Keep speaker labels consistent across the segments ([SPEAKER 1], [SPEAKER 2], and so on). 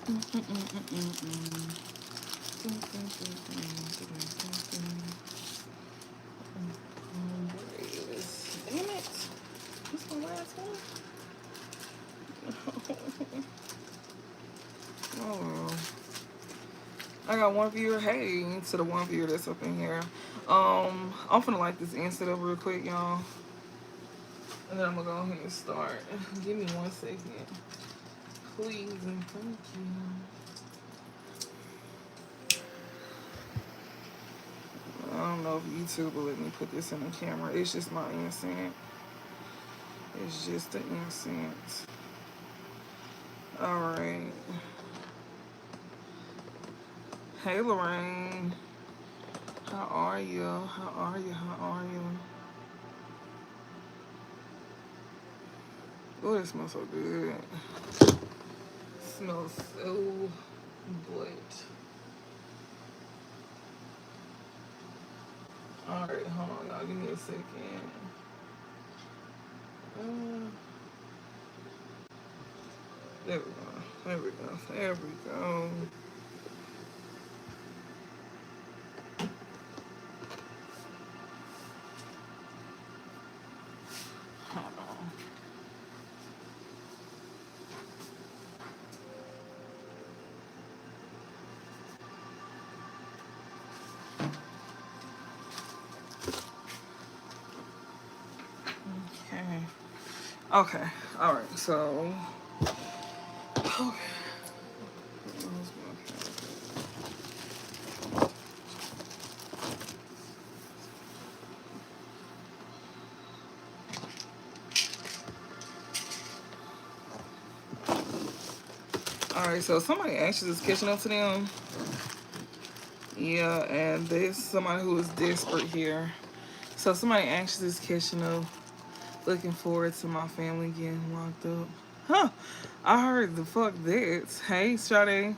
[SPEAKER 1] Damn it. This the last one? Oh well. I got one viewer. Hey, to the one viewer that's up in here. I'm finna like this instant up real quick, y'all. And then I'm gonna go ahead and start. Give me 1 second. Please and thank you. I don't know if YouTube will let me put this in the camera. It's just my incense. It's just the incense. Alright. Hey Lorraine. How are you? How are you? How are you? Oh, it smells so good. It smells so good. Alright, hold on, y'all. Give me a second. There we go. There we go. There we go. Hold on. Okay. All right. So. Okay. All right. So somebody anxious is catching up to them. Yeah, and there's somebody who is desperate here. So somebody anxious is catching up. Looking forward to my family getting locked up. Huh. I heard the fuck that. Hey, Sade.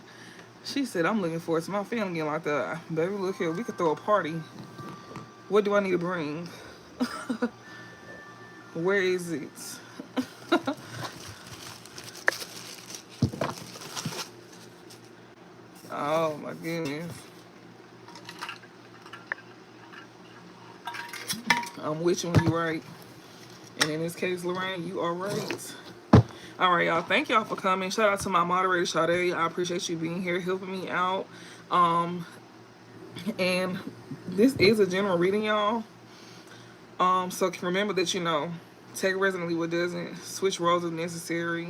[SPEAKER 1] She said, I'm looking forward to my family getting locked up. Baby, look here. We could throw a party. What do I need to bring? Where is it? Oh, my goodness. I'm with you when you're right. And in this case, Lorraine, you are right. All right, y'all. Thank y'all for coming. Shout out to my moderator, Sade. I appreciate you being here, helping me out. And this is a general reading, y'all. So remember that, take resonantly what doesn't. Switch roles if necessary.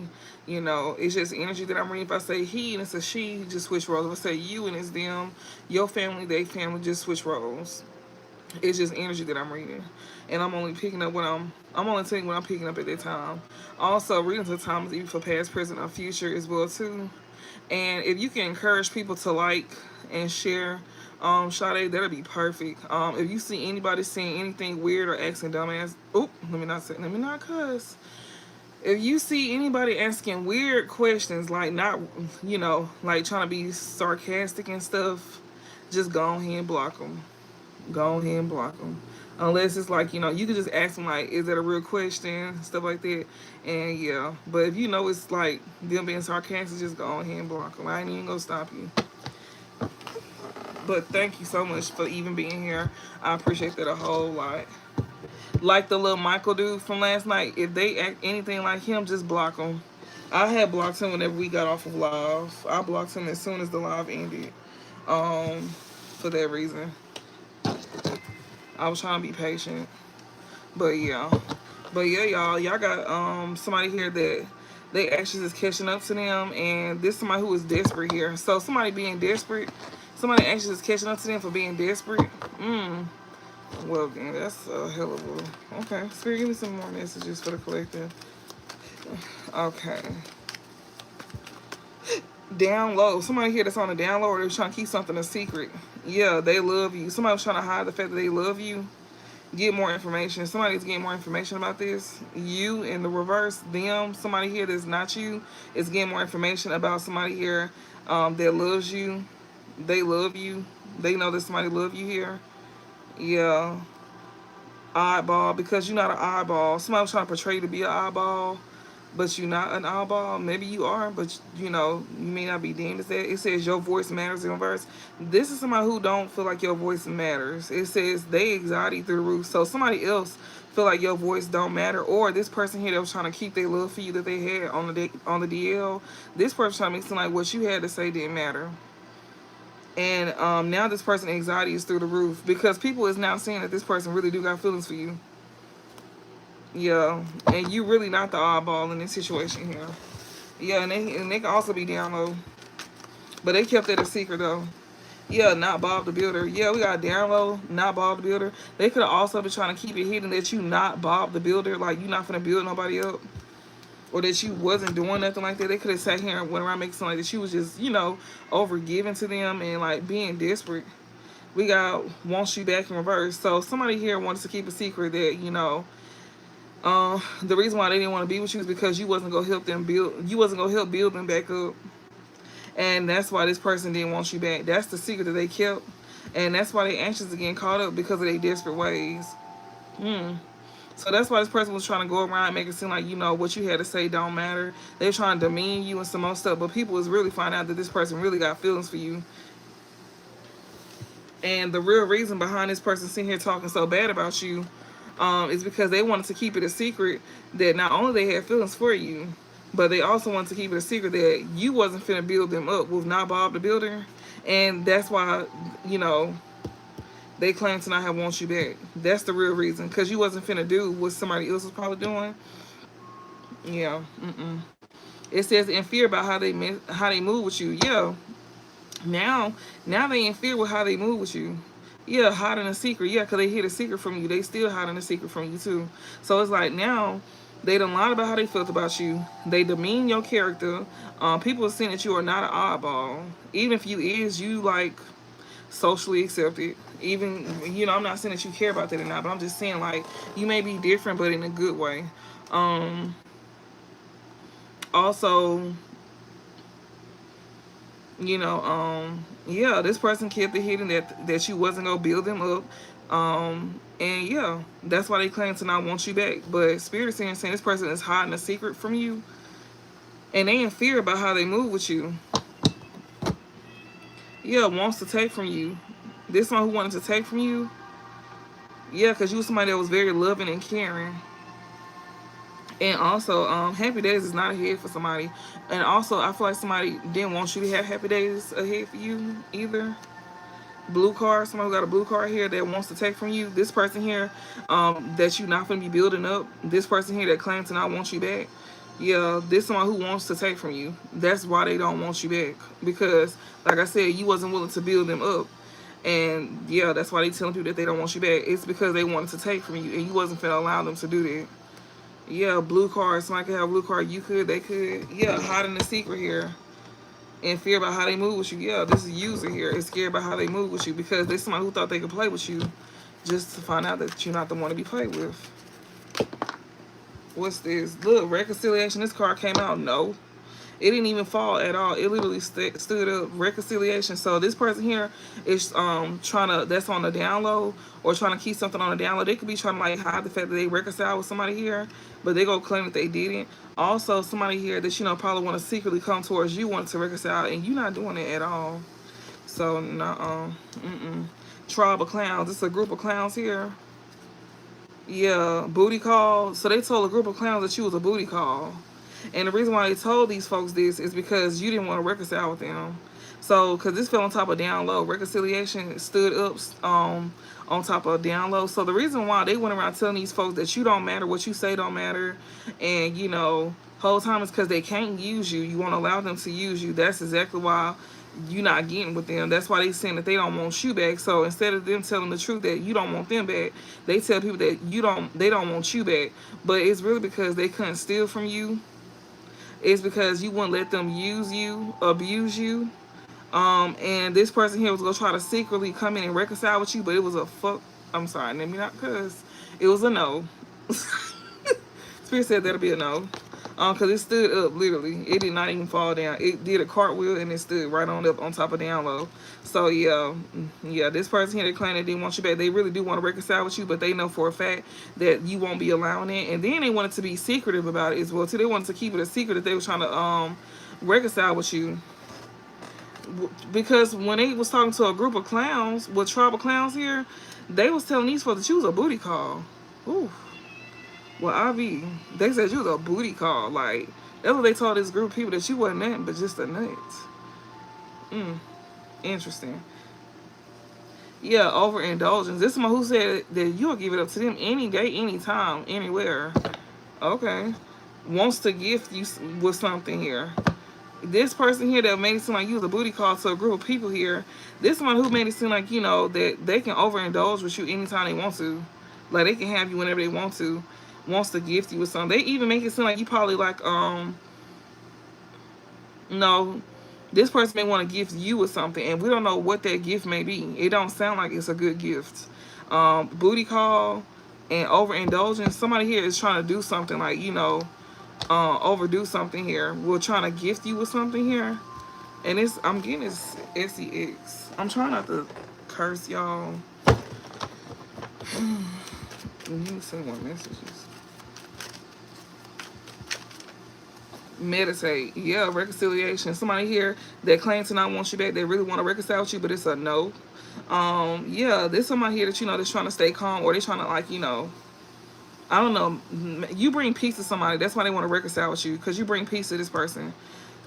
[SPEAKER 1] It's just energy that I'm reading. If I say he and it's a she, just switch roles. If I say you and it's them, your family, they family, just switch roles. It's just energy that I'm reading. And I'm only picking up I'm only telling what I'm picking up at that time. Also, readings of time is either for past, present, or future as well, too. And if you can encourage people to like and share, Sade, that'll be perfect. If you see anybody saying anything weird or asking dumbass, let me not cuss. If you see anybody asking weird questions, like not, like trying to be sarcastic and stuff, just go ahead and block them. Go ahead and block them. Unless it's like, you can just ask them, like, is that a real question? Stuff like that. And, yeah. But if it's like them being sarcastic, just go ahead and block them. I ain't even going to stop you. But thank you so much for even being here. I appreciate that a whole lot. Like the little Michael dude from last night, if they act anything like him, just block them. I had blocked him whenever we got off of live. I blocked him as soon as the live ended. For that reason. I was trying to be patient. But yeah, y'all got somebody here that they actually is catching up to them, and this somebody who is desperate here. So somebody being desperate, somebody actually is catching up to them for being desperate. Well then, that's a hell of a... Okay, Spirit, give me some more messages for the collective. Okay. Down low. Somebody here that's on the down low, or they're trying to keep something a secret. Yeah, they love you. Somebody was trying to hide the fact that they love you. Get more information. Somebody's getting more information about this. You in the reverse, them, somebody here that's not you, is getting more information about somebody here that loves you. They love you. They know that somebody loves you here. Yeah. Oddball, because you're not an oddball. Somebody was trying to portray you to be an oddball. but you're not an oddball. Maybe you are, but you know, you may not be deemed as that. It says your voice matters in reverse. This is somebody who don't feel like your voice matters. It says they anxiety through the roof. So somebody else feel like your voice don't matter, or this person here that was trying to keep their love for you that they had on the DL. This person trying to make it seem like what you had to say didn't matter. And now this person anxiety is through the roof because people is now seeing that this person really do got feelings for you. Yeah, and you really not the oddball in this situation here. Yeah, and they can also be down low, but they kept it a secret though. Yeah, not Bob the Builder. Yeah, we got down low, not Bob the Builder. They could have also been trying to keep it hidden that you not Bob the Builder, like you not finna build nobody up, or that you wasn't doing nothing like that. They could have sat here and went around making something like that you was just, you know, over giving to them and like being desperate. We got wants you back in reverse. So somebody here wants to keep a secret that, you know, the reason why they didn't want to be with you is because you wasn't gonna help them build. You wasn't gonna help build them back up, and that's why this person didn't want you back. That's the secret that they kept, and that's why they anxious to get caught up because of their desperate ways. So that's why this person was trying to go around and make it seem like, you know, what you had to say don't matter. They're trying to demean you and some more stuff, but people is really finding out that this person really got feelings for you. And the real reason behind this person sitting here talking so bad about you is because they wanted to keep it a secret that not only they had feelings for you, but they also wanted to keep it a secret that you wasn't finna build them up with not Bob the Builder. And that's why, you know, they claim to not have want you back. That's the real reason, because you wasn't finna do what somebody else was probably doing. Yeah. It says in fear about how they move with you. Yeah. Now they in fear with how they move with you. Yeah, hiding a secret. Yeah, because they hid a secret from you. They still hiding a secret from you, too. So it's like now they done lied about how they felt about you. They demean your character. People are saying that you are not an oddball. Even if you is, you, like, socially accepted. Even, you know, I'm not saying that you care about that or not, but I'm just saying, like, you may be different, but in a good way. Also, you know, yeah, this person kept the hidden that you wasn't gonna build them up. And yeah, that's why they claim to not want you back. But Spirit is saying this person is hiding a secret from you, and they in fear about how they move with you. Yeah, wants to take from you. This one who wanted to take from you. Yeah, because you was somebody that was very loving and caring. And also, happy days is not ahead for somebody. And also, I feel like somebody didn't want you to have happy days ahead for you either. Blue card, somebody who got a blue card here that wants to take from you. This person here that you not going to be building up. This person here that claims to not want you back. Yeah, this someone who wants to take from you. That's why they don't want you back. Because, like I said, you wasn't willing to build them up. And yeah, that's why they telling people that they don't want you back. It's because they wanted to take from you, and you wasn't finna allow them to do that. Yeah, blue card. Somebody could have a blue card. You could. They could. Yeah, hiding the secret here. And fear about how they move with you. Yeah, this is user here. It's scared about how they move with you because there's somebody who thought they could play with you just to find out that you're not the one to be played with. What's this? Look, reconciliation. This card came out. No. It didn't even fall at all. It literally stood up. Reconciliation. So this person here is trying to, that's on the down low, or trying to keep something on the down low. They could be trying to like hide the fact that they reconciled with somebody here, but they go claim that they didn't. Also, somebody here that, you know, probably want to secretly come towards you, want to reconcile, and you're not doing it at all. So, no, Tribe of clowns. It's a group of clowns here. Yeah, booty call. So they told a group of clowns that you was a booty call. And the reason why they told these folks this is because you didn't want to reconcile with them. So, because this fell on top of down low. Reconciliation stood up on top of down low. So, the reason why they went around telling these folks that you don't matter, what you say don't matter, and, you know, whole time is because they can't use you. You won't allow them to use you. That's exactly why you're not getting with them. That's why they saying that they don't want you back. So, instead of them telling the truth that you don't want them back, they tell people that they don't want you back. But it's really because they couldn't steal from you. It's because you wouldn't let them use you, abuse you. And this person here was going to try to secretly come in and reconcile with you, but it was a fuck. I'm sorry, let me not cuss. It was a no. Spirit said that'll be a no. Because it stood up, literally. It did not even fall down. It did a cartwheel and it stood right on up on top of down low. So, yeah. Yeah, this person here, they claim they didn't want you back. They really do want to reconcile with you, but they know for a fact that you won't be allowing it. And then they wanted to be secretive about it as well, too. They wanted to keep it a secret that they were trying to reconcile with you. Because when they was talking to a group of clowns, with tribal clowns here, they was telling these folks that you was a booty call. Ooh. Well, Ivy, they said you was a booty call. Like, that's what they told this group of people, that you wasn't nothing but just a nut. Interesting. Yeah, overindulgence. This is someone who said that you'll give it up to them any day, anytime, anywhere. Okay. Wants to gift you with something here. This person here that made it seem like you was a booty call to a group of people here. This one who made it seem like, you know, that they can overindulge with you anytime they want to. Like, they can have you whenever they want to. Wants to gift you with something. They even make it seem like you probably like, no, this person may want to gift you with something, and we don't know what that gift may be. It don't sound like it's a good gift. Booty call and overindulgence. Somebody here is trying to do something like, you know, overdo something here. We're trying to gift you with something here. And it's, I'm getting this SEX. I'm trying not to curse y'all. You send more messages. Meditate. Yeah, reconciliation. Somebody here that claims to not want you back, they really want to reconcile with you, but it's a no. Yeah, there's somebody here that, you know, that's trying to stay calm, or they're trying to, like, you know, I don't know, you bring peace to somebody. That's why they want to reconcile with you, because you bring peace to this person.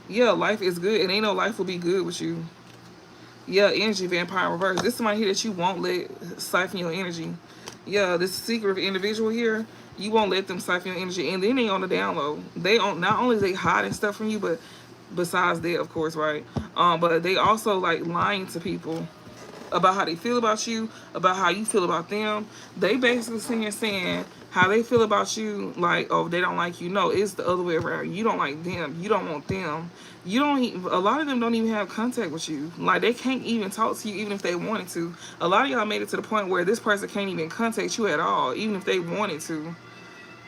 [SPEAKER 1] Yeah, life is good, and ain't no life will be good with you. Yeah, energy vampire in reverse. This is somebody here that you won't let siphon your energy. Yeah, this secretive individual here, you won't let them siphon your energy. And then they on the down low. They on, not only they hiding stuff from you, but besides that, of course, right? But they also like lying to people about how they feel about you, about how you feel about them. They basically sitting here saying how they feel about you, like, oh, they don't like you. No, it's the other way around. You don't like them. You don't want them. You don't even, a lot of them don't even have contact with you. Like, they can't even talk to you even if they wanted to. A lot of y'all made it to the point where this person can't even contact you at all, even if they wanted to.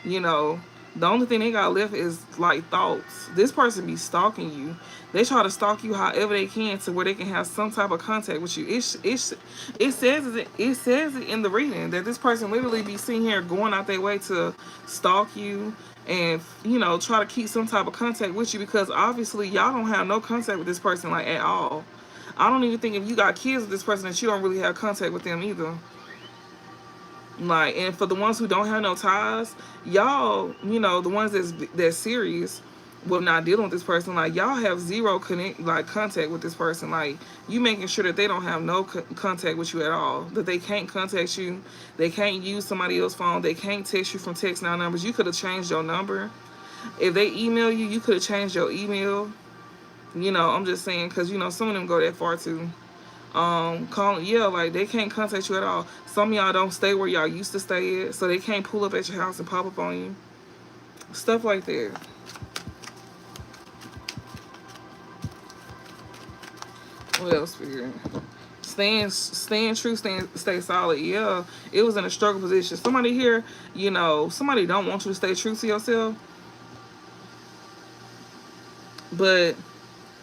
[SPEAKER 1] You know, the only thing they got left is like thoughts. This person be stalking you. They try to stalk you however they can to where they can have some type of contact with you. It says it in the reading that this person literally be sitting here going out their way to stalk you and, you know, try to keep some type of contact with you, because obviously y'all don't have no contact with this person, like, at all. I don't even think if you got kids with this person that you don't really have contact with them either. Like, and for the ones who don't have no ties, y'all, you know, the ones that's serious with not dealing with this person, like, y'all have zero contact with this person. Like, you making sure that they don't have no contact with you at all, that they can't contact you, they can't use somebody else's phone, they can't text you from text now numbers. You could have changed your number. If they email you, you could have changed your email. You know, I'm just saying, because, you know, some of them go that far too. Calling, yeah, like, they can't contact you at all. Some of y'all don't stay where y'all used to stay at, so they can't pull up at your house and pop up on you. Stuff like that. What else for here? Staying true, stay solid. Yeah, it was in a struggle position. Somebody here, you know, somebody don't want you to stay true to yourself, but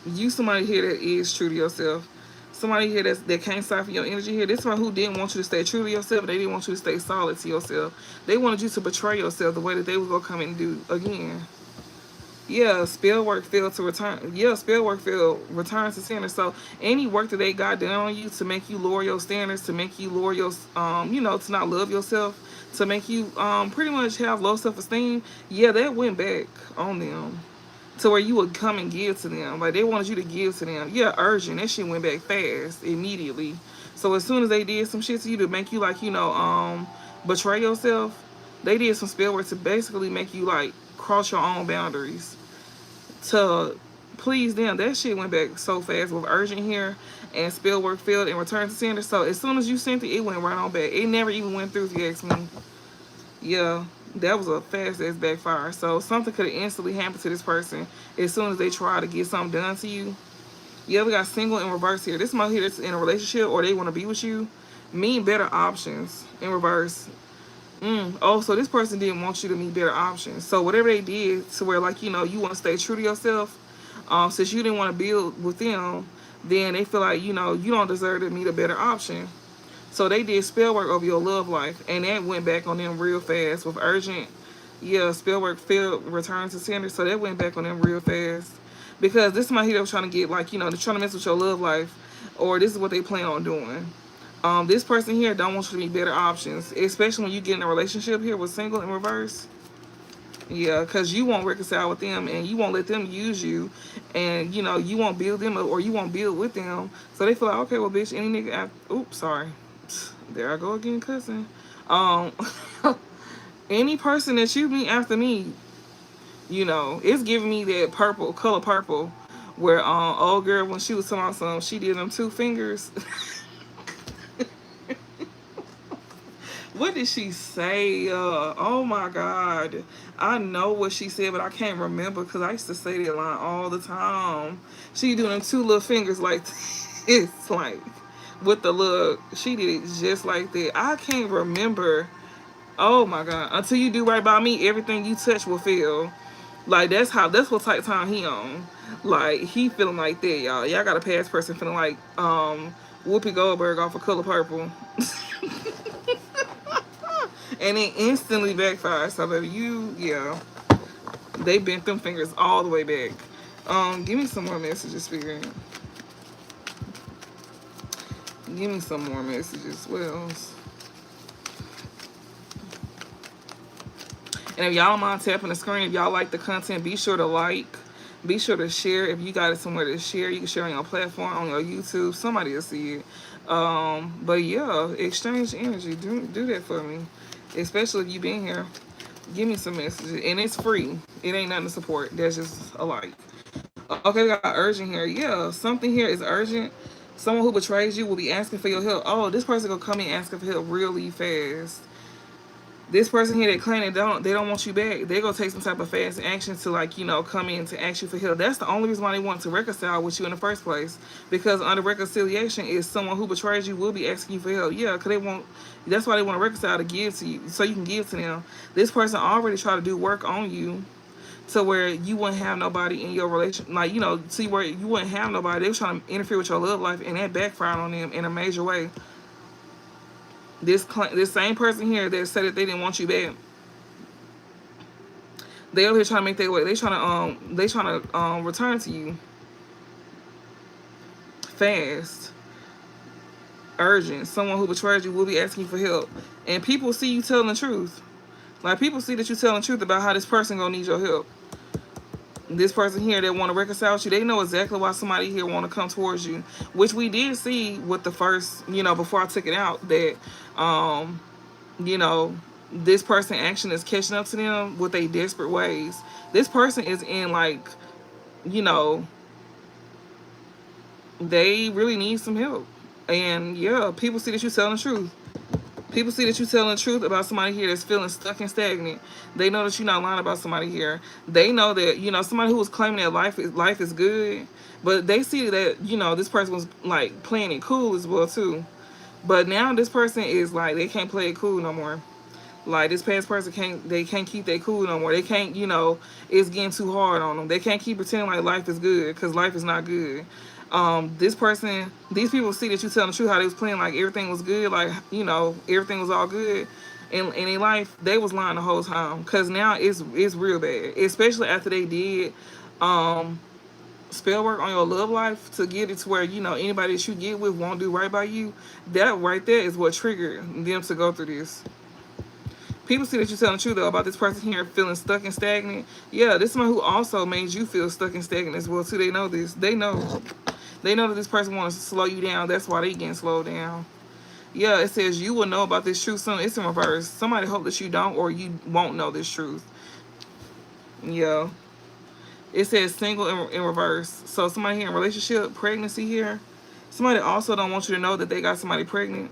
[SPEAKER 1] you somebody here that is true to yourself. Somebody here that can't siphon your energy here. This one who didn't want you to stay true to yourself. They didn't want you to stay solid to yourself. They wanted you to betray yourself the way that they was going to come and do again. Yeah, Spellwork failed to return. Yeah, Spellwork failed, returns to center. So any work that they got done on you to make you lower your standards, to make you lower your, you know, to not love yourself, to make you pretty much have low self-esteem, yeah, that went back on them. To where you would come and give to them. Like, they wanted you to give to them. Yeah, urgent. That shit went back fast, immediately. So as soon as they did some shit to you to make you, like, you know, betray yourself, they did some spell work to basically make you, like, cross your own boundaries to please them. That shit went back so fast with urgent here, and spell work failed and returned to sender. So as soon as you sent it, it went right on back. It never even went through, if you ask me. Yeah. That was a fast-ass backfire. So something could have instantly happened to this person as soon as they try to get something done to you. Yeah, we got single in reverse here. This might here that's in a relationship or they want to be with you. Mean better options in reverse. Oh, so this person didn't want you to meet better options. So whatever they did to where, like, you know, you want to stay true to yourself, since you didn't want to build with them, then they feel like, you know, you don't deserve to meet a better option. So they did spell work over your love life, and that went back on them real fast with urgent. Yeah, spell work failed, return to sender, so that went back on them real fast. Because this is my hero trying to get, like, you know, they're trying to mess with your love life, or this is what they plan on doing. This person here don't want you to be better options, especially when you get in a relationship here with single in reverse. Yeah, because you won't reconcile with them and you won't let them use you, and you know you won't build them up or you won't build with them. So they feel like, okay, well, bitch, any nigga, oops, sorry, there I go again, cussing. Um, any person that you meet after me, you know, it's giving me that purple color, purple, where old girl when she was talking about some, she did them 2 fingers. What did she say? Oh my God. I know what she said, but I can't remember because I used to say that line all the time. She doing them 2 little fingers like this, like with the look. She did it just like that. I can't remember. Oh my God. Until you do right by me, everything you touch will fail. Like that's what type time he on. Like he feeling like that, y'all. Y'all got a past person feeling like Whoopi Goldberg off of Color Purple. And it instantly backfires. So baby, yeah, they bent them fingers all the way back. Give me some more messages, Spirit. Give me some more messages. What else? And if y'all don't mind tapping the screen, if y'all like the content, be sure to like. Be sure to share. If you got it somewhere to share, you can share on your platform, on your YouTube. Somebody will see it. But yeah, exchange energy. Do that for me. Especially if you been here. Give me some messages. And it's free. It ain't nothing to support. That's just a like. Okay, we got urgent here. Yeah, something here is urgent. Someone who betrays you will be asking for your help. Oh, this person gonna come in asking for help really fast. This person here that claim they don't want you back, they gonna take some type of fast action to, like, you know, come in to ask you for help. That's the only reason why they want to reconcile with you in the first place. Because under reconciliation is someone who betrays you will be asking you for help. Yeah, because they want, that's why they want to reconcile, to give to you so you can give to them. This person already tried to do work on you to where you wouldn't have nobody in your relation, like, you know, to where you wouldn't have nobody. They were trying to interfere with your love life, and that backfired on them in a major way. This same person here that said that they didn't want you back, they over here trying to make their way. They trying to return to you fast, urgent. Someone who betrayed you will be asking you for help, and people see you telling the truth. Like, people see that you telling the truth about how this person gonna need your help. This person here that want to reconcile with you, they know exactly why somebody here want to come towards you, which we did see with the first, you know, before I took it out, that you know, this person action is catching up to them with their desperate ways. This person is in, like, you know, they really need some help. And yeah, people see that you telling the truth. People see that you're telling the truth about somebody here that's feeling stuck and stagnant. They know that you're not lying about somebody here. They know that, you know, somebody who was claiming that life is good, but they see that, you know, this person was, like, playing it cool as well too. But now this person is like, they can't play it cool no more. Like, this past person can't keep their cool no more. They can't, you know, it's getting too hard on them. They can't keep pretending like life is good, because life is not good. This person, these people see that you telling the truth, how they was playing like everything was good, like, you know, everything was all good in their life. They was lying the whole time, because now it's real bad, especially after they did spell work on your love life to get it to where, you know, anybody that you get with won't do right by you. That right there is what triggered them to go through this. People see that you're telling the truth, though, about this person here feeling stuck and stagnant. Yeah, this is someone who also made you feel stuck and stagnant as well, too. They know this. They know that this person wants to slow you down. That's why they getting slowed down. Yeah, it says you will know about this truth soon. It's in reverse. Somebody hope that you don't, or you won't know this truth. Yeah. It says single in reverse. So somebody here in relationship, pregnancy here. Somebody also don't want you to know that they got somebody pregnant.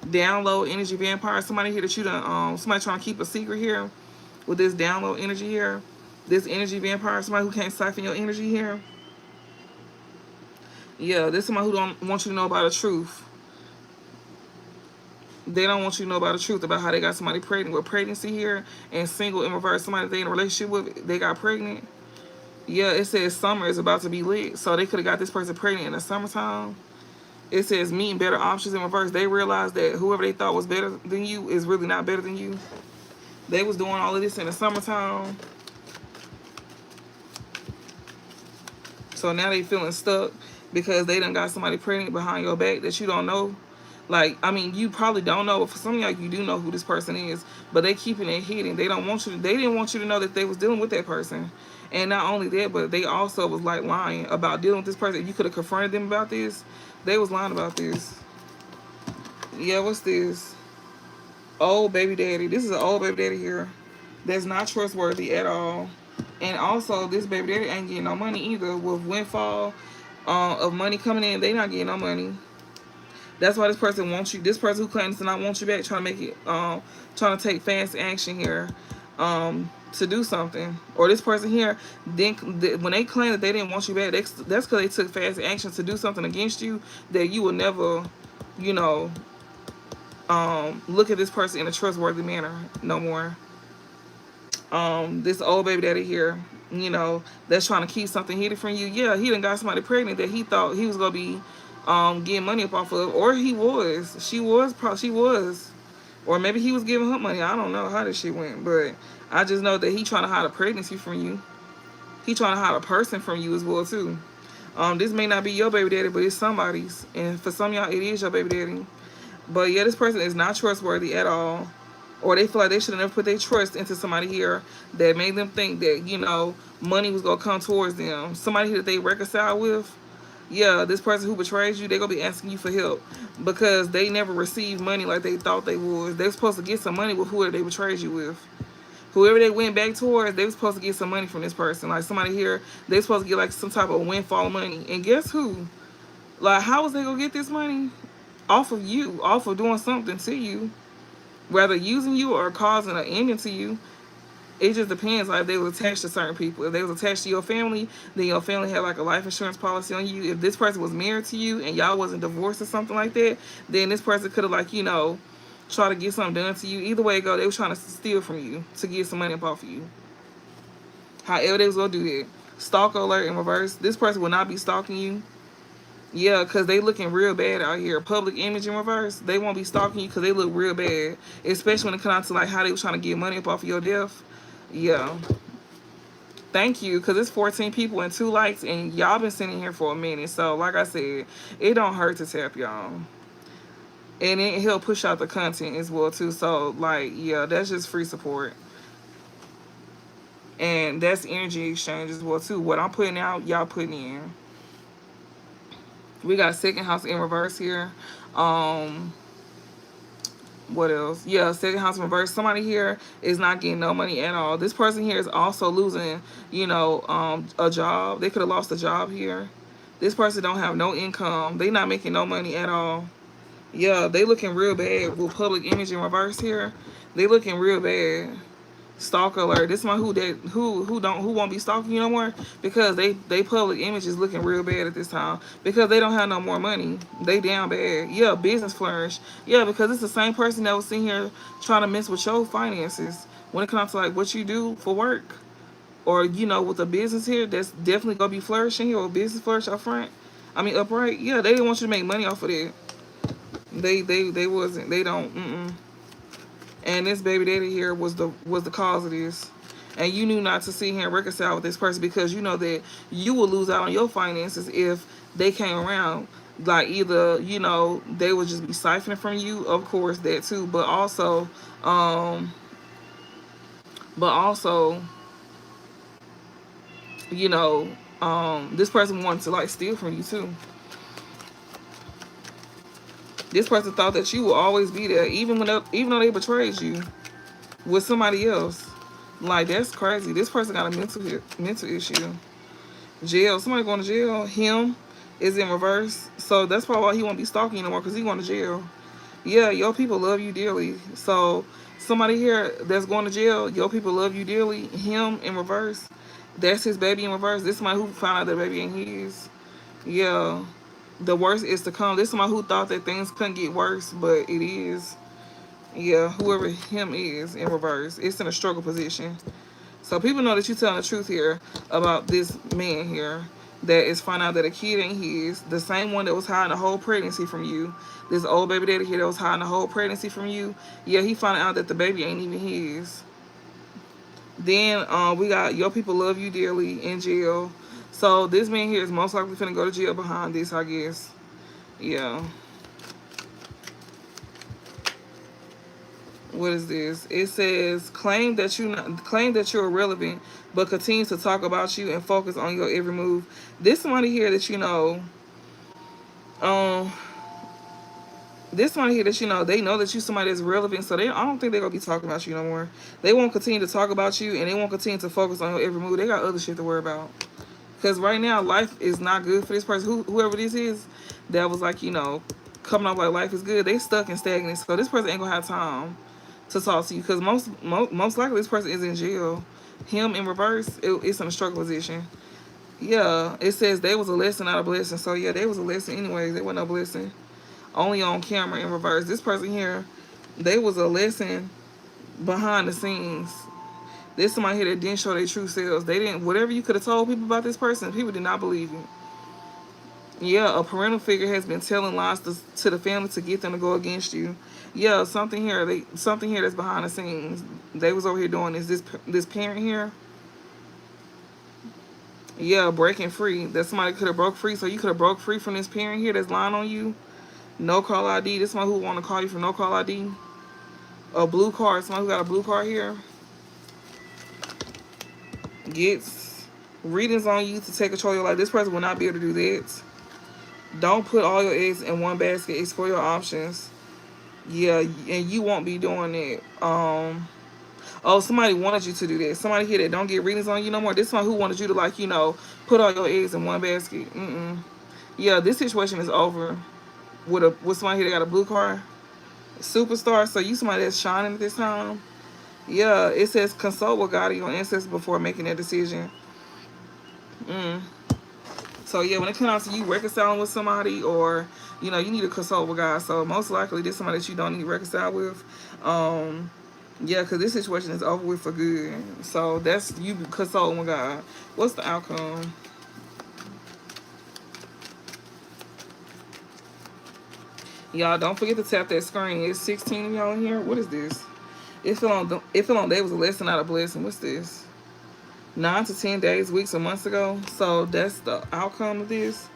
[SPEAKER 1] Download energy vampire. Somebody here that you done, somebody trying to keep a secret here with this download energy here. This energy vampire, somebody who can't siphon your energy here. Yeah, this is somebody who don't want you to know about the truth. They don't want you to know about the truth about how they got somebody pregnant with pregnancy here and single in reverse. Somebody they in a relationship with, they got pregnant. Yeah, it says summer is about to be lit. So they could have got this person pregnant in the summertime. It says meeting better options in reverse. They realized that whoever they thought was better than you is really not better than you. They was doing all of this in the summertime. So now they feeling stuck because they done got somebody pregnant behind your back that you don't know. Like, I mean, you probably don't know. For some of y'all, you do know who this person is, but they keeping it hidden. They don't want you to, they didn't want you to know that they was dealing with that person. And not only that, but they also was like lying about dealing with this person. You could have confronted them about this. They was lying about this. Yeah, what's this? Old baby daddy. This is an old baby daddy here that's not trustworthy at all. And also, this baby daddy ain't getting no money either. With windfall of money coming in, they not getting no money. That's why this person wants you. This person who claims to not want you back, trying to make it, trying to take fast action here, to do something. Or this person here, then when they claim that they didn't want you back, that's because they took fast action to do something against you that you will never, you know, look at this person in a trustworthy manner no more. This old baby daddy here, you know, that's trying to keep something hidden from you. Yeah, he done got somebody pregnant that he thought he was gonna be getting money up off of, or she was, or maybe he was giving her money. I don't know how this shit went, but I just know that he trying to hide a pregnancy from you. He trying to hide a person from you as well too. This may not be your baby daddy, but it's somebody's, and for some of y'all, it is your baby daddy. But yeah, this person is not trustworthy at all. Or they feel like they should have never put their trust into somebody here that made them think that, you know, money was going to come towards them. Somebody that they reconcile with. Yeah, this person who betrays you, they're going to be asking you for help. Because they never received money like they thought they would. They're supposed to get some money with whoever they betrayed you with. Whoever they went back towards, they were supposed to get some money from this person. Like somebody here, they're supposed to get like some type of windfall money. And guess who? Like, how was they going to get this money? Off of you. Off of doing something to you. Whether using you or causing an ending to you, it just depends. Like if they was attached to certain people. If they was attached to your family, then your family had like a life insurance policy on you. If this person was married to you and y'all wasn't divorced or something like that, then this person could have like, you know, try to get something done to you. Either way it go, they was trying to steal from you to get some money up off of you. However they was gonna do that. Stalker alert in reverse. This person will not be stalking you. Yeah, because they looking real bad out here. Public image in reverse. They won't be stalking you because they look real bad. Especially when it comes to like how they was trying to get money up off of your death. Yeah. Thank you, because it's 14 people and 2 likes, and y'all been sitting here for a minute. So, like I said, it don't hurt to tap y'all. And it help push out the content as well, too. So, like, yeah, that's just free support. And that's energy exchange as well, too. What I'm putting out, y'all putting in. We got second house in reverse here. What else? Yeah, second house in reverse. Somebody here is not getting no money at all. This person here is also losing, you know, a job. They could have lost a job here. This person don't have no income. They not making no money at all. Yeah, they looking real bad with public image in reverse here. They looking real bad. Stalker alert. This one who won't be stalking you no more because they public image is looking real bad at this time because they don't have no more money. They down bad. Yeah, business flourish. Yeah, because it's the same person that was sitting here trying to mess with your finances when it comes to like what you do for work, or you know with a business here that's definitely gonna be flourishing here, or business flourish up front. I mean upright. Yeah, they didn't want you to make money off of that. They wasn't. They don't. And this baby daddy here was the cause of this. And you knew not to sit here and reconcile with this person because you know that you will lose out on your finances if they came around. Like either, you know, they would just be siphoning from you, of course, that too. But also, you know, this person wanted to like steal from you too. This person thought that you will always be there, even though they betrayed you with somebody else. Like, that's crazy. This person got a mental issue. Jail. Somebody going to jail. Him is in reverse. So that's probably why he won't be stalking you no more, because he going to jail. Yeah, your people love you dearly. So somebody here that's going to jail, your people love you dearly. Him in reverse. That's his baby in reverse. This is somebody who found out that baby ain't his. Yeah. The worst is to come. This is somebody who thought that things couldn't get worse, but it is. Yeah, whoever him is in reverse. It's in a struggle position. So people know that you're telling the truth here about this man here that is finding out that a kid ain't his. The same one that was hiding the whole pregnancy from you. This old baby daddy here that was hiding the whole pregnancy from you. Yeah, he found out that the baby ain't even his. Then we got your people love you dearly in jail. So this man here is most likely finna go to jail behind this, I guess. Yeah. What is this? It says claim that you're irrelevant, but continue to talk about you and focus on your every move. This somebody here that you know, um, this somebody here that you know, they know that you somebody that's relevant, so I don't think they're gonna be talking about you no more. They won't continue to talk about you, and they won't continue to focus on your every move. They got other shit to worry about. Because right now, life is not good for this person. Whoever this is, that was like, you know, coming off like life is good. They stuck and stagnant. So this person ain't gonna have time to talk to you, because most likely this person is in jail. Him in reverse, it's in a struggle position. Yeah, it says they was a lesson, not a blessing. So yeah, they was a lesson anyways. They wasn't a blessing. Only on camera in reverse. This person here, they was a lesson behind the scenes. There's somebody here that didn't show their true selves. They didn't, whatever you could have told people about this person, people did not believe it. Yeah, a parental figure has been telling lies to the family to get them to go against you. Yeah, something here that's behind the scenes. They was over here doing this parent here. Yeah, breaking free. That somebody could have broke free, so you could have broke free from this parent here that's lying on you. No call ID. This one who want to call you for no call ID. A blue card. Somebody who got a blue card here gets readings on you to take control of your life. This person will not be able to do that. Don't put all your eggs in one basket. Explore your options. Yeah, and you won't be doing it. Oh, somebody wanted you to do that. Somebody here that don't get readings on you no more. This one who wanted you to, like, you know, put all your eggs in one basket. Yeah, this situation is over with somebody here that got a blue card. Superstar. So you somebody that's shining at this time. Yeah, it says consult with God or your ancestors before making that decision. So yeah, when it comes to you reconciling with somebody, or you know, you need to consult with God. So most likely this is somebody that you don't need to reconcile with. Yeah, because this situation is over with for good. So that's you consulting with God. What's the outcome? Y'all don't forget to tap that screen. It's 16 of y'all in here. What is this? It fell on day was a lesson, not a blessing. What's this? 9 to 10 days, weeks, or months ago. So that's the outcome of this.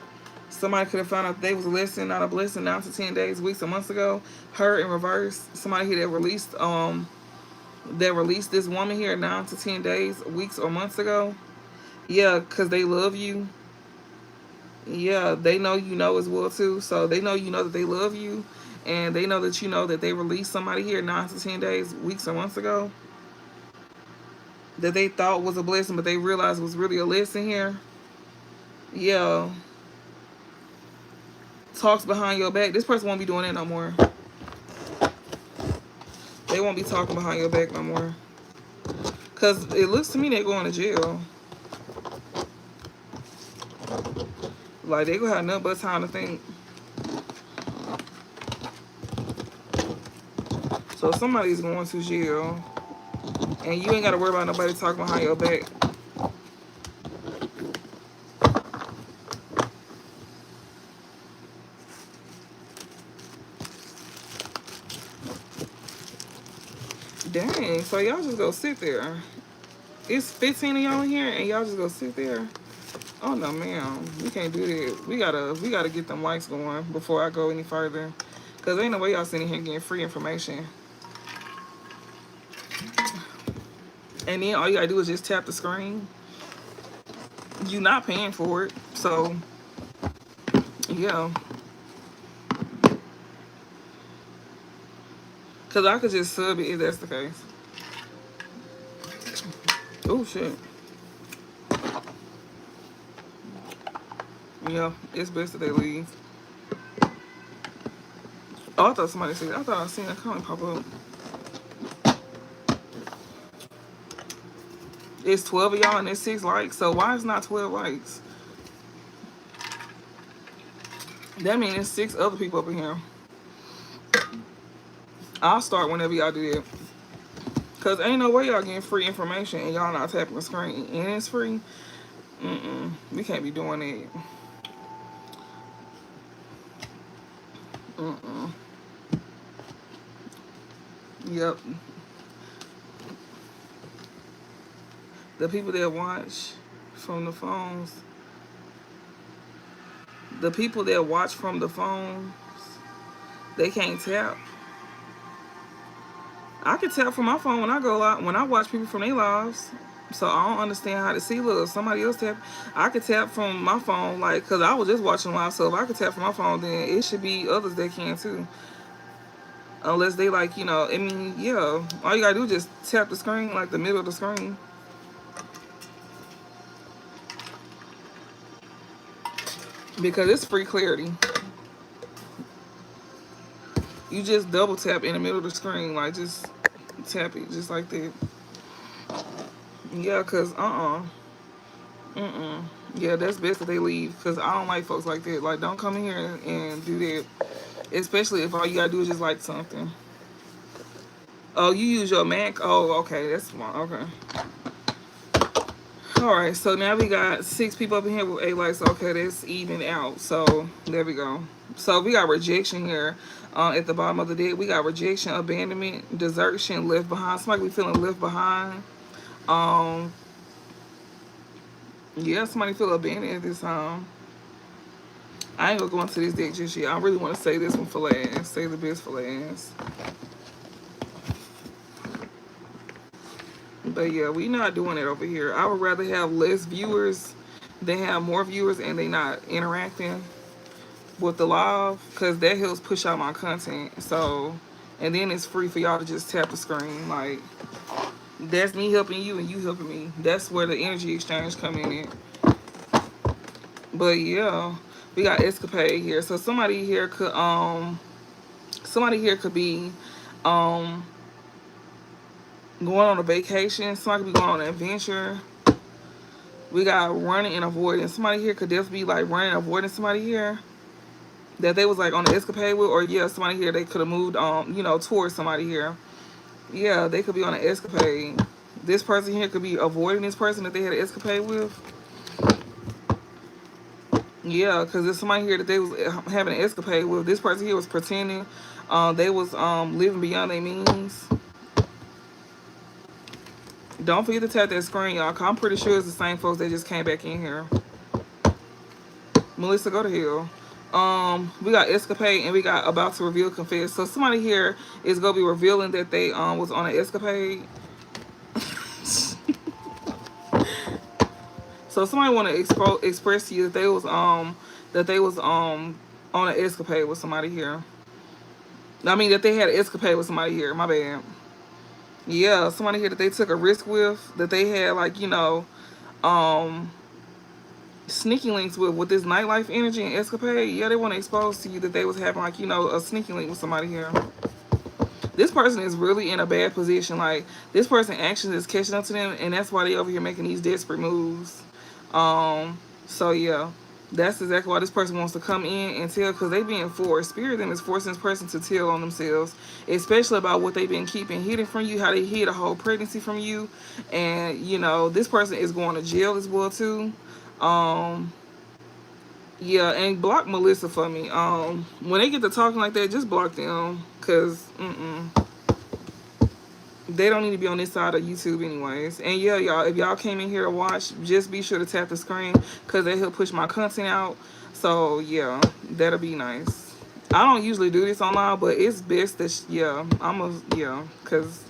[SPEAKER 1] Somebody could have found out they was a lesson, not a blessing, 9 to 10 days, weeks, or months ago. Her in reverse. Somebody here that released this woman here 9 to 10 days, weeks, or months ago. Yeah, because they love you. Yeah, they know you know as well too. So they know you know that they love you, and they know that you know that they released somebody here 9 to 10 days, weeks, or months ago that they thought was a blessing, but they realized was really a lesson here. Yeah. Talks behind your back. This person won't be doing that no more. They won't be talking behind your back no more. Because it looks to me they're going to jail. Like, they gonna have nothing but time to think. So somebody's going to jail. And you ain't got to worry about nobody talking behind your back. Dang, so y'all just go sit there. It's 15 of y'all in here and y'all just go sit there. Oh no, ma'am. We can't do that. We gotta get them likes going before I go any further. Cause ain't no way y'all sitting here getting free information. And then all you gotta do is just tap the screen. You're not paying for it. So yeah. Cause I could just sub it if that's the case. Oh shit. Yeah, it's best that they leave. Oh, I thought somebody said, I thought I seen a comment pop up. It's 12 of y'all and there's 6 likes. So why is not 12 likes? That means there's 6 other people up in here. I'll start whenever y'all do that. Because ain't no way y'all getting free information and y'all not tapping the screen. And it's free. We can't be doing it. Yep. The people that watch from the phones. The people that watch from the phones, they can't tap. I can tap from my phone when I go out, when I watch people from their lives. So I don't understand how to see. Look, if somebody else tap, I could tap from my phone, like, because I was just watching live. So if I could tap from my phone, then it should be others that can too. Unless they, like, you know, I mean, yeah. All you gotta do is just tap the screen, like the middle of the screen. Because it's free clarity. You just double tap in the middle of the screen, like, just tap it, just like that. Yeah, because, yeah, that's best that they leave, because I don't like folks like that. Like, don't come in here and do that. Especially if all you gotta do is just like something. Oh, you use your Mac? Oh, okay, that's smart. Okay. Alright, so now we got 6 people up in here with 8 lights. Okay, that's even out. So, there we go. So, we got rejection here at the bottom of the deck. We got rejection, abandonment, desertion, left behind. Somebody be feeling left behind. Yeah, somebody feel abandoned at this time. I ain't gonna go into this deck just yet. I really want to say this one for last. Say the best for last. But yeah, we not doing it over here. I would rather have less viewers than have more viewers and they not interacting with the live, because that helps push out my content. So, and then it's free for y'all to just tap the screen. Like, that's me helping you and you helping me. That's where the energy exchange come in at. But yeah, we got escapade here. So somebody here could be going on a vacation. Somebody could be going on an adventure. We got running and avoiding. Somebody here could definitely be like running and avoiding somebody here that they was like on an escapade with, or yeah, somebody here they could have moved you know, towards somebody here. Yeah, they could be on an escapade. This person here could be avoiding this person that they had an escapade with. Yeah, because there's somebody here that they was having an escapade with. This person here was pretending they was living beyond their means. Don't forget to tap that screen, y'all, because I'm pretty sure it's the same folks that just came back in here. Melissa, go to hell. We got escapade and we got about to reveal, confess. So somebody here is gonna be revealing that they was on an escapade. So somebody want to express to you that they was on an escapade with somebody here. I mean that they had an escapade with somebody here. My bad. Yeah, somebody here that they took a risk with, that they had, like, you know, sneaky links with this nightlife energy and escapade. Yeah, they want to expose to you that they was having, like, you know, a sneaky link with somebody here. This person is really in a bad position. Like, this person actions is catching up to them, and that's why they over here making these desperate moves. So yeah, that's exactly why this person wants to come in and tell, because they being forced. Spirit them is forcing this person to tell on themselves, especially about what they've been keeping hidden from you, how they hid a whole pregnancy from you. And, you know, this person is going to jail as well too. Yeah, and block Melissa for me. When they get to talking like that, just block them, because they don't need to be on this side of YouTube anyways. And yeah, y'all, if y'all came in here to watch, just be sure to tap the screen, because that help push my content out. So yeah, that'll be nice. I don't usually do this online, but it's best that because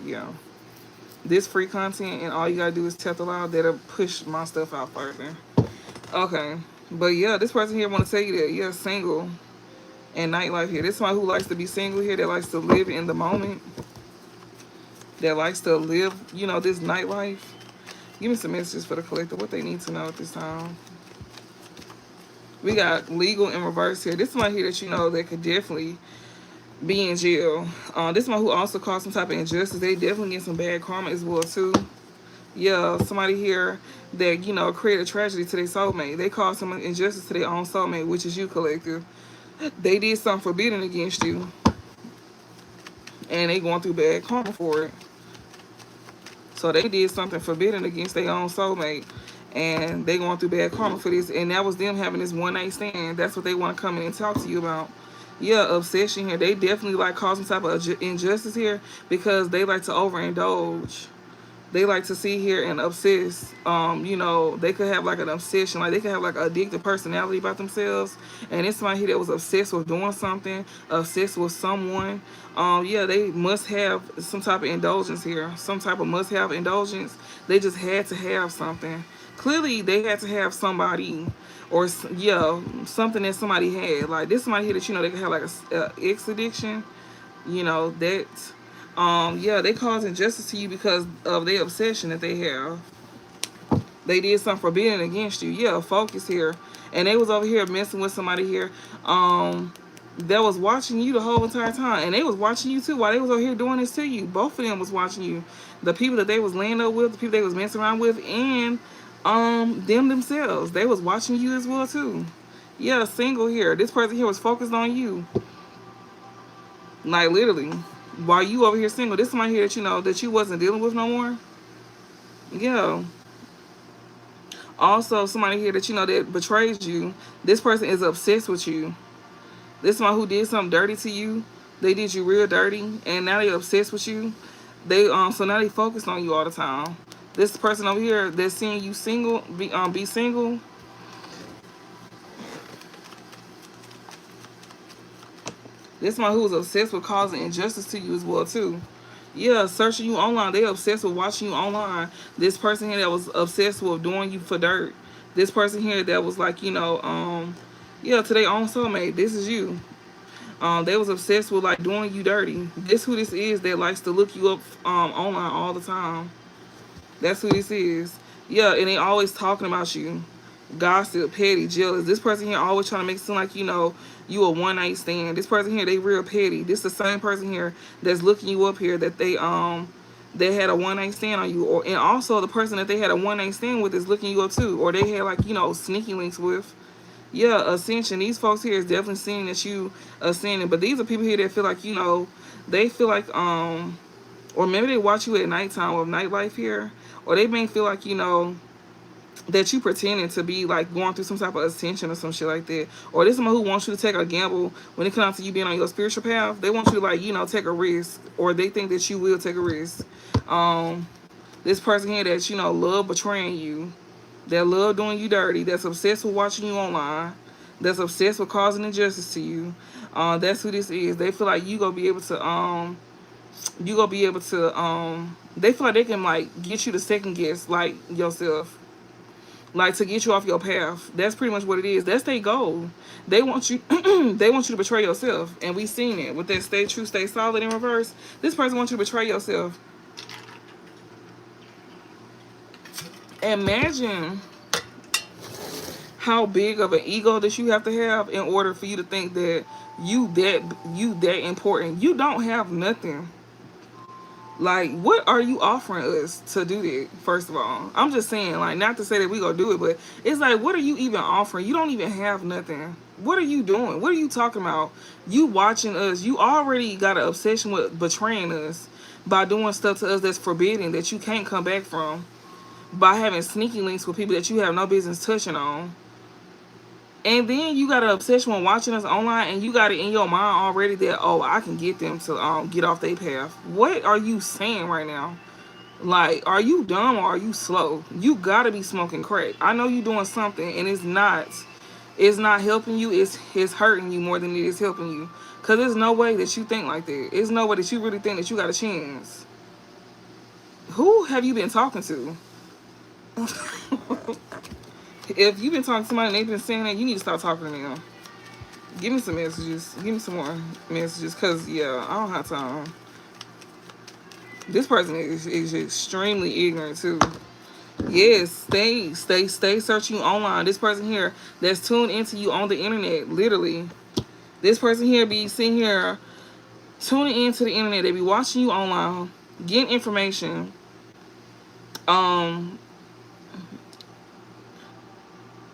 [SPEAKER 1] this free content, and all you gotta do is tap the loud, that'll push my stuff out further. Okay, but yeah, this person here want to tell you that, yeah, single and nightlife here. This is somebody who likes to be single here, that likes to live in the moment, that likes to live, you know, this nightlife. Give me some messages for the collector, what they need to know at this time. We got legal in reverse here. This is somebody here that you know that could definitely be in jail. This one who also caused some type of injustice. They definitely get some bad karma as well too. Yeah, somebody here that, you know, created a tragedy to their soulmate. They caused some injustice to their own soulmate, which is you, collective. They did something forbidden against you. and they going through bad karma for it. So they did something forbidden against their own soulmate, and they going through bad karma for this. And that was them having this one night stand. That's what they want to come in and talk to you about. Yeah, obsession here. They definitely like causing type of injustice here because they like to overindulge. They like to sit here and obsess. You know, they could have like an obsession, like they could have like an addictive personality about themselves. And it's somebody here that was obsessed with doing something, obsessed with someone. Yeah, they must have some type of indulgence here, some type of must have indulgence. They just had to have something. Clearly, they had to have somebody, or yeah, something that somebody had. Like this somebody here that you know they could have like a X addiction. You know that. Yeah, they cause injustice to you because of their obsession that they have. They did something forbidden against you. Yeah, focus here. And they was over here messing with somebody here that was watching you the whole entire time. And they was watching you too while they was over here doing this to you. Both of them was watching you. The people that they was laying up with, the people they was messing around with, and them themselves. They was watching you as well too. Yeah, single here. This person here was focused on you. Like literally. While you over here single, this somebody here that you know that you wasn't dealing with no more. Yeah. Also, somebody here that you know that betrays you. This person is obsessed with you. This one who did something dirty to you. They did you real dirty, and now they obsessed with you. They so now they focused on you all the time. This person over here that's seeing you single, be single. This one who was obsessed with causing injustice to you as well too. Yeah, searching you online. They obsessed with watching you online. This person here that was obsessed with doing you for dirt. This person here that was like, you know, yeah, to their own soulmate. This is you. They was obsessed with like doing you dirty. This who this is that likes to look you up online all the time. That's who this is. Yeah, and they always talking about you. Gossip, petty, jealous. This person here always trying to make it seem like, you know, you a one night stand. This person here, they real petty. This the same person here that's looking you up here that they had a one night stand on you, or and also the person that they had a one night stand with is looking you up too, or they had like, you know, sneaky links with. Yeah, ascension. These folks here is definitely seeing that you ascending, but these are people here that feel like, you know, they feel like or maybe they watch you at nighttime with nightlife here, or they may feel like, you know, that you pretending to be like going through some type of ascension or some shit like that. Or there's someone who wants you to take a gamble when it comes to you being on your spiritual path. They want you to like, you know, take a risk, or they think that you will take a risk. This person here that, you know, love betraying you, that love doing you dirty, that's obsessed with watching you online, that's obsessed with causing injustice to you. That's who this is. They feel like you gonna be able to they feel like they can like get you to second guess like yourself, like to get you off your path. That's pretty much what it is. That's their goal. They want you they want you to betray yourself, and we seen it with that stay true, stay solid in reverse. This person wants you to betray yourself. Imagine how big of an ego that you have to have in order for you to think that you that important. You don't have nothing. Like, what are you offering us to do that, first of all? I'm just saying, like, not to say that we gonna do it, but it's like, what are you even offering? You don't even have nothing. What are you doing? What are you talking about? You watching us. You already got an obsession with betraying us by doing stuff to us that's forbidden, that you can't come back from, by having sneaky links with people that you have no business touching on. And then you got an obsession with watching us online, and you got it in your mind already that, oh, I can get them to get off their path. What are you saying right now? Like, are you dumb or are you slow? You gotta be smoking crack. I know you doing something, and it's not helping you. It's hurting you more than it is helping you. Cause there's no way that you think like that. There's no way that you really think that you got a chance. Who have you been talking to? If you've been talking to somebody and they've been saying that, you need to start talking to them. Give me some messages. Give me some more messages. Because, yeah, I don't have time. This person is extremely ignorant, too. Yes, stay searching you online. This person here that's tuned into you on the internet, literally. This person here be sitting here tuning into the internet. They be watching you online, getting information.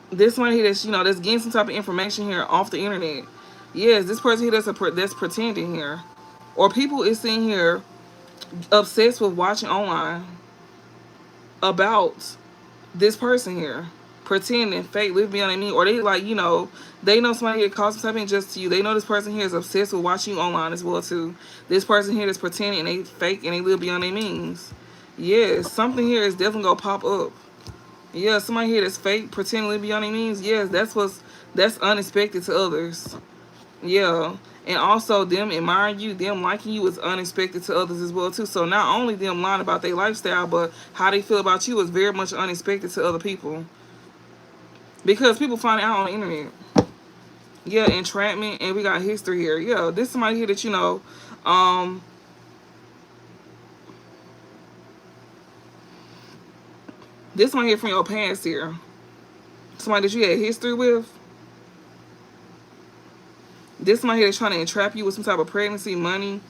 [SPEAKER 1] This one here that's, you know, that's getting some type of information here off the internet. Yes, this person here that's pretending here. Or people is sitting here obsessed with watching online about this person here, pretending, fake, live beyond their means, or they like, they know somebody here causing something just to you. They know this person here is obsessed with watching you online as well too. This person here is pretending and they fake and they live beyond their means. Yes, something here is definitely gonna pop up. Yeah, somebody here that's fake, pretending to live beyond their means. Yes, that's unexpected to others. Yeah. And also them admiring you, them liking you is unexpected to others as well too. So not only them lying about their lifestyle, but how they feel about you is very much unexpected to other people. Because people find out on the internet. Yeah, entrapment, and we got history here. Yeah, this is somebody here that this one here from your past here. Somebody that you had history with. This one here that's trying to entrap you with some type of pregnancy, money,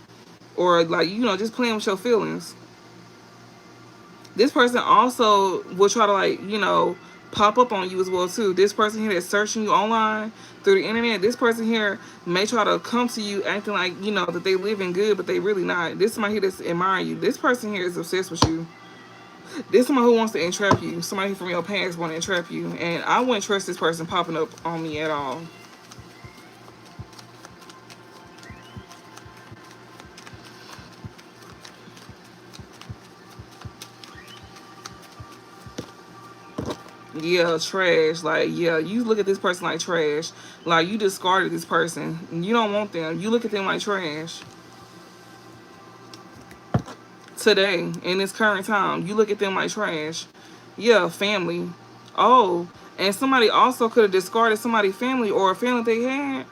[SPEAKER 1] or like, just playing with your feelings. This person also will try to like, pop up on you as well too. This person here that's searching you online through the internet, this person here may try to come to you acting like, that they living good, but they really not. This is somebody here that's admiring you. This person here is obsessed with you. This is somebody who wants to entrap you. Somebody from your past want to entrap you. And I wouldn't trust this person popping up on me at all. Yeah, trash. Like, yeah, you look at this person like trash. Like, you discarded this person. You don't want them. You look at them like trash. Today, in this current time, you look at them like trash. Yeah, family. Oh, and somebody also could have discarded somebody's family or a family they had.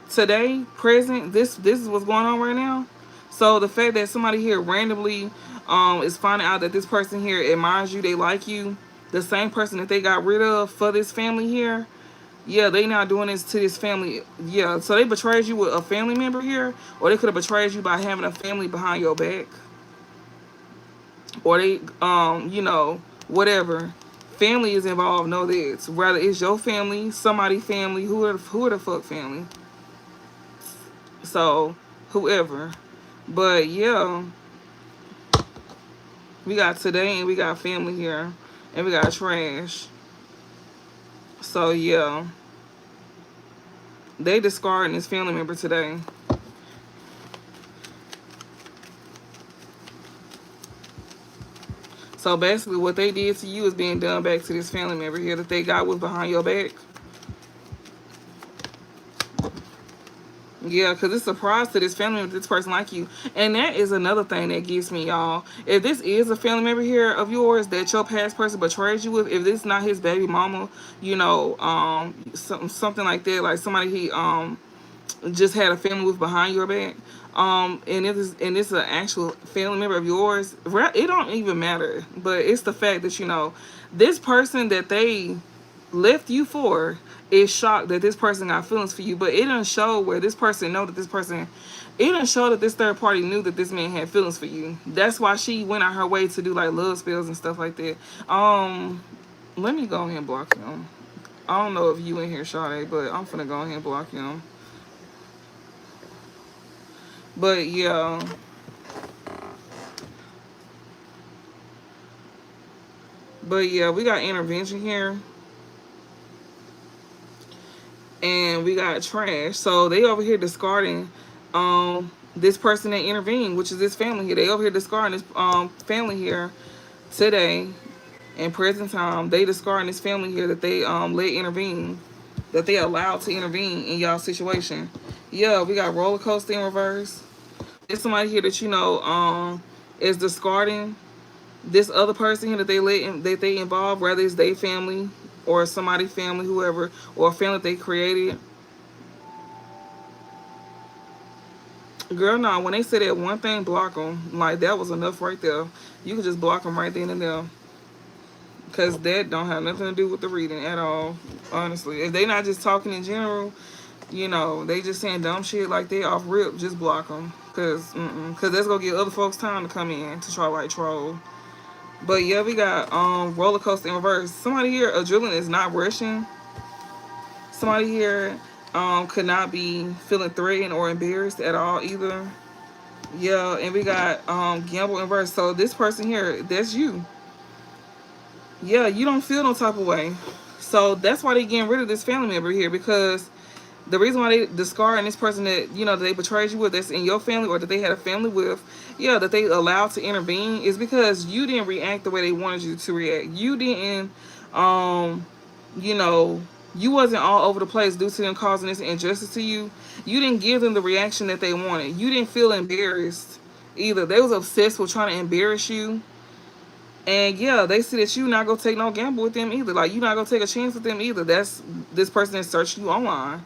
[SPEAKER 1] Today, present, this is what's going on right now. So the fact that somebody here randomly is finding out that this person here admires you, they like you, the same person that they got rid of for this family here, yeah, they now doing this to this family. Yeah, so they betrayed you with a family member here, or they could have betrayed you by having a family behind your back, or they whatever family is involved. Know this, whether it's your family, somebody family, who the fuck family. So whoever, but yeah, we got today and we got family here. And we got trash. So, yeah. They discarding this family member today. So, basically, what they did to you is being done back to this family member here that they got was behind your back. Yeah, because it's a surprise to this family member, this person like you. And that is another thing that gets me, y'all. If this is a family member here of yours that your past person betrayed you with, if this is not his baby mama, something like that, like somebody he just had a family with behind your back, and this is an actual family member of yours, it don't even matter. But it's the fact that this person that they left you for is shocked that this person got feelings for you, but it doesn't show where this person know that this person, it doesn't show that this third party knew that this man had feelings for you. That's why she went out her way to do like love spells and stuff like that. Let me go ahead and block him. I don't know if you in here, Sade, but I'm finna go ahead and block him. But yeah. But yeah, we got intervention here. And we got trash. So they over here discarding this person that intervened, which is this family here. They over here discarding this family here today in present time. They discarding this family here that they let intervene, that they allowed to intervene in y'all situation. Yeah, we got roller coaster in reverse. There's somebody here that is discarding this other person here that they involve, whether it's their family or somebody's family, whoever, or a family they created. Girl, no, when they say that one thing, block them. Like, that was enough right there. You can just block them right then and there. Because that don't have nothing to do with the reading at all, honestly. If they not just talking in general, they just saying dumb shit like that off rip, just block them. Because that's going to give other folks time to come in to try like troll. But yeah, we got roller coaster in reverse. Somebody here, adrenaline is not rushing. Somebody here could not be feeling threatened or embarrassed at all either. Yeah, and we got gamble in verse. So this person here, that's you. Yeah, you don't feel no type of way. So that's why they getting rid of this family member here, because the reason why they discarding this person that that they betrayed you with, that's in your family or that they had a family with, yeah, that they allowed to intervene, is because you didn't react the way they wanted you to react. You didn't, um, you know, you wasn't all over the place due to them causing this injustice to you. You didn't give them the reaction that they wanted. You didn't feel embarrassed either. They was obsessed with trying to embarrass you. And yeah, they see that you not gonna take no gamble with them either. Like, you not gonna take a chance with them either. That's this person that searched you online.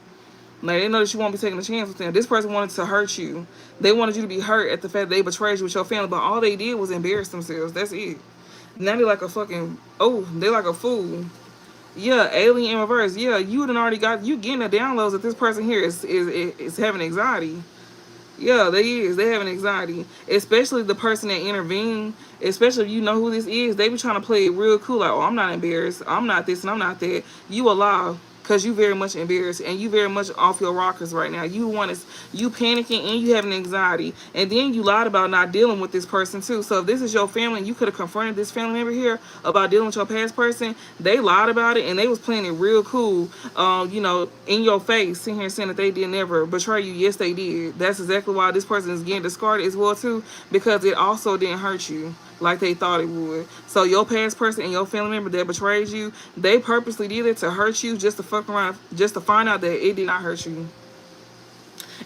[SPEAKER 1] Like, they know that you won't be taking a chance with them. This person wanted to hurt you. They wanted you to be hurt at the fact that they betrayed you with your family, but all they did was embarrass themselves. That's it. Now they're like a fucking, oh, they're like a fool. Yeah, alien in reverse. Yeah, you done already got, you getting the downloads that this person here is having anxiety. Yeah, they is. They having anxiety. Especially the person that intervened. Especially if you know who this is. They be trying to play it real cool. Like, oh, I'm not embarrassed. I'm not this and I'm not that. You allow. Because you very much embarrassed. And you very much off your rockers right now. You panicking and you having anxiety. And then you lied about not dealing with this person too. So if this is your family and you could have confronted this family member here about dealing with your past person, they lied about it and they was playing it real cool, in your face, sitting here saying that they did never betray you. Yes, they did. That's exactly why this person is getting discarded as well too, because it also didn't hurt you like they thought it would. So your past person and your family member that betrayed you, they purposely did it to hurt you, just to fuck around, just to find out that it did not hurt you.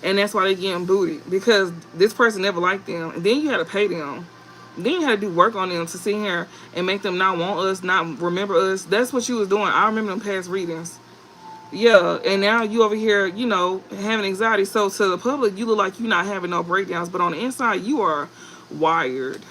[SPEAKER 1] And that's why they getting booted, because this person never liked them. And then you had to pay them. Then you had to do work on them to sit here and make them not want us, not remember us. That's what you was doing. I remember them past readings. Yeah, and now you over here, having anxiety. So to the public, you look like you not having no breakdowns, but on the inside, you are wired.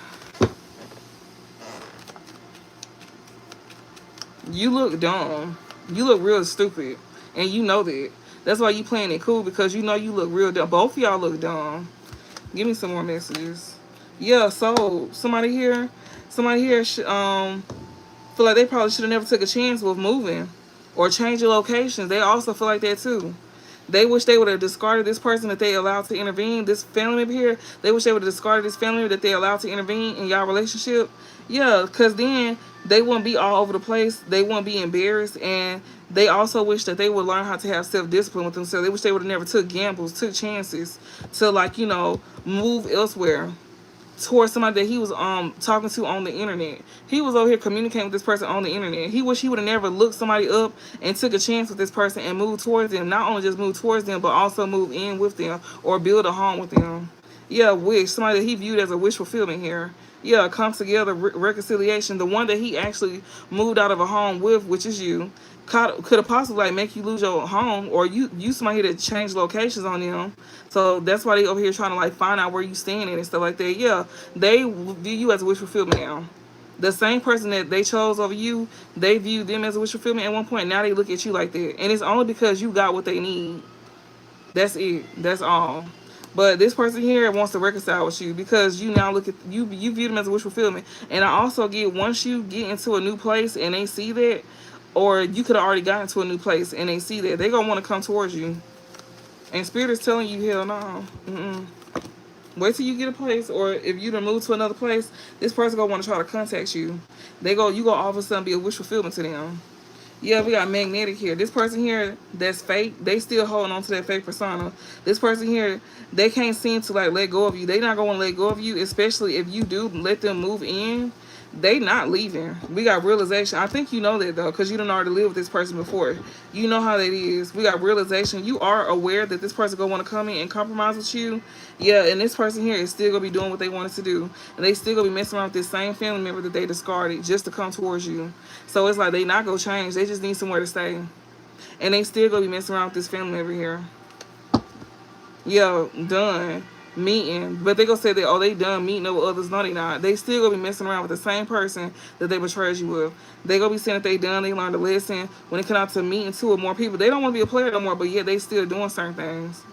[SPEAKER 1] You look dumb. You look real stupid. And you know that. That's why you playing it cool, because you know you look real dumb. Both of y'all look dumb. Give me some more messages. Yeah, so somebody here feel like they probably should have never took a chance with moving or changing locations. They also feel like that too. They wish they would have discarded this person that they allowed to intervene. This family member here, they wish they would have discarded this family member that they allowed to intervene in y'all relationship. Yeah, because then they wouldn't be all over the place. They wouldn't be embarrassed. And they also wish that they would learn how to have self-discipline with themselves. They wish they would have never took gambles, took chances to, move elsewhere towards somebody that he was talking to on the internet. He was over here communicating with this person on the internet. He wish he would have never looked somebody up and took a chance with this person and moved towards them. Not only just move towards them, but also move in with them or build a home with them. Yeah, wish. Somebody that he viewed as a wish fulfillment here. Yeah, comes together, reconciliation. The one that he actually moved out of a home with, which is you, could have possibly make you lose your home, or you somebody that changed locations on them. So that's why they over here trying to find out where you stand and stuff like that. Yeah, they view you as a wish fulfillment now. The same person that they chose over you, they viewed them as a wish fulfillment at one point. Now they look at you like that, and it's only because you got what they need. That's it. That's all. But this person here wants to reconcile with you, because you now look at you view them as a wish fulfillment. And I also get, once you get into a new place and they see that, or you could have already gotten to a new place and they see that, they gonna want to come towards you. And Spirit is telling you, hell no. Wait till you get a place, or if you done move to another place, this person gonna want to try to contact you. You gonna all of a sudden be a wish fulfillment to them. Yeah, we got magnetic here. This person here that's fake, they still holding on to that fake persona. This person here, they can't seem to let go of you. They not gonna let go of you, especially if you do let them move in. They not leaving. We got realization. I think you know that though, because you done already lived with this person before. You know how that is. We got realization. You are aware that this person gonna want to come in and compromise with you. Yeah, and this person here is still gonna be doing what they wanted to do, and they still gonna be messing around with this same family member that they discarded just to come towards you. So it's like they not gonna change. They just need somewhere to stay, and they still gonna be messing around with this family member here. Yeah, done meeting, but they gonna say that, oh, they done meeting with others. No, they not. They still gonna be messing around with the same person that they betrayed you with. They gonna be saying that they done, they learned a lesson. When it come out to meeting two or more people, they don't want to be a player no more, but yet they still doing certain things.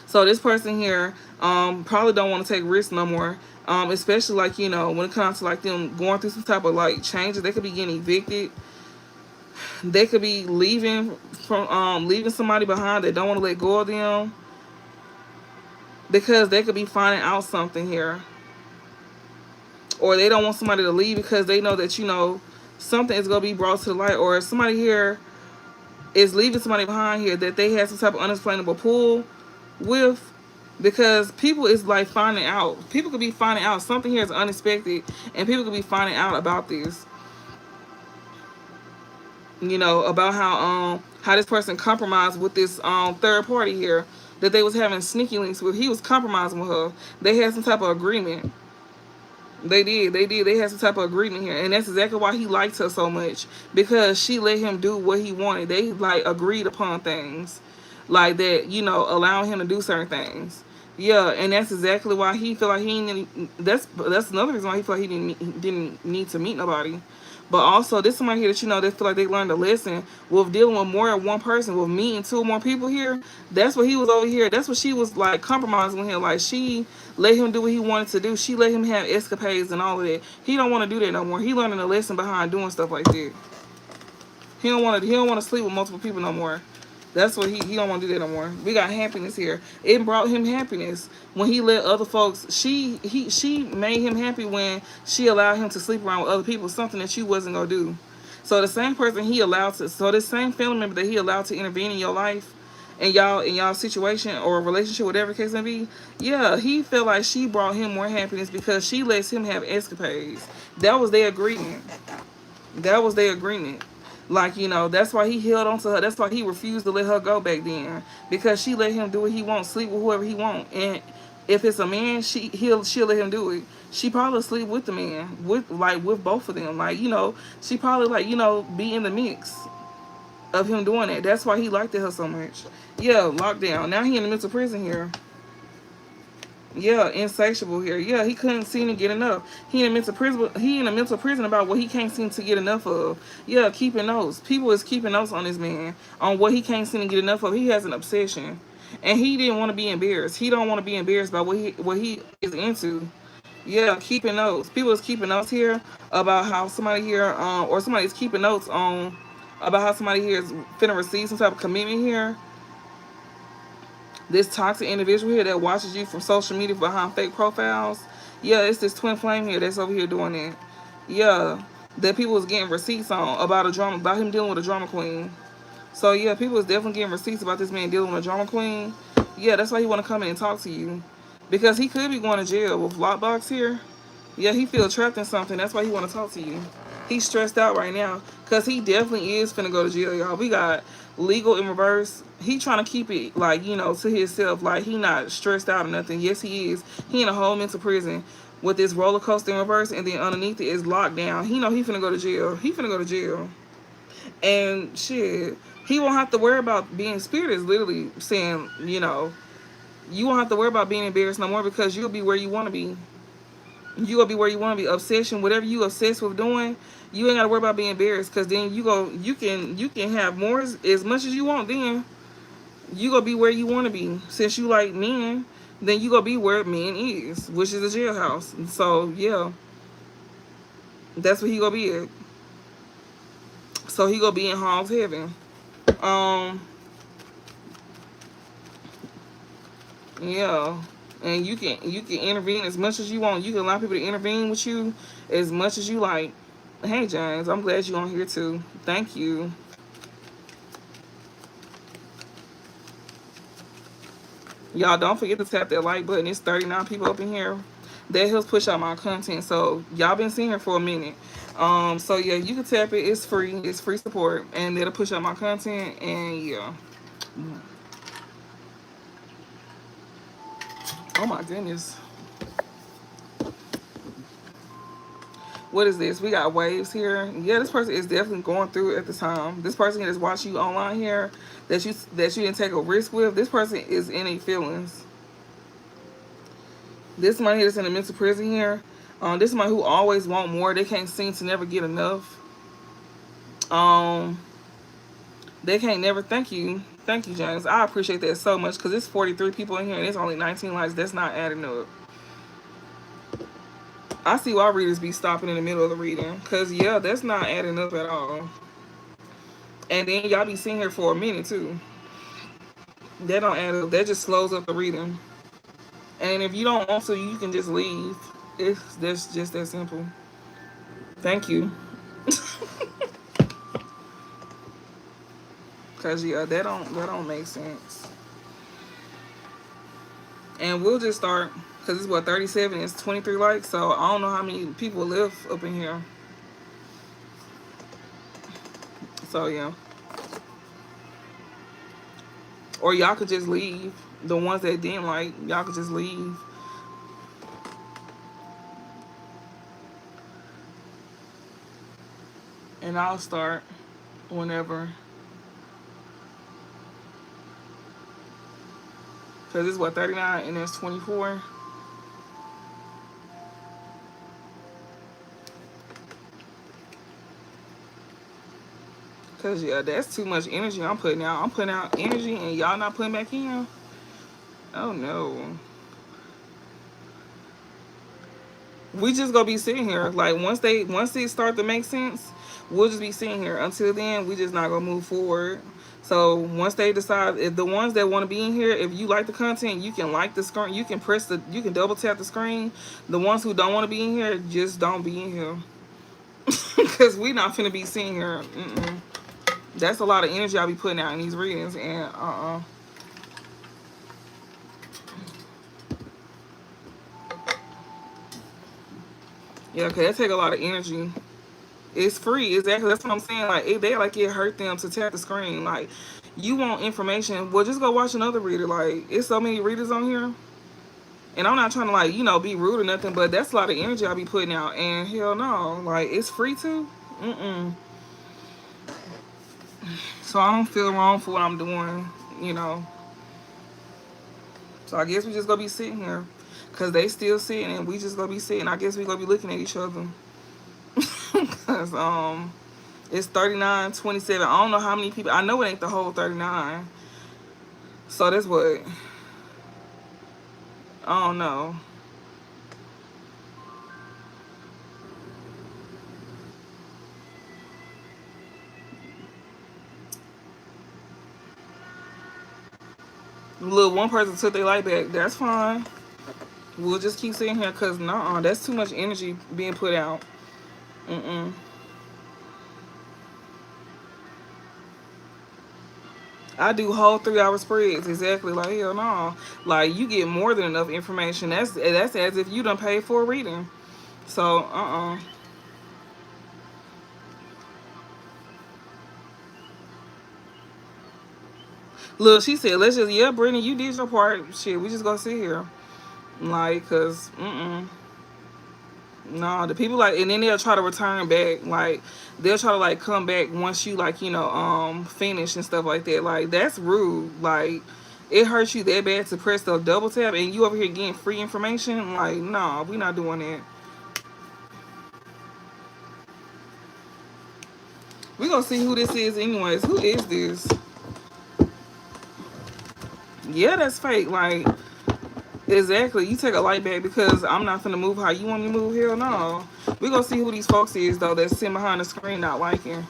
[SPEAKER 1] So this person here probably don't want to take risks no more, especially when it comes to them going through some type of changes. They could be getting evicted. They could be leaving somebody behind that don't want to let go of them. because they could be finding out something here. Or they don't want somebody to leave because they know that, you know, something is going to be brought to the light. Or somebody here is leaving somebody behind here that they have some type of unexplainable pull with, because people is like finding out. People could be finding out something here is unexpected, and people could be finding out about this. You know, about how this person compromised with this third party here that they was having sneaky links with. He was compromising with her. They had some type of agreement. They did. They had some type of agreement here, and that's exactly why he liked her so much, because she let him do what he wanted. They like agreed upon things, like that. You know, allowing him to do certain things. Yeah, and that's exactly why he feel like he didn't. That's another reason why he feel like he didn't need to meet nobody. But also, this somebody here that, you know, they feel like they learned a lesson with dealing with more than one person, with meeting two or more people here. That's what he was over here. That's what she was like compromising with him. Like, she let him do what he wanted to do. She let him have escapades and all of that. He don't want to do that no more. He learning a lesson behind doing stuff like that. He don't want to sleep with multiple people no more. That's what he don't want to do that no more. We got happiness here. It brought him happiness when he let other folks. She made him happy when she allowed him to sleep around with other people. Something that you wasn't gonna do. So the same person he allowed to. So this same family member that he allowed to intervene in your life, in y'all situation or relationship, whatever the case may be. Yeah, he felt like she brought him more happiness because she lets him have escapades. That was their agreement. That was their agreement. Like, you know, that's why he held on to her. That's why he refused to let her go back then. Because she let him do what he wants, sleep with whoever he wants. And if it's a man, she'll let him do it. She probably sleep with the man, with both of them. Like, you know, she probably like, you know, be in the mix of him doing that. That's why he liked her so much. Yeah, lockdown. Now he in the mental prison here. Yeah, insatiable here. Yeah, he couldn't seem to get enough. He in a mental prison. He in a mental prison about what he can't seem to get enough of. Yeah, keeping notes. People is keeping notes on this man on what he can't seem to get enough of. He has an obsession, and he didn't want to be embarrassed. He don't want to be embarrassed by what he is into. Yeah, keeping notes. People is keeping notes here about how somebody here, or somebody is keeping notes on about how somebody here is finna receive some type of commitment here. This toxic individual here that watches you from social media behind fake profiles. Yeah, it's this twin flame here that's over here doing it. Yeah, that people was getting receipts on about him dealing with a drama queen. So yeah, people is definitely getting receipts about this man dealing with a drama queen. Yeah, that's why he want to come in and talk to you, because he could be going to jail with lockbox here. Yeah, he feel trapped in something. That's why he want to talk to you. He's stressed out right now because he definitely is finna go to jail, y'all. We got legal in reverse. He trying to keep it, like, you know, to himself. Like, he not stressed out or nothing. Yes, he is. He in a whole mental prison with this roller coaster in reverse, and then underneath it is locked down. He know he finna go to jail. He finna go to jail. And shit, he won't have to worry about being, spirit is literally saying, you know, you won't have to worry about being embarrassed no more, because you'll be where you want to be. You gonna be where you want to be. Obsession, whatever you obsessed with doing, you ain't gotta worry about being embarrassed, because then you can have more as much as you want. Then you gonna be where you want to be. Since you like men, then you gonna be where men is, which is a jailhouse. And so yeah, that's where he gonna be at. So he gonna be in Hall's heaven. Yeah. And you can intervene as much as you want. You can allow people to intervene with you as much as you like. Hey James, I'm glad you're on here too. Thank you. Y'all don't forget to tap that like button. It's 39 people up in here. That helps push out my content. So y'all been seeing here for a minute. So yeah, you can tap it. It's free. It's free support, and that'll push out my content. And yeah. Oh my goodness. What is this? We got waves here. Yeah, this person is definitely going through it at the time. This person that's watching you online here, that you didn't take a risk with, this person is in a feelings. This money that's in a mental prison here. This is somebody who always want more. They can't seem to never get enough. They can't never. Thank you, James. I appreciate that so much, because it's 43 people in here and it's only 19 likes. That's not adding up. I see why readers be stopping in the middle of the reading, because yeah, that's not adding up at all. And then y'all be sitting here for a minute too. That don't add up. That just slows up the reading. And if you don't want to, you can just leave. That's just that simple. Thank you. Cause yeah, that don't make sense. And we'll just start. Cause it's what 37. It's 23 likes. So I don't know how many people live up in here. So yeah. Or y'all could just leave. The ones that didn't like, y'all could just leave. And I'll start whenever. Because it's what 39 and there's 24. Because yeah, that's too much energy I'm putting out. I'm putting out energy and y'all not putting back in. Oh no. We just gonna be sitting here. Like once they start to make sense, we'll just be sitting here. Until then, we just not gonna move forward. So once they decide, if the ones that want to be in here, if you like the content, you can like the screen, you can double tap the screen. The ones who don't want to be in here, just don't be in here. Because we not finna be sitting here. That's a lot of energy I'll be putting out in these readings, and yeah, cause that take a lot of energy. It's free, exactly. That's what I'm saying. Like it hurt them to tap the screen. Like you want information, well just go watch another reader. Like it's so many readers on here, and I'm not trying to like be rude or nothing, but that's a lot of energy I'll be putting out. And hell no, like it's free too. So I don't feel wrong for what I'm doing. So I guess we just gonna be sitting here, cause they still sitting, and we just gonna be sitting. I guess we gonna be looking at each other. Cause it's 39-27. I don't know how many people. I know it ain't the whole 39. So that's what. I don't know. Look, one person took their light back. That's fine. We'll just keep sitting here, cause that's too much energy being put out. I do whole 3-hour spreads, exactly. Like hell no, like you get more than enough information. That's as if you done paid for a reading. So look, she said, let's just Brittany, you did your part. Shit, we just gonna sit here, like, cause no, the people like, and then they'll try to return back. Like they'll try to like come back once you like finish and stuff like that. Like that's rude. Like it hurts you that bad to press the double tap and you over here getting free information. Like no, we not doing that. We gonna see who this is anyways. Who is this? Yeah, that's fake. Like exactly. You take a light back because I'm not gonna move how you want me to move. Hell no. We gonna see who these folks is though that's sitting behind the screen not liking.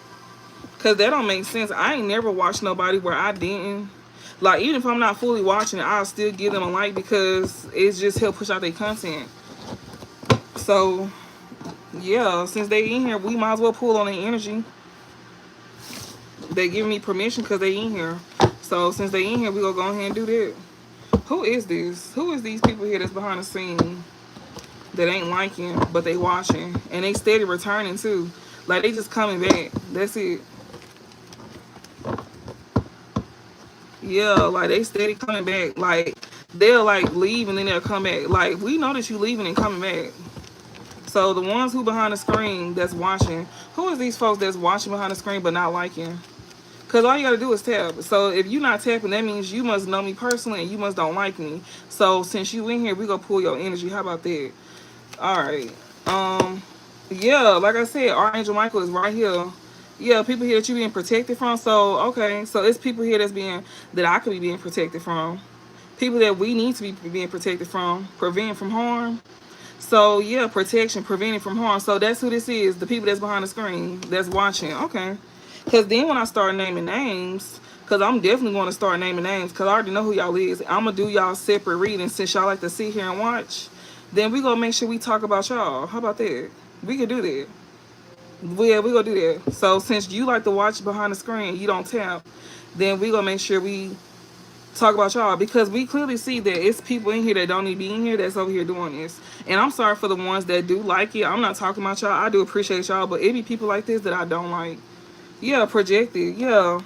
[SPEAKER 1] Cause that don't make sense. I ain't never watched nobody where I didn't. Like even if I'm not fully watching it, I'll still give them a like because it's just help push out their content. So yeah, since they in here, we might as well pull on their energy. They give me permission because they in here. So since they in here, we gonna go ahead and do that. Who is this? Who is these people here that's behind the scene that ain't liking, but they watching and they steady returning too? Like they just coming back. That's it. Yeah, like they steady coming back. Like they'll like leave and then they'll come back. Like we know that you leaving and coming back. So the ones who behind the screen that's watching, who is these folks that's watching behind the screen but not liking? Because all you got to do is tap. So if you're not tapping, that means you must know me personally and you must don't like me. So since you in here, we going to pull your energy. How about that? All right. Yeah, like I said, Archangel Michael is right here. Yeah, people here that you being protected from. So, okay. So it's people here that I could be being protected from. People that we need to be being protected from. Preventing from harm. So, yeah, protection, preventing from harm. So that's who this is. The people that's behind the screen that's watching. Okay. Because then when I start naming names, Because I'm definitely going to start naming names because I already know who y'all is. I'm going to do y'all separate readings since y'all like to sit here and watch. Then we going to make sure we talk about y'all. How about that? We can do that. Yeah, we going to do that. So since you like to watch behind the screen, you don't tap, then we going to make sure we talk about y'all because we clearly see that it's people in here that don't need to be in here that's over here doing this. And I'm sorry for the ones that do like it. I'm not talking about y'all. I do appreciate y'all, but it be people like this that I don't like. Yeah, projected. Yeah.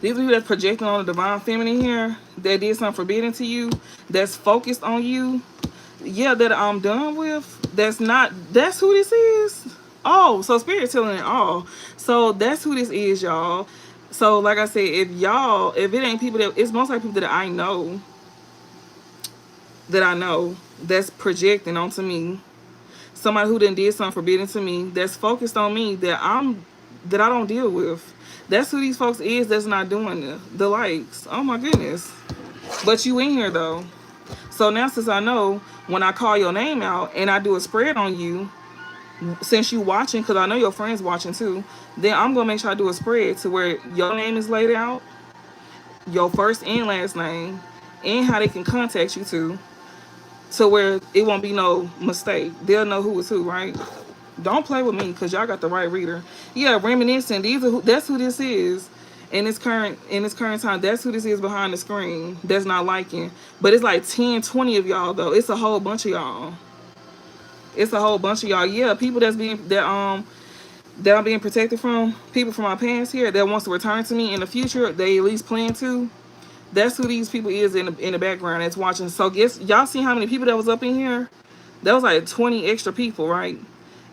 [SPEAKER 1] These people that's projecting on the divine feminine here, that did something forbidden to you, that's focused on you, yeah, that I'm done with. That's who this is. Oh, so spirit telling it all. So that's who this is, y'all. So like I said, if it ain't people that, it's most like people that I know, that's projecting onto me. Somebody who done did something forbidden to me, that's focused on me, that I don't deal with. That's who these folks is that's not doing the likes. Oh my goodness. But you in here though. So now since I know when I call your name out and I do a spread on you, since you watching, because I know your friends watching too, then I'm going to make sure I do a spread to where your name is laid out, your first and last name, and how they can contact you too, to where it won't be no mistake. They'll know who is who, right? Don't play with me because y'all got the right reader. Yeah, Reminiscing. That's who this is in this current time. That's who this is behind the screen. That's not liking. But it's like 10, 20 of y'all though. It's a whole bunch of y'all. It's a whole bunch of y'all. Yeah, people that I'm being protected from. People from my past here that wants to return to me in the future. They at least plan to. That's who these people is in the background that's watching. So guess y'all see how many people that was up in here? That was like 20 extra people, right?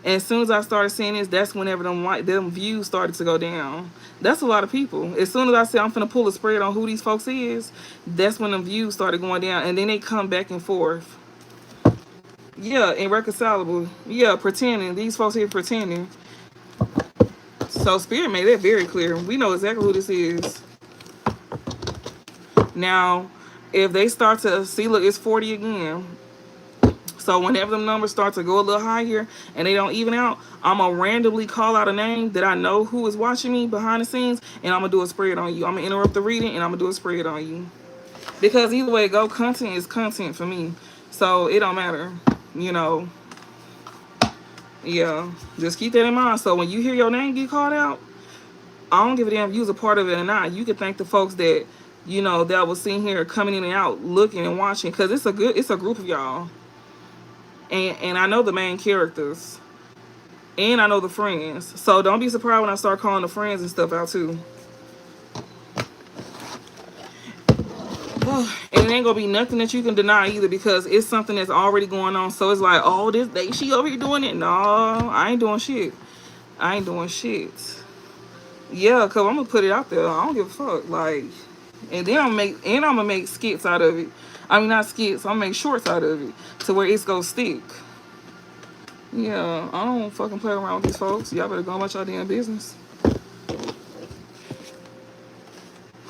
[SPEAKER 1] And as soon as I started seeing this, that's whenever them views started to go down. That's a lot of people. As soon as I said I'm finna pull a spread on who these folks is, that's when the views started going down. And then they come back and forth. Yeah, irreconcilable. Yeah, pretending. These folks here pretending. So Spirit made that very clear. We know exactly who this is. Now, if they start to see, look, it's 40 again. So whenever them numbers start to go a little higher and they don't even out, I'm going to randomly call out a name that I know who is watching me behind the scenes, and I'm going to do a spread on you. I'm going to interrupt the reading, and I'm going to do a spread on you. Because either way it go, content is content for me. So it don't matter, you know. Yeah, just keep that in mind. So when you hear your name get called out, I don't give a damn if you was a part of it or not. You can thank the folks that, you know, that was sitting here coming in and out, looking and watching. Because it's a group of y'all. And I know the main characters. And I know the friends. So don't be surprised when I start calling the friends and stuff out too. And it ain't gonna be nothing that you can deny either, because it's something that's already going on. So it's like, oh, she over here doing it. No, I ain't doing shit. I ain't doing shit. Yeah, cause I'm gonna put it out there. I don't give a fuck. Like, and then I'm gonna make skits out of it. I mean, not skits. I'm gonna make shorts out of it to where it's gonna stick. Yeah, I don't fucking play around with these folks. Y'all better go about y'all damn business.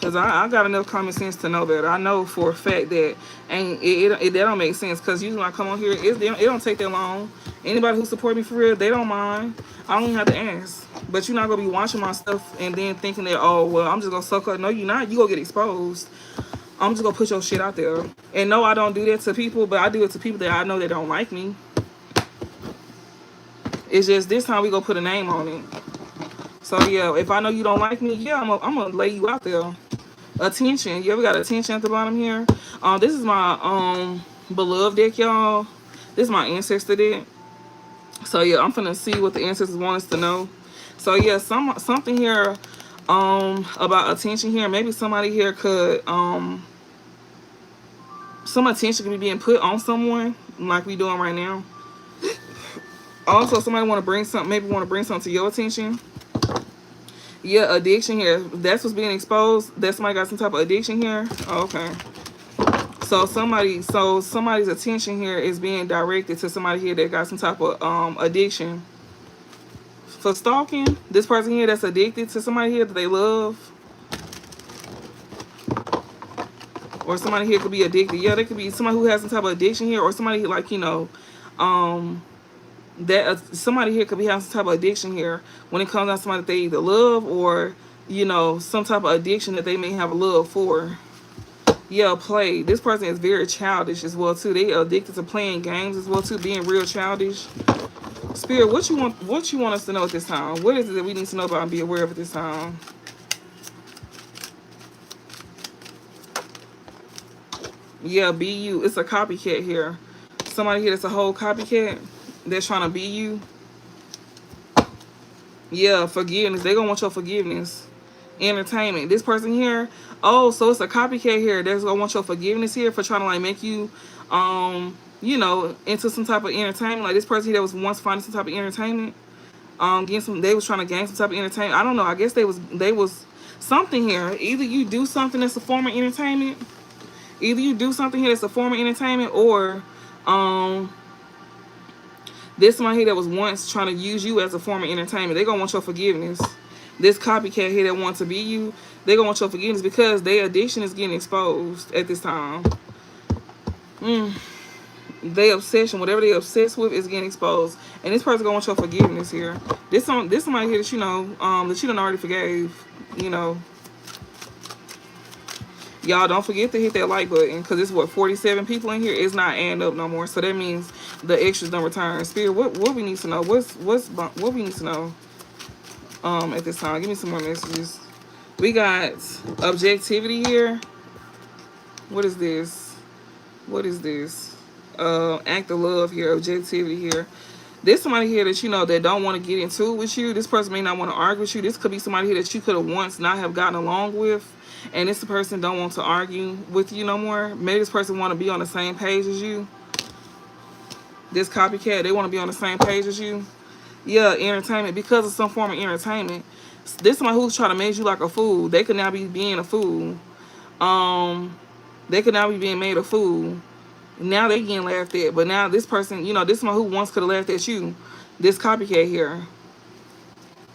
[SPEAKER 1] Cause I got enough common sense to know better. I know for a fact that that don't make sense. Cause usually when I come on here, it don't take that long. Anybody who support me for real, they don't mind. I don't even have to ask. But you're not gonna be watching my stuff and then thinking that, oh well, I'm just gonna suck up. No, you're not. You gonna get exposed. I'm just gonna put your shit out there. And no, I don't do that to people, but I do it to people that I know that don't like me. It's just this time we gonna put a name on it. So yeah, if I know you don't like me, yeah, I'm gonna lay you out there. Attention. Yeah, we got attention at the bottom here. This is my beloved deck, y'all. This is my ancestor deck. So yeah, I'm finna see what the ancestors want us to know. So yeah, something here about attention here. Maybe somebody here could some attention can be being put on someone like we doing right now. Also, somebody want to bring something, maybe want to bring something to your attention. Yeah, addiction here. That's what's being exposed. That somebody got some type of addiction here. Oh, okay. So somebody's attention here is being directed to somebody here that got some type of addiction. For stalking, this person here that's addicted to somebody here that they love. Or somebody here could be addicted. Yeah, there could be somebody who has some type of addiction here, or somebody like, you know, that somebody here could be having some type of addiction here when it comes down to somebody that they either love or you know, some type of addiction that they may have a love for. Yeah, play. This person is very childish as well too. They are addicted to playing games as well too, being real childish. Spirit, what you want? What you want us to know at this time? What is it that we need to know about and be aware of at this time? Yeah, be you. It's a copycat here. Somebody here that's a whole copycat. They're trying to be you. Yeah, forgiveness. They gonna want your forgiveness. Entertainment. This person here. Oh, so it's a copycat here. That's gonna want your forgiveness here for trying to like make you, you know, into some type of entertainment. Like this person here that was once finding some type of entertainment. Getting some. They was trying to gain some type of entertainment. I don't know. I guess they was something here. Either you do something that's a form of entertainment. Either you do something here that's a form of entertainment, or this somebody here that was once trying to use you as a form of entertainment. They're going to want your forgiveness. This copycat here that wants to be you, they're going to want your forgiveness because their addiction is getting exposed at this time. Their obsession, whatever they're obsessed with, is getting exposed. And this person going to want your forgiveness here. This somebody here that you know, that you done already forgave, you know. Y'all don't forget to hit that like button because it's what 47 people in here. It's not adding up no more. So that means the extras don't return. Spirit, what we need to know? What we need to know at this time? Give me some more messages. We got objectivity here. What is this? What is this? Act of love here. Objectivity here. There's somebody here that you know that don't want to get into it with you. This person may not want to argue with you. This could be somebody here that you could have once not have gotten along with. And this person don't want to argue with you no more. Maybe this person want to be on the same page as you. This copycat, they want to be on the same page as you. Yeah, entertainment. Because of some form of entertainment. This somebody who's trying to make you like a fool. They could now be being a fool. They could now be being made a fool. Now they getting laughed at. But now this person, you know, this one who once could have laughed at you. This copycat here.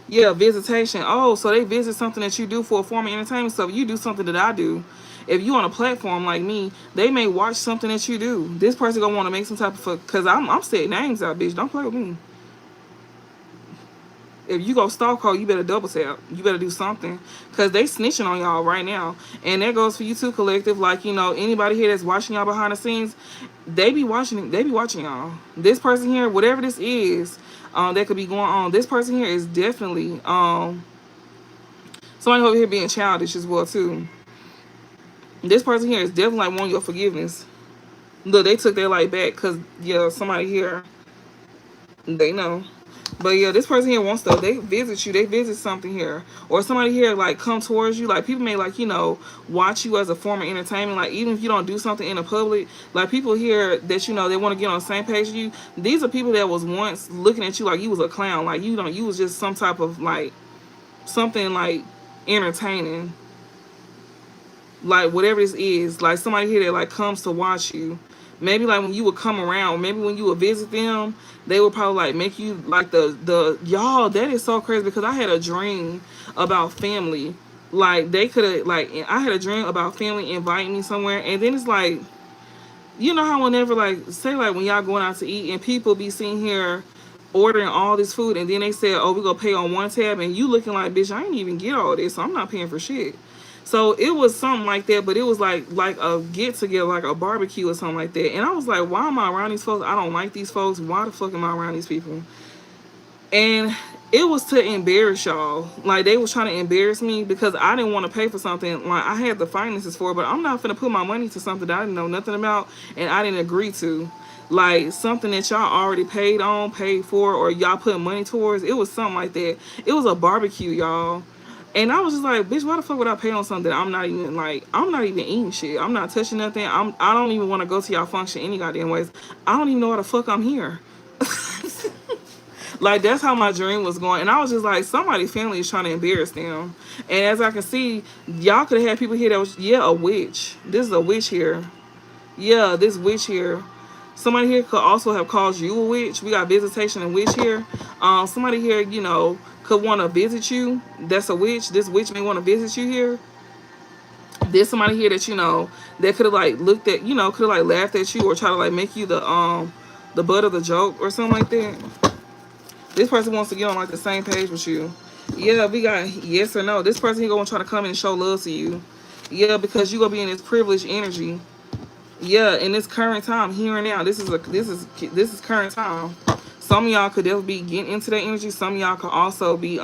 [SPEAKER 1] Yeah, visitation. Oh, so they visit something that you do for a form of entertainment. So if you do something that I do, if you on a platform like me, they may watch something that you do. This person gonna want to make some type of, because I'm setting names out, bitch. Don't play with me. If you go stalk her, you better double tap. You better do something. Because they snitching on y'all right now. And that goes for you too, collective. Like, you know, anybody here that's watching y'all behind the scenes, they be watching y'all. This person here, whatever this is, that could be going on. This person here is definitely somebody over here being childish as well too. This person here is definitely like wanting your forgiveness. Look, they took their life back because yeah, somebody here, they know. But yeah, this person here wants to, they visit you, they visit something here. Or somebody here like come towards you. Like people may like, you know, watch you as a form of entertainment. Like even if you don't do something in the public, like people here that, you know, they want to get on the same page as you. These are people that was once looking at you like you was a clown. Like you was just some type of like, something like entertaining. Like whatever this is. Like somebody here that like comes to watch you. Maybe like when you would come around, maybe when you would visit them, they would probably like make you like the y'all, that is so crazy because I had a dream about family. Like they could have like, I had a dream about family inviting me somewhere, and then it's like, you know how whenever like say like when y'all going out to eat and people be sitting here ordering all this food and then they said, oh, we gonna pay on one tab, and you looking like, bitch, I ain't even get all this, so I'm not paying for shit. So it was something like that, but it was like a get together, like a barbecue or something like that. And I was like, why am I around these folks? I don't like these folks. Why the fuck am I around these people? And it was to embarrass y'all. Like they was trying to embarrass me because I didn't want to pay for something. Like I had the finances for it, but I'm not finna put my money to something that I didn't know nothing about and I didn't agree to. Like something that y'all already paid for, or y'all put money towards. It was something like that. It was a barbecue, y'all. And I was just like, bitch, why the fuck would I pay on something that I'm not even eating shit. I'm not touching nothing. I don't even want to go to y'all function any goddamn ways. I don't even know why the fuck I'm here. Like, that's how my dream was going. And I was just like, somebody's family is trying to embarrass them. And as I can see, y'all could have had people here that was, yeah, a witch. This is a witch here. Yeah, this witch here. Somebody here could also have called you a witch. We got visitation and witch here. Somebody here, you know, could want to visit you. That's a witch. This witch may want to visit you here. There's somebody here that, you know, that could have like looked at, you know, could have like laughed at you or try to like make you the butt of the joke or something like that. This person wants to get on like the same page with you. Yeah, we got yes or no. This person here gonna try to come in and show love to you. Yeah, because you gonna be in this privileged energy. Yeah, in this current time, here and now, this is current time. Some of y'all could definitely be getting into that energy. Some of y'all could also be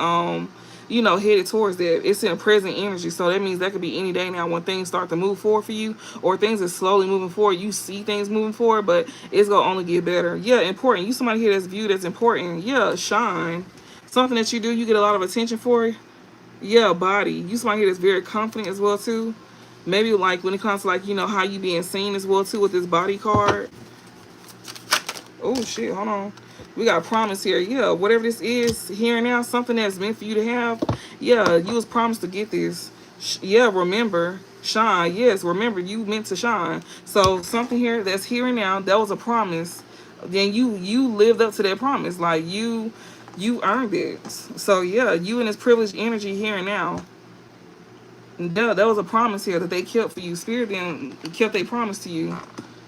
[SPEAKER 1] you know, headed towards that. It's in present energy, so that means that could be any day now when things start to move forward for you, or things are slowly moving forward. You see things moving forward, but it's gonna only get better. Yeah, important. You somebody here that's viewed as important. Yeah, shine. Something that you do, you get a lot of attention for. Yeah, body. You somebody here that's very confident as well too. Maybe like when it comes to like, you know, how you being seen as well too with this body card. Oh shit, hold on. We got a promise here. Yeah, whatever this is here and now, something that's meant for you to have. Yeah, you was promised to get this. Yeah, remember, shine. Yes, remember you meant to shine. So something here that's here and now, that was a promise. Then you lived up to that promise. Like you earned it. So yeah, you in this privileged energy here and now. Yeah, that was a promise here that they kept for you. Spirit then kept their promise to you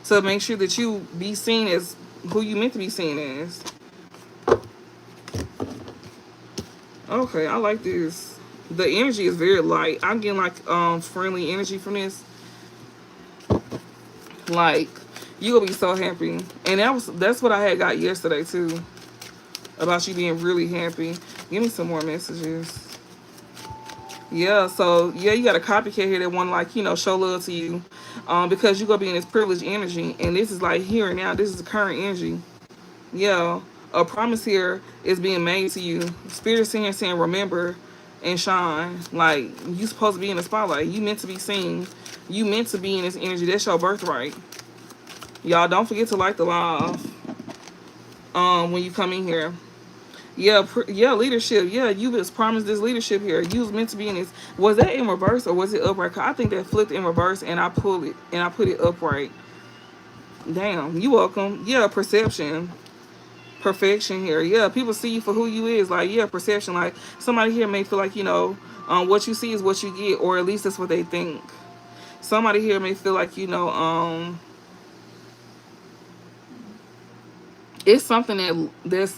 [SPEAKER 1] to make sure that you be seen as who you meant to be seen as. Okay, I like this. The energy is very light. I'm getting like friendly energy from this. Like you gonna be so happy, and that's what I had got yesterday too, about you being really happy. Give me some more messages. Yeah, so yeah, you got a copycat here that want to like, you know, show love to you, because you're gonna be in this privileged energy, and this is like here and now. This is the current energy. Yeah, a promise here is being made to you. Spirit is here saying, remember and shine. Like you supposed to be in the spotlight. You meant to be seen. You meant to be in this energy. That's your birthright. Y'all don't forget to light the live when you come in here. Yeah, yeah, leadership. Yeah, you was promised this leadership here. You was meant to be in this. Was that in reverse or was it upright? I think that flipped in reverse, and I pulled it and I put it upright. Damn, you welcome. Yeah, perception, perfection here. Yeah, people see you for who you is. Like, yeah, perception. Like somebody here may feel like, you know, what you see is what you get, or at least that's what they think. Somebody here may feel like, you know, it's something that's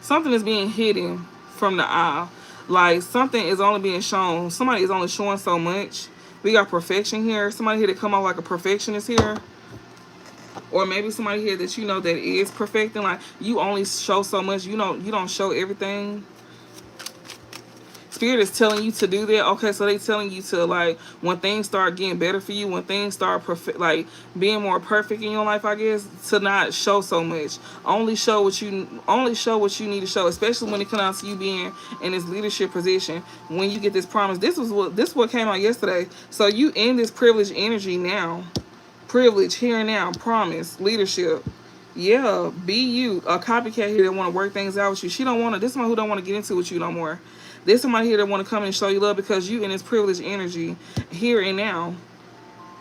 [SPEAKER 1] something is being hidden from the eye. Like something is only being shown. Somebody is only showing so much. We got perfection here. Somebody here to come out like a perfectionist here. Or maybe somebody here that you know that is perfecting. Like you only show so much. You don't show everything. Spirit is telling you to do that. Okay, so they telling you to, like, when things start getting better for you, when things start like being more perfect in your life, I guess, to not show so much. Only show what you need to show, especially when it comes out to you being in this leadership position. When you get this promise, this what came out yesterday. So you in this privileged energy now. Privilege here and now, promise, leadership. Yeah, be you. A copycat here that want to work things out with you. She don't want to. This one who don't want to get into with you no more. There's somebody here that want to come and show you love because you in this privileged energy here and now,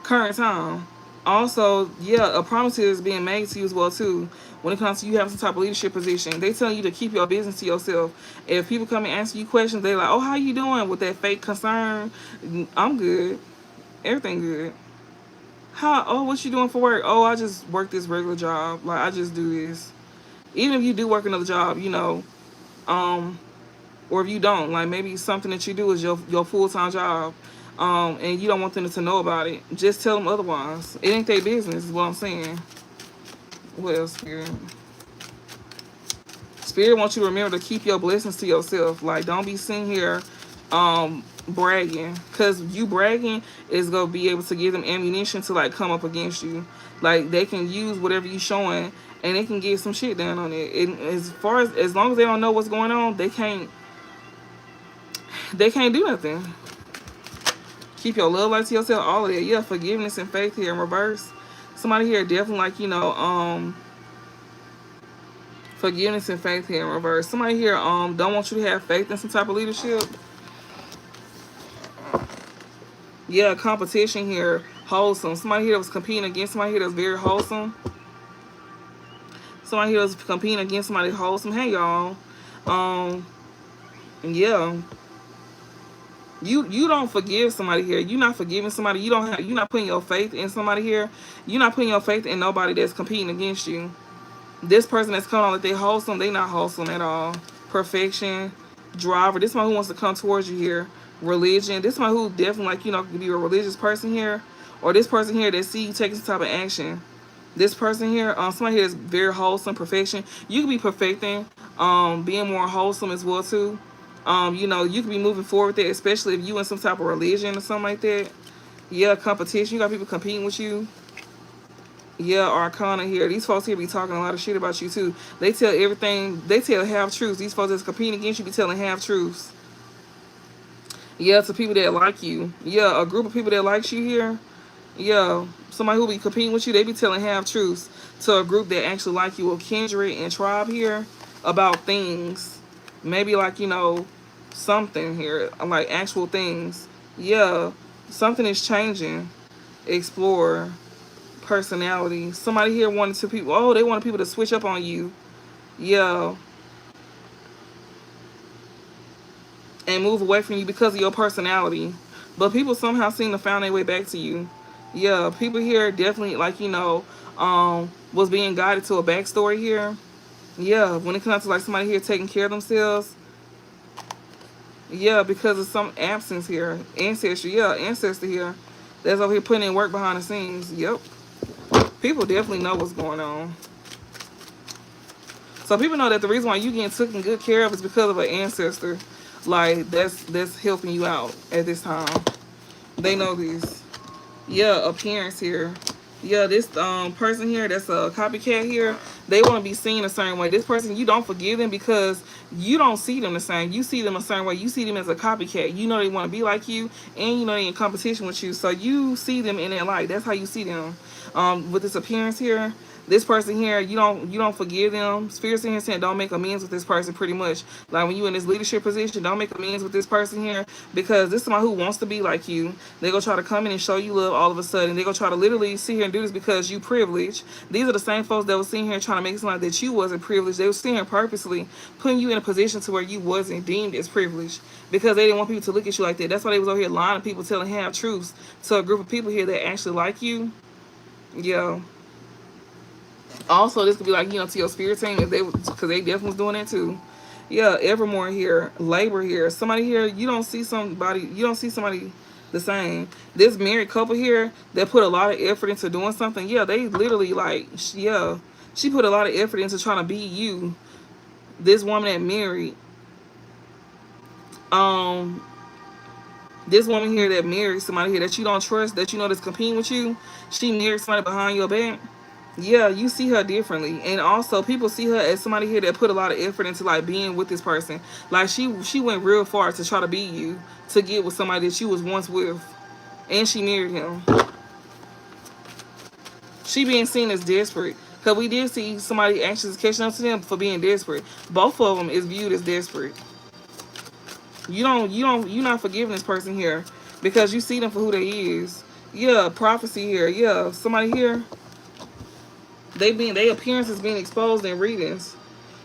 [SPEAKER 1] current time. Also, yeah, a promise is being made to you as well too. When it comes to you having some type of leadership position, they telling you to keep your business to yourself. If people come and ask you questions, they like, "Oh, how you doing?" With that fake concern, I'm good, everything good. How? Oh, what you doing for work? Oh, I just work this regular job. Like I just do this. Even if you do work another job, you know, or if you don't, like maybe something that you do is your full-time job, and you don't want them to know about it, just tell them otherwise. It ain't their business is what I'm saying. What else, Spirit? Spirit wants you to remember to keep your blessings to yourself. Like don't be sitting here bragging, because you bragging is gonna be able to give them ammunition to like come up against you. Like they can use whatever you showing and they can get some shit done on it. And as long as they don't know what's going on, they can't do nothing. Keep your love life to yourself, all of that. Yeah, forgiveness and faith here in reverse. Somebody here definitely like, you know, forgiveness and faith here in reverse. Somebody here don't want you to have faith in some type of leadership. Yeah, competition here, wholesome. Somebody here that was competing against somebody here that's very wholesome. Somebody here was competing against somebody wholesome. Hey y'all. Yeah. You don't forgive somebody here. You're not forgiving somebody. You're not putting your faith in somebody here. You're not putting your faith in nobody that's competing against you. This person that's coming on that they wholesome, they not wholesome at all. Perfection, driver. This one who wants to come towards you here. Religion. This one who definitely, like, you know, could be a religious person here. Or this person here that see you taking some type of action. This person here, somebody here is very wholesome, perfection. You could be perfecting, being more wholesome as well too. You know, you could be moving forward with it, especially if you in some type of religion or something like that. Yeah, competition. You got people competing with you. Yeah, Arcana here. These folks here be talking a lot of shit about you too. They tell everything. They tell half truths. These folks that's competing against you be telling half truths. Yeah, to people that like you. Yeah, a group of people that likes you here. Yeah, somebody who be competing with you, they be telling half truths to a group that actually like you. A kindred and tribe here about things. Maybe like, you know, something here, like actual things. Yeah, something is changing. Explore. Personality. Somebody here wanted to people. Oh, they wanted people to switch up on you. Yeah. And move away from you because of your personality. But people somehow seem to find their way back to you. Yeah, people here definitely, like, you know, was being guided to a backstory here. Yeah, when it comes to like somebody here taking care of themselves. Yeah, because of some absence here. Ancestor, yeah, ancestor here. That's over here putting in work behind the scenes. Yep. People definitely know what's going on. So people know that the reason why you getting taken good care of is because of an ancestor. Like, that's helping you out at this time. They know this. Yeah, appearance here. Yeah, this person here that's a copycat here, they want to be seen a certain way. This person, you don't forgive them because you don't see them the same. You see them a certain way. You see them as a copycat. You know they want to be like you, and you know they're in competition with you. So you see them in that light. That's how you see them. With this appearance here, this person here, you don't forgive them. Spirit here saying don't make amends with this person pretty much. Like when you in this leadership position, don't make amends with this person here because this is somebody who wants to be like you. They go try to come in and show you love all of a sudden. They go try to literally sit here and do this because you privileged. These are the same folks that was sitting here trying to make it sound like that you wasn't privileged. They were sitting here purposely putting you in a position to where you wasn't deemed as privileged because they didn't want people to look at you like that. That's why they was over here lying to people, telling half truths to a group of people here that actually like you. Yeah. Also, this could be like, you know, to your spirit team if they, because they definitely was doing that too. Yeah, Evermore here, labor here. Somebody here, you don't see somebody the same. This married couple here that put a lot of effort into doing something. Yeah, they literally like, yeah, she put a lot of effort into trying to be you. This woman that married, this woman here that married somebody here that you don't trust, that you know that's competing with you, she married somebody behind your back. Yeah, you see her differently. And also people see her as somebody here that put a lot of effort into like being with this person. Like she went real far to try to be you, to get with somebody that you was once with. And she married him. She being seen as desperate. Because we did see somebody actually catching up to them for being desperate. Both of them is viewed as desperate. You're not forgiving this person here because you see them for who they is. Yeah, prophecy here. Yeah, somebody here, their appearance is being exposed in readings.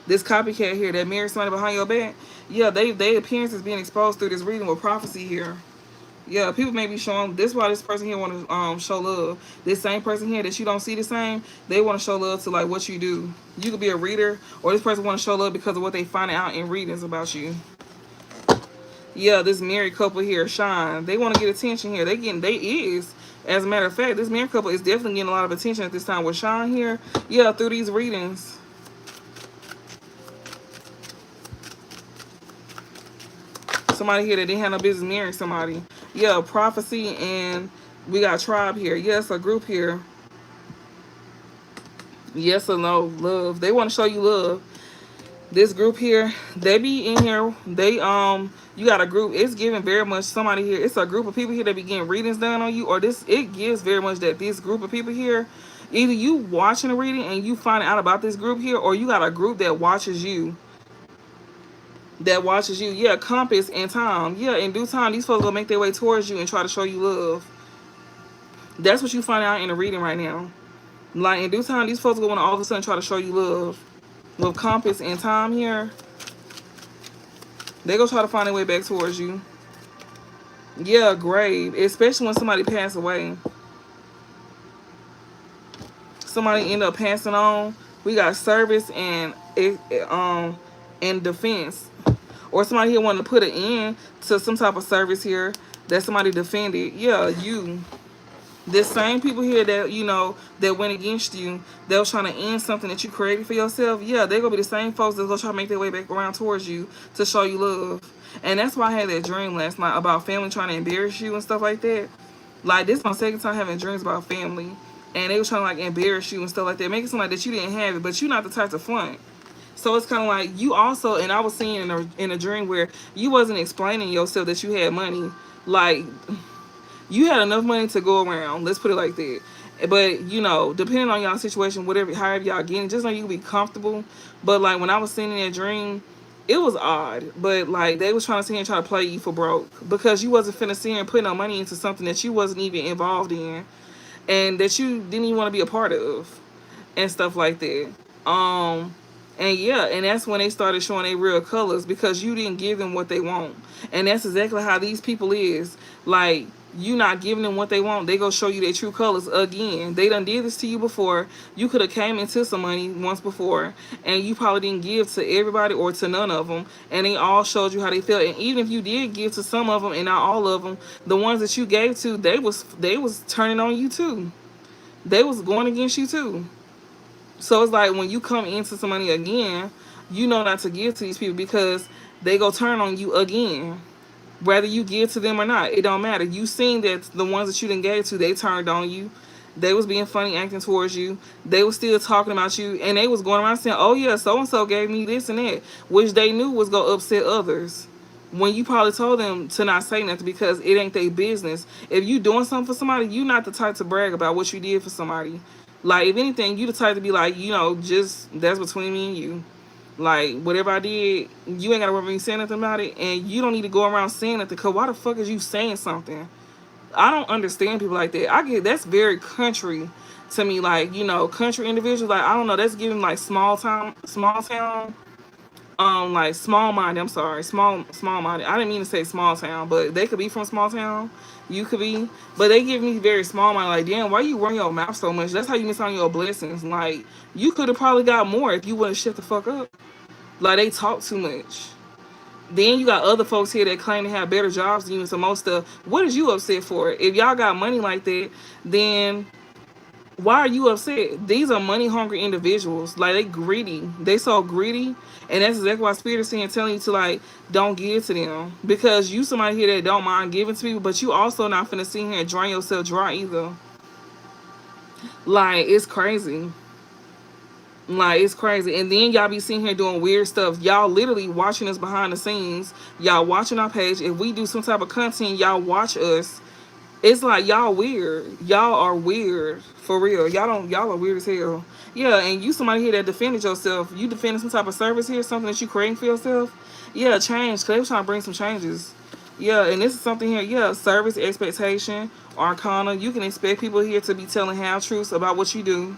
[SPEAKER 1] This copycat here that married somebody behind your back, yeah, they appearance is being exposed through this reading with prophecy here. Yeah, people may be showing. This is why this person here want to show love. This same person here that you don't see the same, they want to show love to like what you do. You could be a reader, or this person want to show love because of what they find out in readings about you. Yeah, this married couple here, shine. They want to get attention here. They is. As a matter of fact, this married couple is definitely getting a lot of attention at this time with Sean here. Yeah, through these readings. Somebody here that didn't have no business marrying somebody. Yeah, prophecy, and we got tribe here. Yes, a group here. Yes or no, love. They want to show you love. This group here, they be in here. They you got a group. It's giving very much somebody here. It's a group of people here that be getting readings done on you, or this. It gives very much that this group of people here, either you watching a reading and you find out about this group here, or you got a group that watches you. Yeah, compass and time. Yeah, in due time, these folks will make their way towards you and try to show you love. That's what you find out in the reading right now. Like in due time, these folks are going to all of a sudden try to show you love. With compass and time here, they go try to find their way back towards you. Yeah, grave, especially when somebody passed away. Somebody end up passing on. We got service and defense. Or somebody here wanting to put an end to some type of service here that somebody defended. Yeah, you. This same people here that, you know, that went against you, that was trying to end something that you created for yourself, yeah, they're going to be the same folks that's going to try to make their way back around towards you to show you love. And that's why I had that dream last night about family trying to embarrass you and stuff like that. Like, this is my second time having dreams about family. And they were trying to, like, embarrass you and stuff like that. Make it seem like that you didn't have it, but you're not the type to flaunt. So it's kind of like you also, and I was seeing in a dream where you wasn't explaining yourself that you had money. Like, you had enough money to go around. Let's put it like that. But, you know, depending on y'all situation, whatever, however y'all getting, just know you can be comfortable. But, like, when I was seeing in that dream, it was odd. But, like, they was trying to sit here and try to play you for broke. Because you wasn't finna sit here and put no money into something that you wasn't even involved in. And that you didn't even want to be a part of. And stuff like that. And yeah, and that's when they started showing their real colors because you didn't give them what they want. And that's exactly how these people is. Like, you not giving them what they want, they go show you their true colors again. They done did this to you before. You could have came into some money once before, and you probably didn't give to everybody or to none of them. And they all showed you how they felt. And even if you did give to some of them and not all of them, the ones that you gave to, they was turning on you too. They was going against you too. So it's like when you come into some money again, you know not to give to these people because they go turn on you again. Whether you give to them or not, it don't matter. You seen that the ones that you didn't give to, they turned on you. They was being funny, acting towards you. They was still talking about you, and they was going around saying, "Oh yeah, so and so gave me this and that," which they knew was gonna upset others. When you probably told them to not say nothing because it ain't their business. If you doing something for somebody, you not the type to brag about what you did for somebody. Like, if anything, you the type to be like, you know, just that's between me and you. Like, whatever I did, you ain't gotta worry about me saying nothing about it, and you don't need to go around saying nothing. Cause why the fuck is you saying something? I don't understand people like that. I get that's very country to me. Like, you know, country individuals. Like, I don't know. That's giving like small town, like small minded. I'm sorry, small minded. I didn't mean to say small town, but they could be from small town. You could be, but they give me very small minded. Like, damn, why you run your mouth so much? That's how you miss on your blessings. Like, you could have probably got more if you wouldn't shut the fuck up. Like, they talk too much. Then you got other folks here that claim to have better jobs than you and some most stuff. What is you upset for? If y'all got money like that, then why are you upset? These are money hungry individuals. Like, they greedy. They so greedy. And that's exactly why Spirit is saying, telling you to, like, don't give to them. Because you somebody here that don't mind giving to people, but you also not finna sit here and drain yourself dry either. Like, it's crazy. Like, it's crazy. And then y'all be sitting here doing weird stuff. Y'all literally watching us behind the scenes. Y'all watching our page. If we do some type of content, y'all watch us. It's like y'all weird. Y'all are weird. For real. Y'all are weird as hell. Yeah, and you somebody here that defended yourself. You defending some type of service here, something that you creating for yourself. Yeah, change. Because they was trying to bring some changes. Yeah, and this is something here. Yeah, service, expectation, arcana. You can expect people here to be telling half truths about what you do.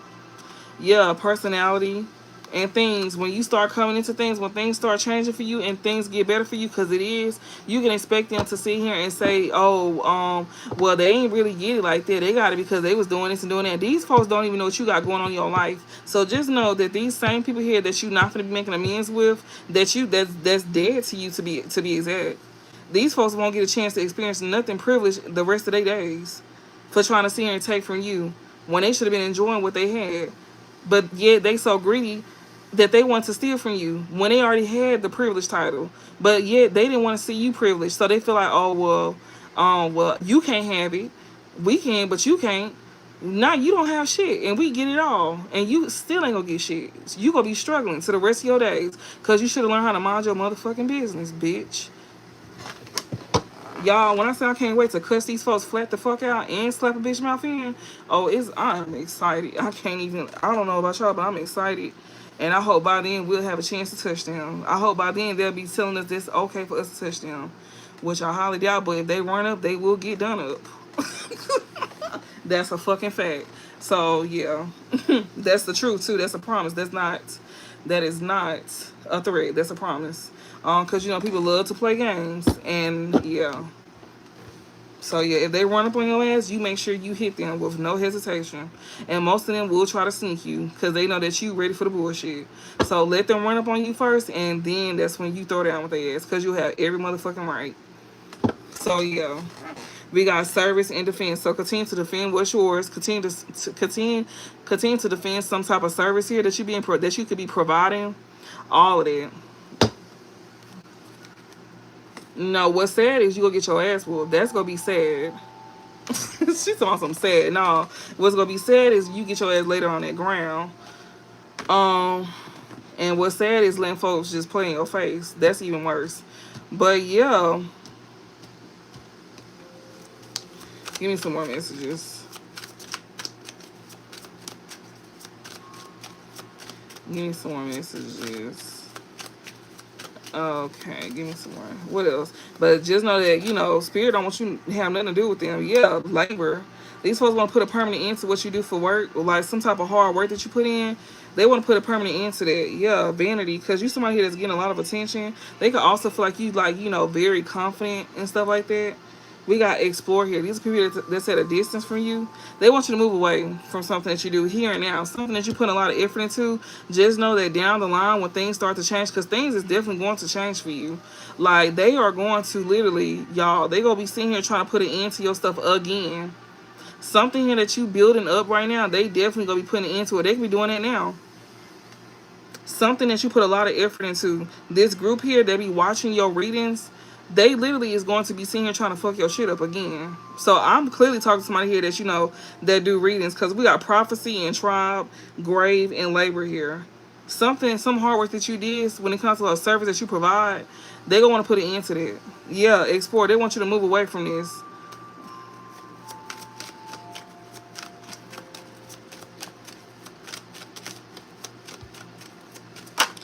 [SPEAKER 1] Yeah, personality and things. When you start coming into things, when things start changing for you and things get better for you, because it is, you can expect them to sit here and say, oh, well, they ain't really get it like that. They got it because they was doing this and doing that. These folks don't even know what you got going on in your life. So just know that these same people here that you not going to be making amends with, that's dead to you, to be exact. These folks won't get a chance to experience nothing privileged the rest of their days for trying to sit here and take from you when they should have been enjoying what they had. But yet they so greedy that they want to steal from you when they already had the privilege title. But yet they didn't want to see you privileged. So they feel like, oh, well, you can't have it. We can, but you can't. Now you don't have shit, and we get it all. And you still ain't gonna get shit. You gonna be struggling to the rest of your days because you should have learned how to mind your motherfucking business, bitch. Y'all, when I say I can't wait to cuss these folks flat the fuck out and slap a bitch mouth in, I'm excited. I don't know about y'all, but I'm excited. And I hope by then we'll have a chance to touch them. I hope by then they'll be telling us it's okay for us to touch them. Which I highly doubt, but if they run up, they will get done up. That's a fucking fact. So, yeah. That's the truth, too. That's a promise. That is not a threat. That's a promise. Because, you know, people love to play games. And, yeah. So yeah, if they run up on your ass, you make sure you hit them with no hesitation. And most of them will try to sneak you because they know that you ready for the bullshit. So let them run up on you first, and then that's when you throw down with their ass because you have every motherfucking right. So yeah, we got service and defense. So continue to defend what's yours. Continue to defend some type of service here that you could be providing. All of that. No, what's sad is you gonna get your ass whooped. That's gonna be sad. She's talking some sad. No, what's gonna be sad is you get your ass later on that ground. And what's sad is letting folks just play in your face. That's even worse. But yeah, give me some more messages. Give me some more messages. Okay, give me some more. What else? But just know that, you know, spirit don't want you to have nothing to do with them. Yeah, labor. These folks want to put a permanent end to what you do for work, or like some type of hard work that you put in. They want to put a permanent end to that. Yeah, vanity. Because you somebody here that's getting a lot of attention. They could also feel like you, like, you know, very confident and stuff like that. We got explore here. These are people that's at a distance from you. They want you to move away from something that you do here and now. Something that you put a lot of effort into. Just know that down the line when things start to change, because things is definitely going to change for you. Like, they are going to literally, y'all, they going to be sitting here trying to put an end to your stuff again. Something here that you building up right now, they definitely going to be putting an end to it. They can be doing that now. Something that you put a lot of effort into. This group here, they be watching your readings. They literally is going to be sitting here trying to fuck your shit up again. So I'm clearly talking to somebody here that, you know, that do readings, because we got prophecy and tribe, grave, and labor here. Some hard work that you did when it comes to a service that you provide, they gonna want to put an end to that. Yeah, explore. They want you to move away from this.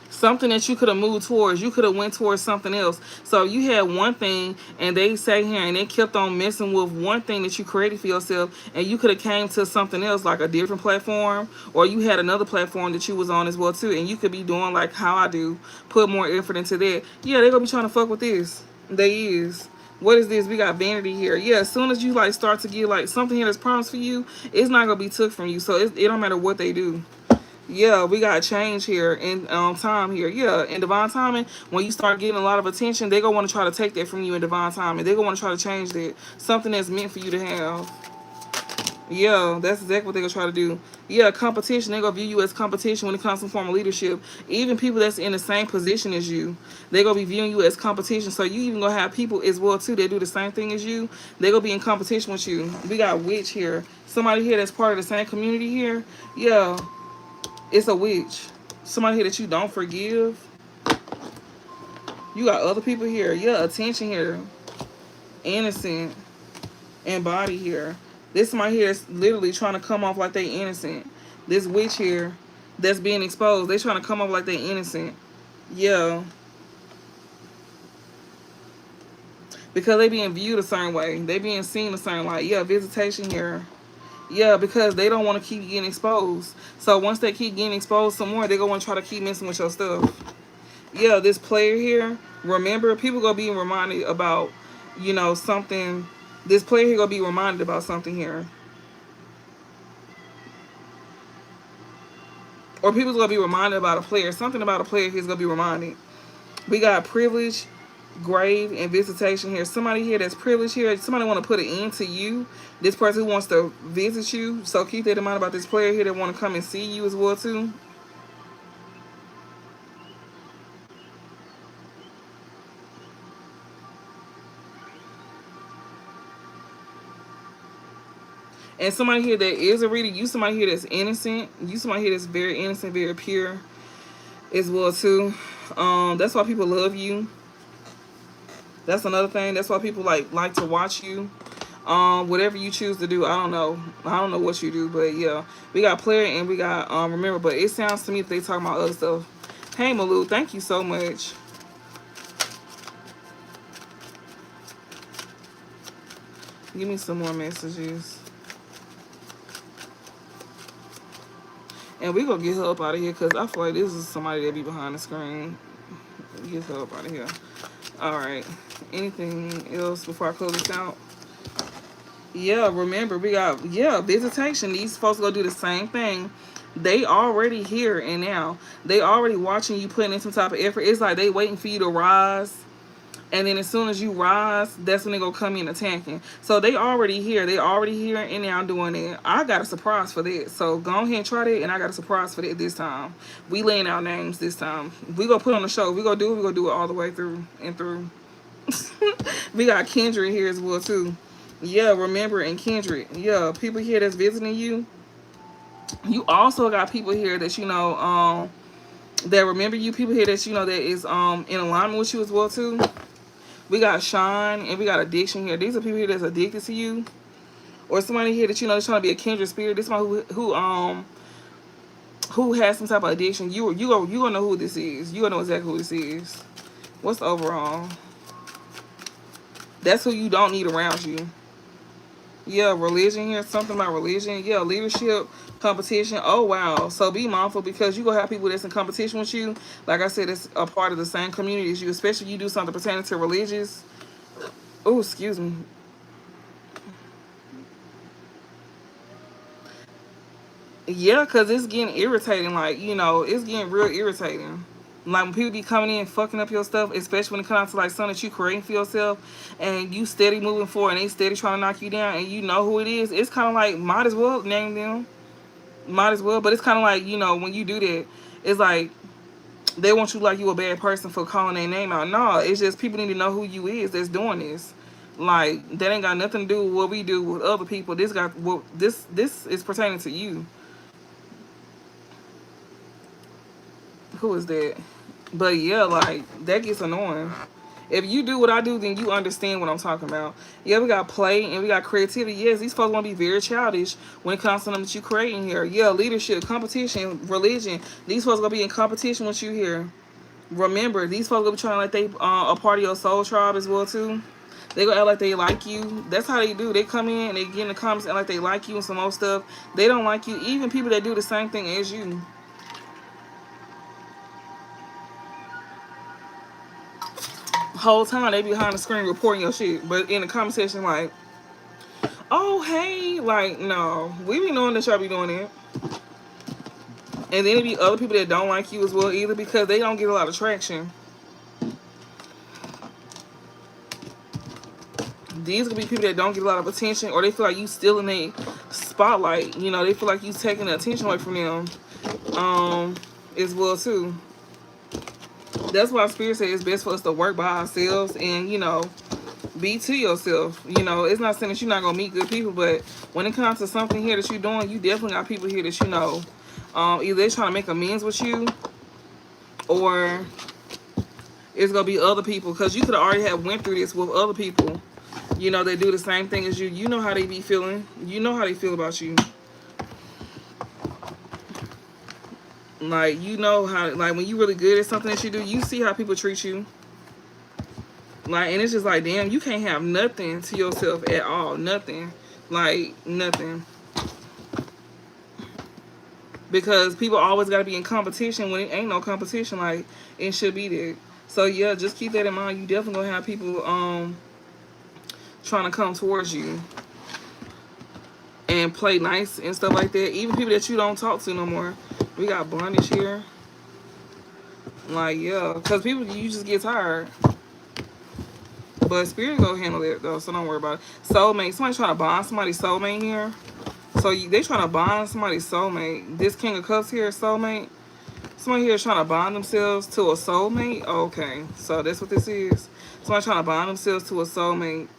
[SPEAKER 1] Something that you could have moved towards. You could have went towards something else. So you had one thing, and they sat here and they kept on messing with one thing that you created for yourself, and you could have came to something else, like a different platform, or you had another platform that you was on as well too, and you could be doing like how I do, put more effort into that. Yeah, they're gonna be trying to fuck with this. They is. What is this? We got vanity here. Yeah, as soon as you like start to get like something here that's promised for you, it's not gonna be took from you. So it don't matter what they do. Yeah, we got change here in time here. Yeah, in divine timing, when you start getting a lot of attention, they're going to want to try to take that from you in divine timing. They're going to want to try to change that. Something that's meant for you to have. Yeah, that's exactly what they're going to try to do. Yeah, competition. They're going to view you as competition when it comes to some form of leadership. Even people that's in the same position as you, they're going to be viewing you as competition. So you even going to have people as well, too, that do the same thing as you. They're going to be in competition with you. We got witch here. Somebody here that's part of the same community here. Yeah. It's a witch. Somebody here that you don't forgive. You got other people here. Yeah, attention here. Innocent. And body here. This somebody here is literally trying to come off like they innocent. This witch here that's being exposed, they trying to come off like they innocent. Yeah. Because they being viewed a certain way. They being seen a certain light. Yeah, visitation here. Yeah, because they don't want to keep getting exposed. So once they keep getting exposed some more, they're going to want to try to keep messing with your stuff. Yeah, this player here, remember, people going to be reminded about, you know, something. This player here going to be reminded about something here. Or people's going to be reminded about a player. Something about a player here's going to be reminded. We got privilege, grave, and visitation here. Somebody here that's privileged here. Somebody want to put an end to you. This person who wants to visit you. So keep that in mind about this player here that want to come and see you as well too. And somebody here that is a reader. You somebody here that's innocent. You somebody here that's very innocent, very pure as well too. That's why people love you. That's another thing. That's why people like to watch you. Whatever you choose to do, I don't know what you do, but yeah, we got player and we got remember. But it sounds to me that they talking about other stuff. Hey Malou, thank you so much. Give me some more messages, and we gonna get her up out of here because I feel like this is somebody that be behind the screen. Get her up out of here. All right. Anything else before I close this out? Yeah, remember, we got, yeah, visitation. These folks go do the same thing. They already here and now. They already watching you putting in some type of effort. It's like they waiting for you to rise. And then as soon as you rise, that's when they gonna come in attacking. So they already here. They already here and now doing it. I got a surprise for that. So go ahead and try that, and I got a surprise for that this time. We laying out names this time. We gonna put on the show. We gonna do it. We gonna do it all the way through and through. We got Kendrick here as well too. Yeah, remember, and Kendrick. Yeah, people here that's visiting you. You also got people here that you know that remember you. People here that you know that is in alignment with you as well too. We got shine and we got addiction here. These are people here that's addicted to you, or somebody here that you know is trying to be a kindred spirit. This one who has some type of addiction. You gonna know who this is. You gonna know exactly who this is. What's the overall? That's who you don't need around you. Yeah, religion here. Something about religion. Yeah, leadership, competition. Oh, wow. So be mindful because you going to have people that's in competition with you. Like I said, it's a part of the same community as you, especially if you do something pertaining to religious. Oh, excuse me. Yeah, because it's getting irritating. Like, you know, it's getting real irritating. Like when people be coming in fucking up your stuff, especially when it comes to like something that you creating for yourself and you steady moving forward and they steady trying to knock you down and you know who it is, it's kind of like, might as well name them. Might as well. But it's kind of like, you know, when you do that, it's like they want you like you a bad person for calling their name out. No, it's just people need to know who you is that's doing this. Like, that ain't got nothing to do with what we do with other people. This is pertaining to you. Who is that? But yeah, like that gets annoying. If you do what I do, then you understand what I'm talking about. Yeah, we got play and we got creativity. Yes, these folks want to be very childish when it comes to them that you creating here. Yeah, leadership, competition, religion. These folks gonna be in competition with you here. Remember, these folks gonna be trying to like they a part of your soul tribe as well too. They gonna act like they like you. That's how they do. They come in and they get in the comments and like they like you and some more stuff. They don't like you. Even people that do the same thing as you. Whole time they be behind the screen reporting your shit, but in the comment section like, oh hey, like no, we be knowing that y'all be doing it. And then it be other people that don't like you as well either because they don't get a lot of traction. These could be people that don't get a lot of attention or they feel like you still in a spotlight. You know, they feel like you taking the attention away from them as well too. That's why Spirit said it's best for us to work by ourselves and, you know, be to yourself. You know, it's not saying that you're not going to meet good people, but when it comes to something here that you're doing, you definitely got people here that you know. Either they're trying to make amends with you or it's going to be other people because you could have already have went through this with other people. You know, they do the same thing as you. You know how they be feeling. You know how they feel about you. Like, you know how, like, when you really good at something that you do, you see how people treat you. Like, and it's just like, damn, you can't have nothing to yourself at all. Nothing. Like, nothing. Because people always got to be in competition when it ain't no competition. Like, it should be there. So, yeah, just keep that in mind. You definitely going to have people trying to come towards you and play nice and stuff like that. Even people that you don't talk to no more. We got bondage here. Like, yeah. Because people, you just get tired. But Spirit go handle it, though. So don't worry about it. Soulmate. Somebody trying to bond somebody's soulmate here. So they trying to bond somebody's soulmate. This King of Cups here is soulmate. Somebody here is trying to bond themselves to a soulmate. Okay. So that's what this is. Somebody trying to bond themselves to a soulmate.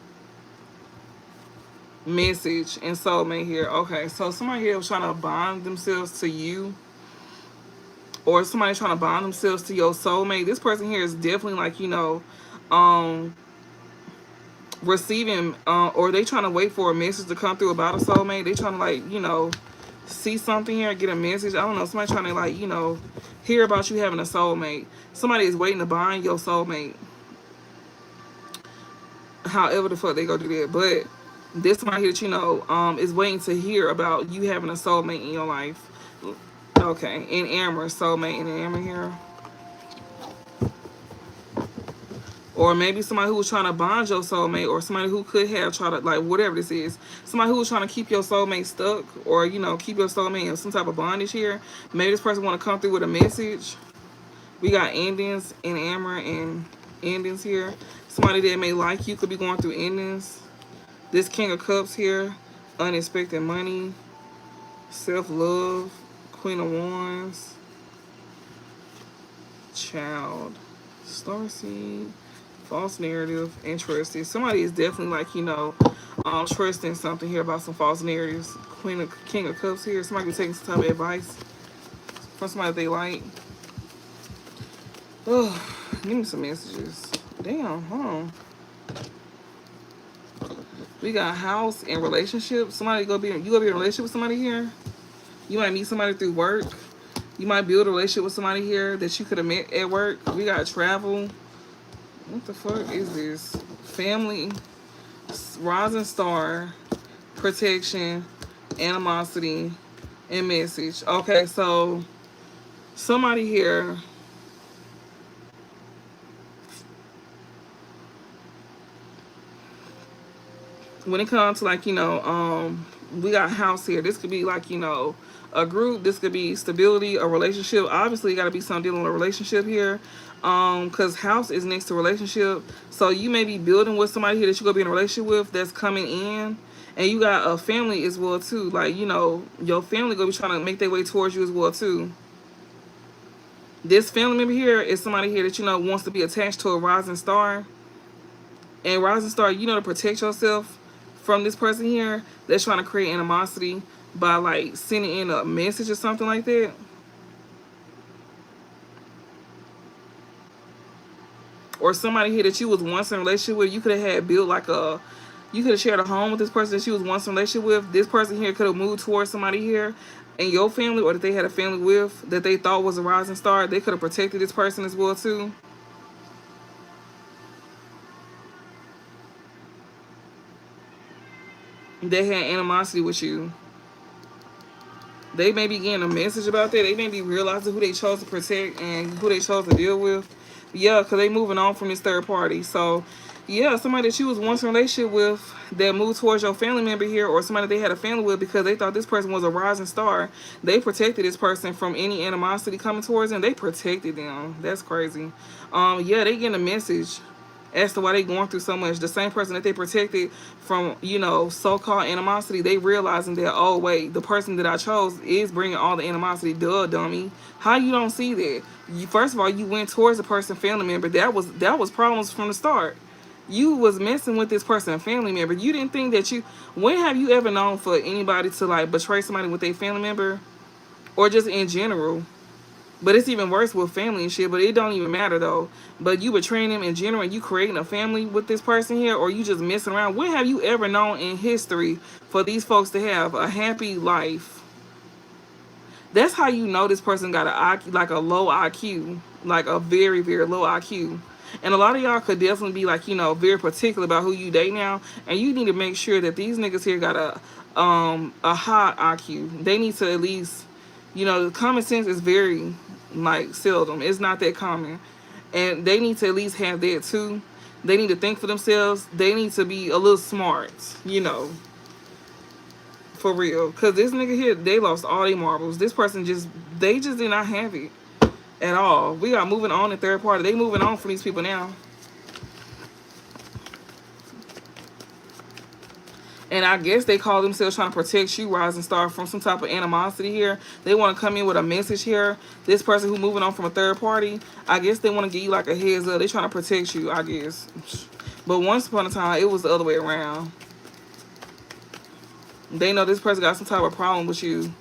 [SPEAKER 1] Message and soulmate here. Okay. So somebody here was trying to bond themselves to you. Or somebody trying to bond themselves to your soulmate. This person here is definitely like, you know, receiving, or they trying to wait for a message to come through about a soulmate. They trying to like, you know, see something here, get a message. I don't know. Somebody trying to like, you know, hear about you having a soulmate. Somebody is waiting to bind your soulmate. However the fuck they go do that. But this somebody here that you know is waiting to hear about you having a soulmate in your life. Okay, in Amber, soulmate in Amber here. Or maybe somebody who was trying to bond your soulmate, or somebody who could have tried to, like, whatever this is. Somebody who was trying to keep your soulmate stuck, or, you know, keep your soulmate in some type of bondage here. Maybe this person want to come through with a message. We got endings in Amber and endings here. Somebody that may like you could be going through endings. This King of Cups here. Unexpected money. Self-love. Queen of Wands. Child. Starseed. False narrative. Interested. Somebody is definitely, like, you know, trusting something here about some false narratives. King of Cups here. Somebody be taking some type of advice from somebody they like. Oh, give me some messages. Damn, hold on. We got house and relationship. Somebody you gonna be in a relationship with somebody here. You might meet somebody through work. You might build a relationship with somebody here that you could have met at work. We got travel. What the fuck is this? Family, rising star, protection, animosity, and message. Okay, so somebody here. When it comes to, like, you know, we got house here. This could be, like, you know, a group. This could be stability, a relationship. Obviously, got to be something dealing with a relationship here. Because house is next to relationship. So you may be building with somebody here that you're going to be in a relationship with that's coming in. And you got a family as well, too. Like, you know, your family going to be trying to make their way towards you as well, too. This family member here is somebody here that, you know, wants to be attached to a rising star. And rising star, you know, to protect yourself from this person here that's trying to create animosity by, like, sending in a message or something like that. Or somebody here that you was once in a relationship with, you could have had built like a, you could have shared a home with this person that you was once in a relationship with. This person here could have moved towards somebody here in your family, or that they had a family with that they thought was a rising star. They could have protected this person as well too. They had animosity with you. They may be getting a message about that. They may be realizing who they chose to protect and who they chose to deal with. Yeah, because they moving on from this third party. So, yeah, somebody that you was once in a relationship with that moved towards your family member here, or somebody they had a family with because they thought this person was a rising star. They protected this person from any animosity coming towards them. They protected them. That's crazy. Yeah, they getting a message as to why they going through so much. The same person that they protected from, you know, so-called animosity, they realizing that, oh wait, the person that I chose is bringing all the animosity. Duh, dummy. How you don't see that? First of all, you went towards the person family member. That was problems from the start. You was messing with this person family member. You didn't think that you, when have you ever known for anybody to, like, betray somebody with a family member, or just in general? But it's even worse with family and shit, but it don't even matter though. But you betraying them in general, and you creating a family with this person here, or you just messing around. When have you ever known in history for these folks to have a happy life? That's how you know this person got a low IQ, like a very, very low IQ. And a lot of y'all could definitely be, like, you know, very particular about who you date now, and you need to make sure that these niggas here got a high IQ. They need to at least, you know, common sense is very, like, seldom. It's not that common. And they need to at least have that too. They need to think for themselves. They need to be a little smart, you know. For real. Because this nigga here, they lost all their marbles. This person they just did not have it at all. We got moving on in third party. They moving on for these people now. And I guess they call themselves trying to protect you, rising star, from some type of animosity here. They want to come in with a message here. This person who moving on from a third party, I guess they want to give you like a heads up. They trying to protect you, I guess. But once upon a time, it was the other way around. They know this person got some type of problem with you.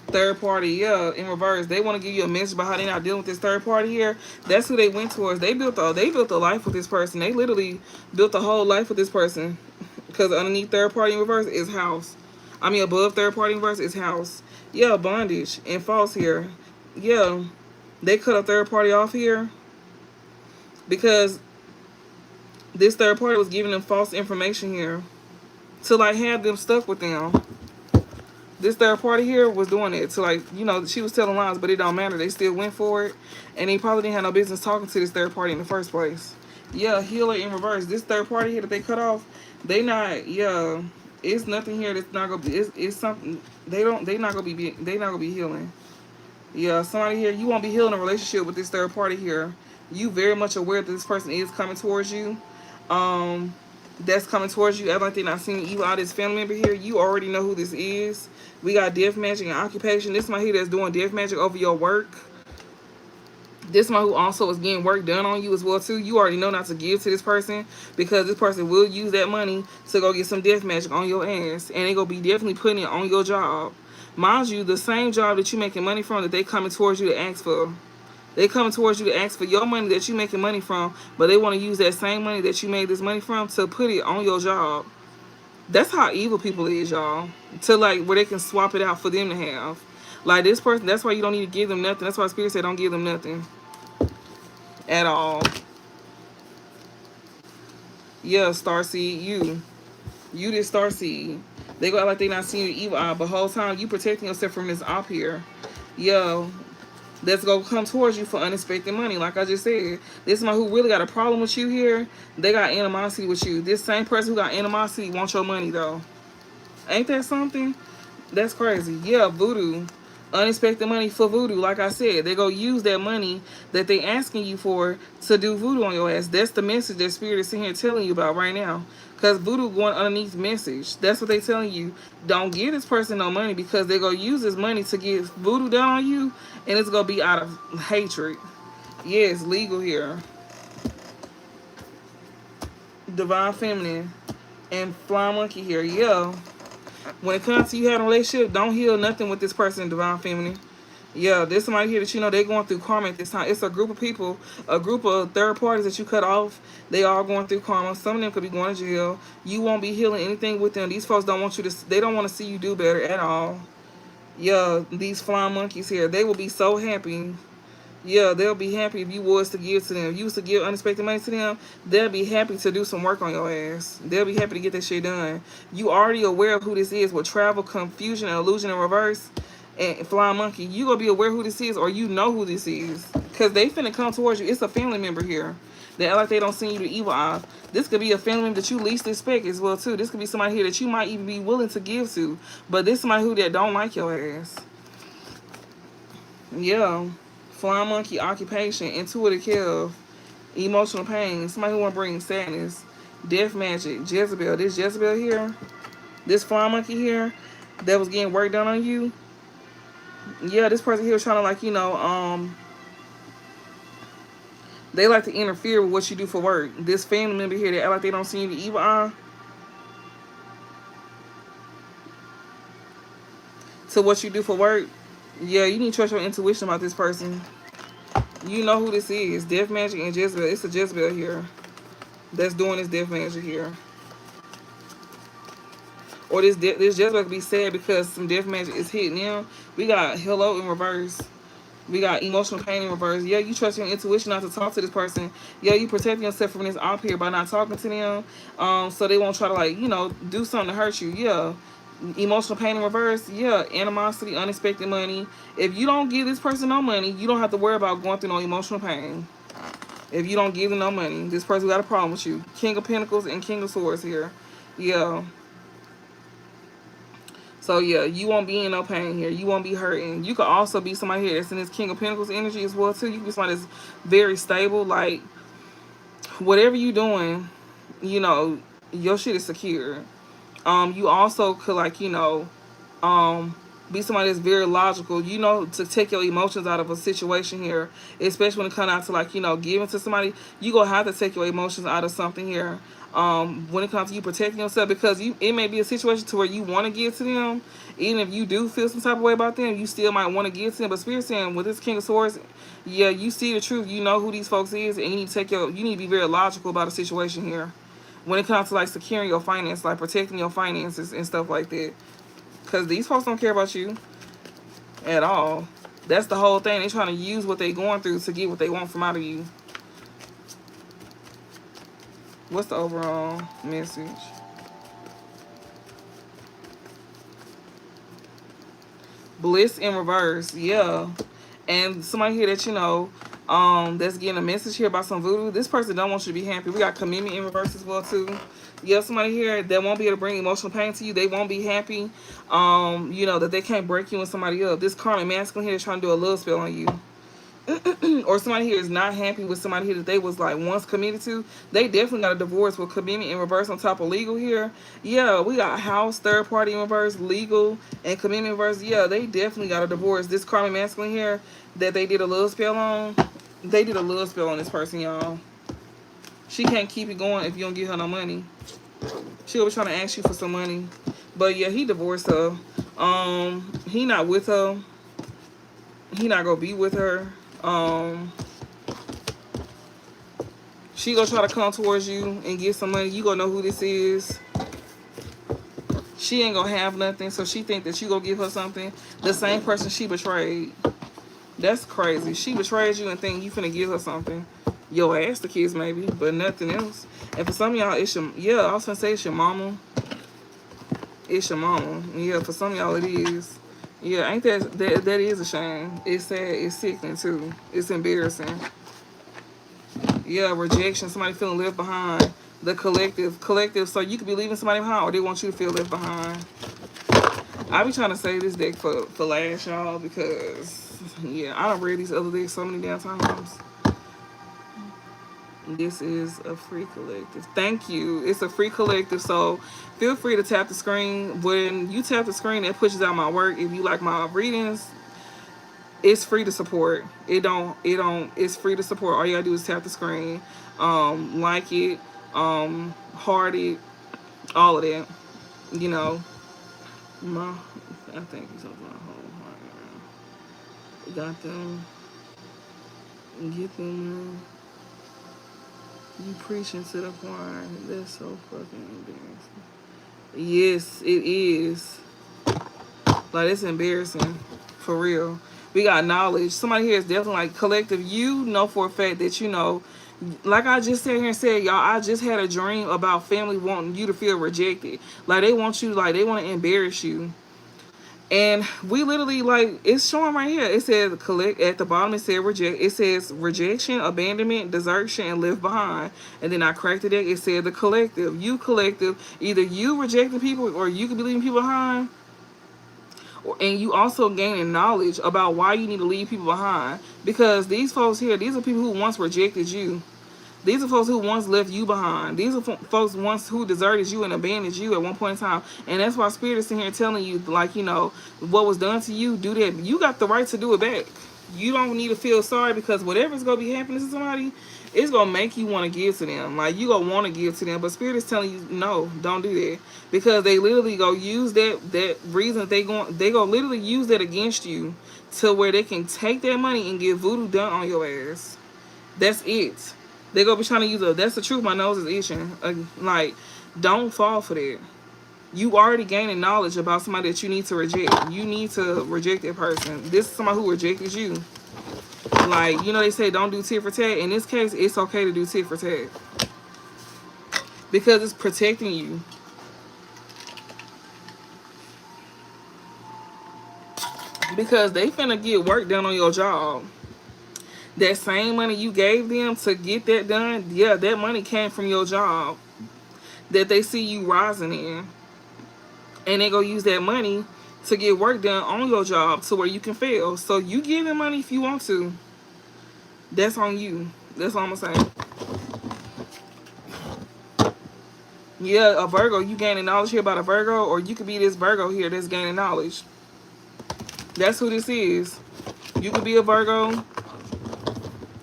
[SPEAKER 1] Third party, yeah, in reverse. They want to give you a message about how they're not dealing with this third party here. That's who they went towards. They built a life with this person. They literally built a whole life with this person. Because underneath third party in reverse is house. I mean, above third party in reverse is house. Yeah, bondage and false here. Yeah, they cut a third party off here because this third party was giving them false information here to, like, have them stuck with them. This third party here was doing it to, like, you know, she was telling lies, but it don't matter. They still went for it, and they probably didn't have no business talking to this third party in the first place. Yeah, healer in reverse. This third party here that they cut off, they not. Yeah, it's nothing here that's not gonna be. It's something they don't. They not gonna be. They not gonna be healing. Yeah, somebody here, you won't be healing a relationship with this third party here. You very much aware that this person is coming towards you. That's coming towards you. Acting like they're not seeing evil out of this family member here. You already know who this is. We got death magic and occupation. This one here that's doing death magic over your work. This one who also is getting work done on you as well too. You already know not to give to this person, because this person will use that money to go get some death magic on your ass, and they gonna be definitely putting it on your job. Mind you, the same job that you making money from that they coming towards you to ask for. They coming towards you to ask for your money that you making money from, but they want to use that same money that you made this money from to put it on your job. That's how evil people is, y'all. To, like, where they can swap it out for them to have. Like, this person, that's why you don't need to give them nothing. That's why Spirit said don't give them nothing. At all. Yeah, Starseed, you. You this Starseed. They go out like they not seeing your evil eye, but whole time you protecting yourself from this op here. Yo, that's gonna come towards you for unexpected money. Like I just said, this man who really got a problem with you here, they got animosity with you. This same person who got animosity wants your money though. Ain't that something? That's crazy. Yeah, voodoo. Unexpected money for voodoo. Like I said, they go use that money that they asking you for to do voodoo on your ass. That's the message that Spirit is sitting here telling you about right now. Because voodoo going underneath message. That's what they telling you. Don't give this person no money, because they go use this money to get voodoo done on you, and it's going to be out of hatred. Yeah, it's legal here. Divine Feminine and Flying Monkey here. Yeah. When it comes to you having a relationship, don't heal nothing with this person, Divine Feminine. Yeah, there's somebody here that you know they going through karma at this time. It's a group of people, a group of third parties that you cut off. They all going through karma. Some of them could be going to jail. You won't be healing anything with them. These folks don't want you to, they don't want to see you do better at all. Yeah, these flying monkeys here, they will be so happy. Yeah, they'll be happy if you was to give to them. If you was to give unexpected money to them, they'll be happy to do some work on your ass. They'll be happy to get that shit done. You already aware of who this is with travel, confusion, and illusion in reverse. And Flying Monkey, you gonna be aware who this is, or you know who this is. Because they finna come towards you. It's a family member here. They act like they don't see you the evil eye. This could be a family member that you least expect as well, too. This could be somebody here that you might even be willing to give to. But this somebody who that don't like your ass. Yeah. Flying Monkey, occupation, intuitive kill, emotional pain, somebody who want to bring sadness, death magic, Jezebel. This Jezebel here, this Flying Monkey here, that was getting work done on you. Yeah, this person here was trying to, like, you know, they like to interfere with what you do for work. This family member here, they act like they don't see you the evil eye to what you do for work. Yeah, you need to trust your intuition about this person. You know who this is. Death magic and Jezebel. It's a Jezebel here that's doing this death magic here. Or this Jezebel could be sad because some death magic is hitting them. We got hello in reverse. We got emotional pain in reverse. Yeah, you trust your intuition not to talk to this person. Yeah, you protecting yourself from this op here by not talking to them. So they won't try to, like, you know, do something to hurt you. Yeah. Emotional pain in reverse. Yeah, animosity, unexpected money. If you don't give this person no money, you don't have to worry about going through no emotional pain. If you don't give them no money, this person got a problem with you. King of Pentacles and King of Swords here. Yeah. So yeah, you won't be in no pain here. You won't be hurting. You could also be somebody here that's in this King of Pentacles energy as well too. You can be somebody that's very stable. Like, whatever you doing, you know, your shit is secure. You also could, like, you know, be somebody that's very logical, you know, to take your emotions out of a situation here, especially when it comes out to, like, you know, giving to somebody. You gonna have to take your emotions out of something here. When it comes to you protecting yourself, because it may be a situation to where you want to give to them, even if you do feel some type of way about them, you still might want to give to them. But Spirit saying with this King of Swords, yeah, you see the truth, you know who these folks is, and you need to be very logical about a situation here. When it comes to, like, securing your finances, like protecting your finances and stuff like that. Because these folks don't care about you at all. That's the whole thing. They're trying to use what they're going through to get what they want from out of you. What's the overall message? Bliss in reverse, yeah. And somebody here that you know, that's getting a message here about some voodoo. This person don't want you to be happy. We got commitment in reverse as well too. Yeah, somebody here that won't be able to bring emotional pain to you. They won't be happy. You know, that they can't break you and somebody else. This karmic masculine here is trying to do a love spell on you. Or somebody here is not happy with somebody here that they was like once committed to. They definitely got a divorce with commitment in reverse on top of legal here. Yeah, we got house, third party in reverse, legal, and commitment in reverse. Yeah, they definitely got a divorce. This karmic masculine here that they did a love spell on, they did a love spell on this person, y'all. She can't keep it going if you don't give her no money. She'll be trying to ask you for some money. But yeah, he divorced her. He not with her. He not gonna be with her. She gonna try to come towards you and get some money. You gonna know who this is. She ain't gonna have nothing, so she think that you gonna give her something. The same person she betrayed. That's crazy. She betrayed you and think you finna give her something. Your ass the kids maybe, but nothing else. And for some of y'all, it's your, yeah, I was gonna say it's your mama. It's your mama. Yeah, for some of y'all it is. Yeah, ain't that is a shame. It's sad, it's sickening too. It's embarrassing. Yeah, rejection, somebody feeling left behind. The collective, so you could be leaving somebody behind or they want you to feel left behind. I be trying to save this deck for last, y'all, because yeah, I done read these other decks so many damn times. This is a free collective. Thank you. It's a free collective, so feel free to tap the screen. When you tap the screen, it pushes out my work. If you like my readings, it's free to support. It's free to support. All you gotta do is tap the screen, like it, heart it, all of that. You know, I think it's over my whole heart. Got them. Get them. You preaching to the choir. That's so fucking embarrassing. Yes, it is. Like, it's embarrassing. For real. We got knowledge. Somebody here is definitely like collective. You know for a fact that, you know, like I just sat here and said, y'all, I just had a dream about family wanting you to feel rejected. Like, they want you, like, they want to embarrass you. And we literally, like, it's showing right here. It says collect at the bottom. It said reject. It says rejection, abandonment, desertion, and left behind. And then I cracked the deck. It said the collective. You collective. Either you rejecting people or you could be leaving people behind. And you also gaining knowledge about why you need to leave people behind. Because these folks here, these are people who once rejected you. These are folks who once left you behind. These are folks once who deserted you and abandoned you at one point in time. And that's why Spirit is sitting here telling you, like, you know, what was done to you, do that. You got the right to do it back. You don't need to feel sorry, because whatever's going to be happening to somebody, it's going to make you want to give to them. Like, you going to want to give to them. But Spirit is telling you, no, don't do that. Because they literally go use that reason. They go literally use that against you to where they can take that money and get voodoo done on your ass. That's it. They're going to be trying to use that's the truth. My nose is itching. Like, don't fall for that. You already gaining knowledge about somebody that you need to reject. You need to reject that person. This is somebody who rejected you. Like, you know, they say don't do tit for tat. In this case, it's okay to do tit for tat. Because it's protecting you. Because they finna get work done on your job. That same money you gave them to get that done, yeah, that money came from your job that they see you rising in. And they go use that money to get work done on your job to where you can fail. So you give them money if you want to. That's on you. That's all I'm saying. Yeah, a Virgo, you gaining knowledge here about a Virgo, or you could be this Virgo here that's gaining knowledge. That's who this is. You could be a Virgo.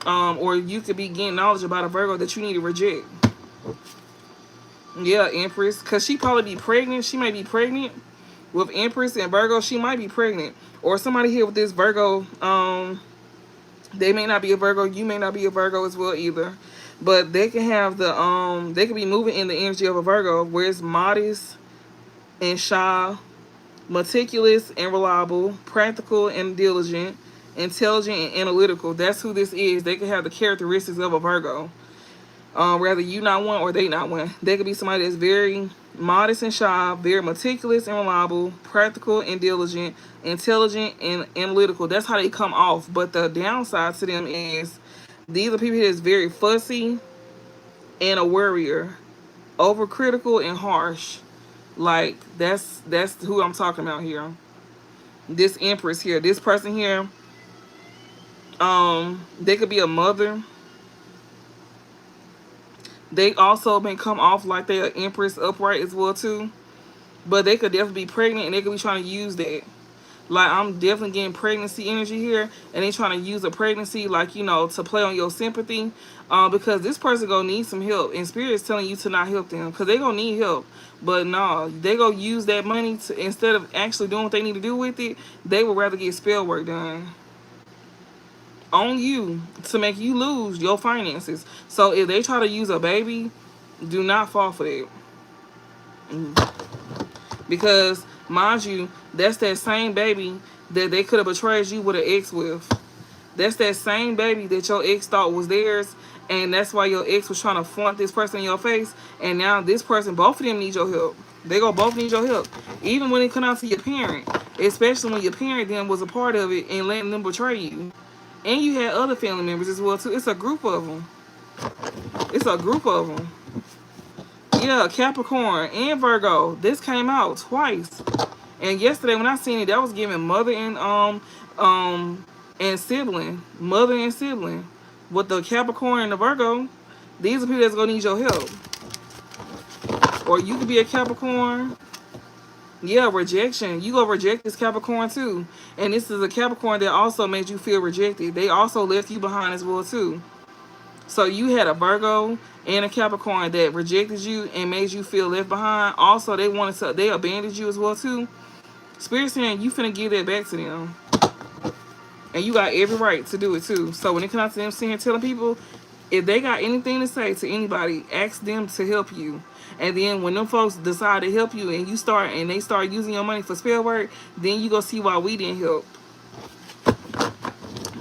[SPEAKER 1] Or you could be getting knowledge about a Virgo that you need to reject. Yeah, Empress. Because she probably be pregnant. She may be pregnant. With Empress and Virgo, she might be pregnant. Or somebody here with this Virgo, they may not be a Virgo. You may not be a Virgo as well either. But they can have the, they could be moving in the energy of a Virgo, where it's modest and shy, meticulous and reliable, practical and diligent, intelligent and analytical. That's who this is. They can have the characteristics of a Virgo. Whether you not one or they not one. They could be somebody that's very modest and shy, very meticulous and reliable, practical and diligent, intelligent and analytical. That's how they come off. But the downside to them is these are people that's very fussy and a worrier, overcritical and harsh. Like that's who I'm talking about here. This Empress here, this person here, they could be a mother. They also may come off like they're an Empress upright as well too. But they could definitely be pregnant and they could be trying to use that. Like, I'm definitely getting pregnancy energy here. And they trying to use a pregnancy, like, you know, to play on your sympathy. Because this person gonna need some help. And Spirit is telling you to not help them. Because they gonna need help. But no, they gonna use that money to, instead of actually doing what they need to do with it, they would rather get spell work done on you to make you lose your finances. So if they try to use a baby, do not fall for that. Because, mind you, that's that same baby that they could have betrayed you with an ex with. That's that same baby that your ex thought was theirs. And that's why your ex was trying to flaunt this person in your face. And now this person, both of them need your help. They go both need your help. Even when it comes out to your parent. Especially when your parent then was a part of it and letting them betray you. And you had other family members as well too. It's a group of them. It's a group of them. Yeah, Capricorn and Virgo. This came out twice. And yesterday when I seen it, that was giving mother and sibling. Mother and sibling. With the Capricorn and the Virgo, these are people that's gonna need your help. Or you could be a Capricorn. Yeah, rejection. You go reject this Capricorn too. And this is a Capricorn that also made you feel rejected. They also left you behind as well too. So you had a Virgo and a Capricorn that rejected you and made you feel left behind. Also, they abandoned you as well too. Spirit saying you finna give that back to them. And you got every right to do it too. So when it comes to them sitting here telling people, if they got anything to say to anybody, ask them to help you. And then when them folks decide to help you and they start using your money for spell work, then you go see why we didn't help.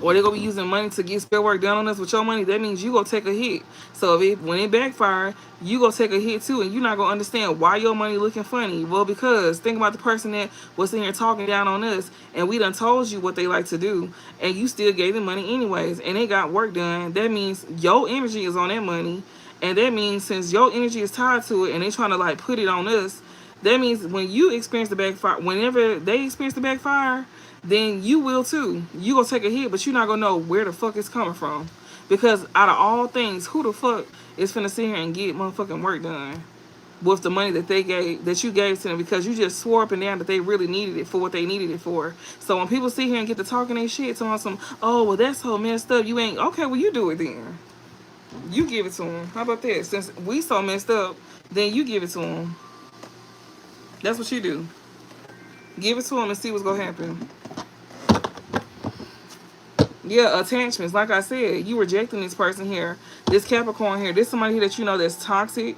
[SPEAKER 1] Or they're going to be using money to get spell work done on us with your money. That means you going to take a hit. So when it backfire, you going to take a hit too. And you're not going to understand why your money looking funny. Well, because think about the person that was sitting here talking down on us. And we done told you what they like to do. And you still gave them money anyways. And they got work done. That means your energy is on that money. And that means since your energy is tied to it and they trying to like put it on us, that means when you experience the backfire, whenever they experience the backfire, then you will too. You gonna take a hit, but you're not gonna know where the fuck it's coming from. Because out of all things, who the fuck is finna sit here and get motherfucking work done with the money that you gave to them, because you just swore up and down that they really needed it for what they needed it for. So when people sit here and get to talking their shit, talking some, oh well that's so messed up, you ain't okay, well you do it then. You give it to them. How about that? Since we so messed up, then you give it to them. That's what you do. Give it to them and see what's gonna happen. Yeah, attachments. Like I said, you rejecting this person here. This Capricorn here. This somebody here that you know that's toxic.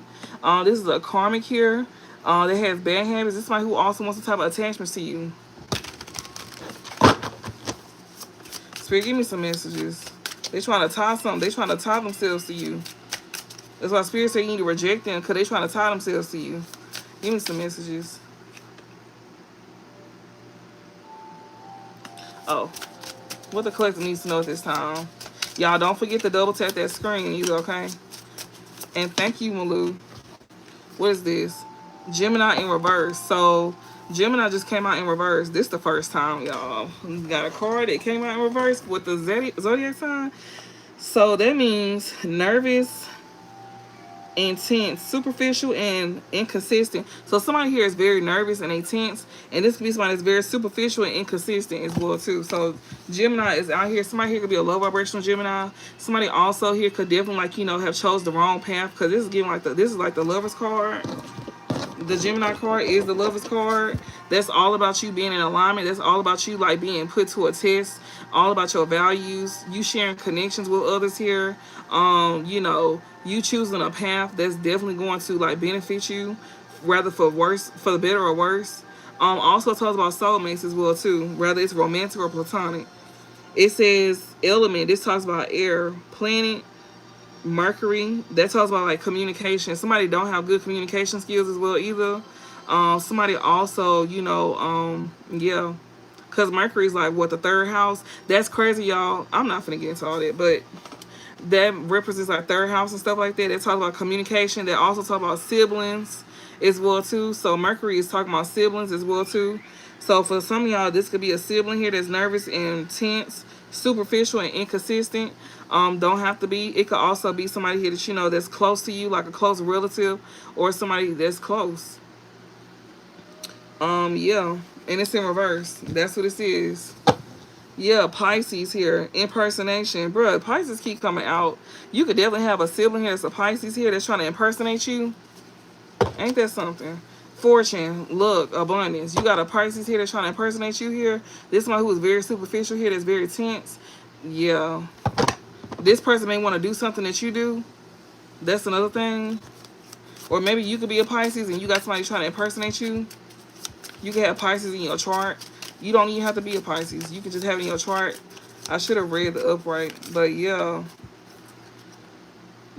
[SPEAKER 1] This is a karmic here. That has bad habits. This is somebody who also wants some type of attachments to you. Spirit, give me some messages. They trying to tie something. They trying to tie themselves to you. That's why Spirit said you need to reject them, because they trying to tie themselves to you. Give me some messages. Oh. What the collector needs to know at this time. Y'all don't forget to double tap that screen either, okay? And thank you, Malou. What is this? Gemini in reverse. So Gemini just came out in reverse. This the first time, y'all. Got a card that came out in reverse with the zodiac sign. So that means nervous, intense, superficial, and inconsistent. So somebody here is very nervous and intense, and this could be somebody that's very superficial and inconsistent as well too. So Gemini is out here. Somebody here could be a low vibrational Gemini. Somebody also here could definitely, like, you know, have chose the wrong path, because this is giving like this is like the Lover's card. The Gemini card is the Lover's card. That's all about you being in alignment. That's all about you like being put to a test. All about your values. You sharing connections with others here. You know, you choosing a path that's definitely going to like benefit you, whether for the better or worse. Also talks about soulmates as well too, whether it's romantic or platonic. It says element. This talks about air, planet, Mercury, that talks about like communication. Somebody don't have good communication skills as well either. Somebody also, yeah, because Mercury is like what, the third house. That's crazy, y'all. I'm not finna get into all that, but that represents our third house and stuff like that. That talks about communication. That also talk about siblings as well too. So Mercury is talking about siblings as well too. So for some of y'all, this could be a sibling here that's nervous and tense, superficial and inconsistent. Don't have to be. It could also be somebody here that you know that's close to you, like a close relative, or somebody that's close. Yeah, and it's in reverse. That's what this is. Yeah, Pisces here. Impersonation. Bruh, Pisces keep coming out. You could definitely have a sibling here that's a Pisces here that's trying to impersonate you. Ain't that something? Fortune, luck, abundance. You got a Pisces here that's trying to impersonate you here. This one who is very superficial here, that's very tense. Yeah. This person may want to do something that you do. That's another thing. Or maybe you could be a Pisces and you got somebody trying to impersonate you. You can have Pisces in your chart. You don't even have to be a Pisces. You can just have it in your chart. I should have read the upright. But yeah.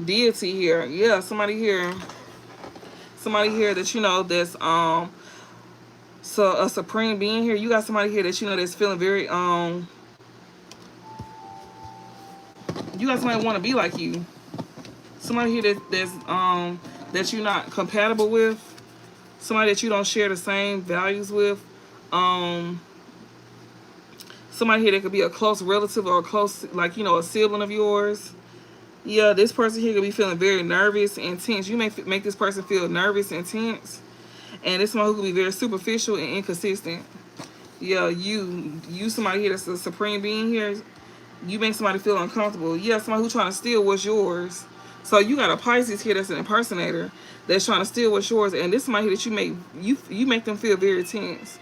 [SPEAKER 1] Deity here. Yeah, somebody here. Somebody here that you know that's so a supreme being here. You got somebody here that you know that's feeling very you got somebody want to be like you. Somebody here that you're not compatible with. Somebody that you don't share the same values with. Somebody here that could be a close relative or a close, like, you know, a sibling of yours. Yeah, this person here could be feeling very nervous and tense. You may make this person feel nervous and tense. And this one who could be very superficial and inconsistent. Yeah, you somebody here that's a supreme being here. You make somebody feel uncomfortable. Yeah, somebody who's trying to steal what's yours. So you got a Pisces here that's an impersonator that's trying to steal what's yours. And this somebody here that you make them feel very tense.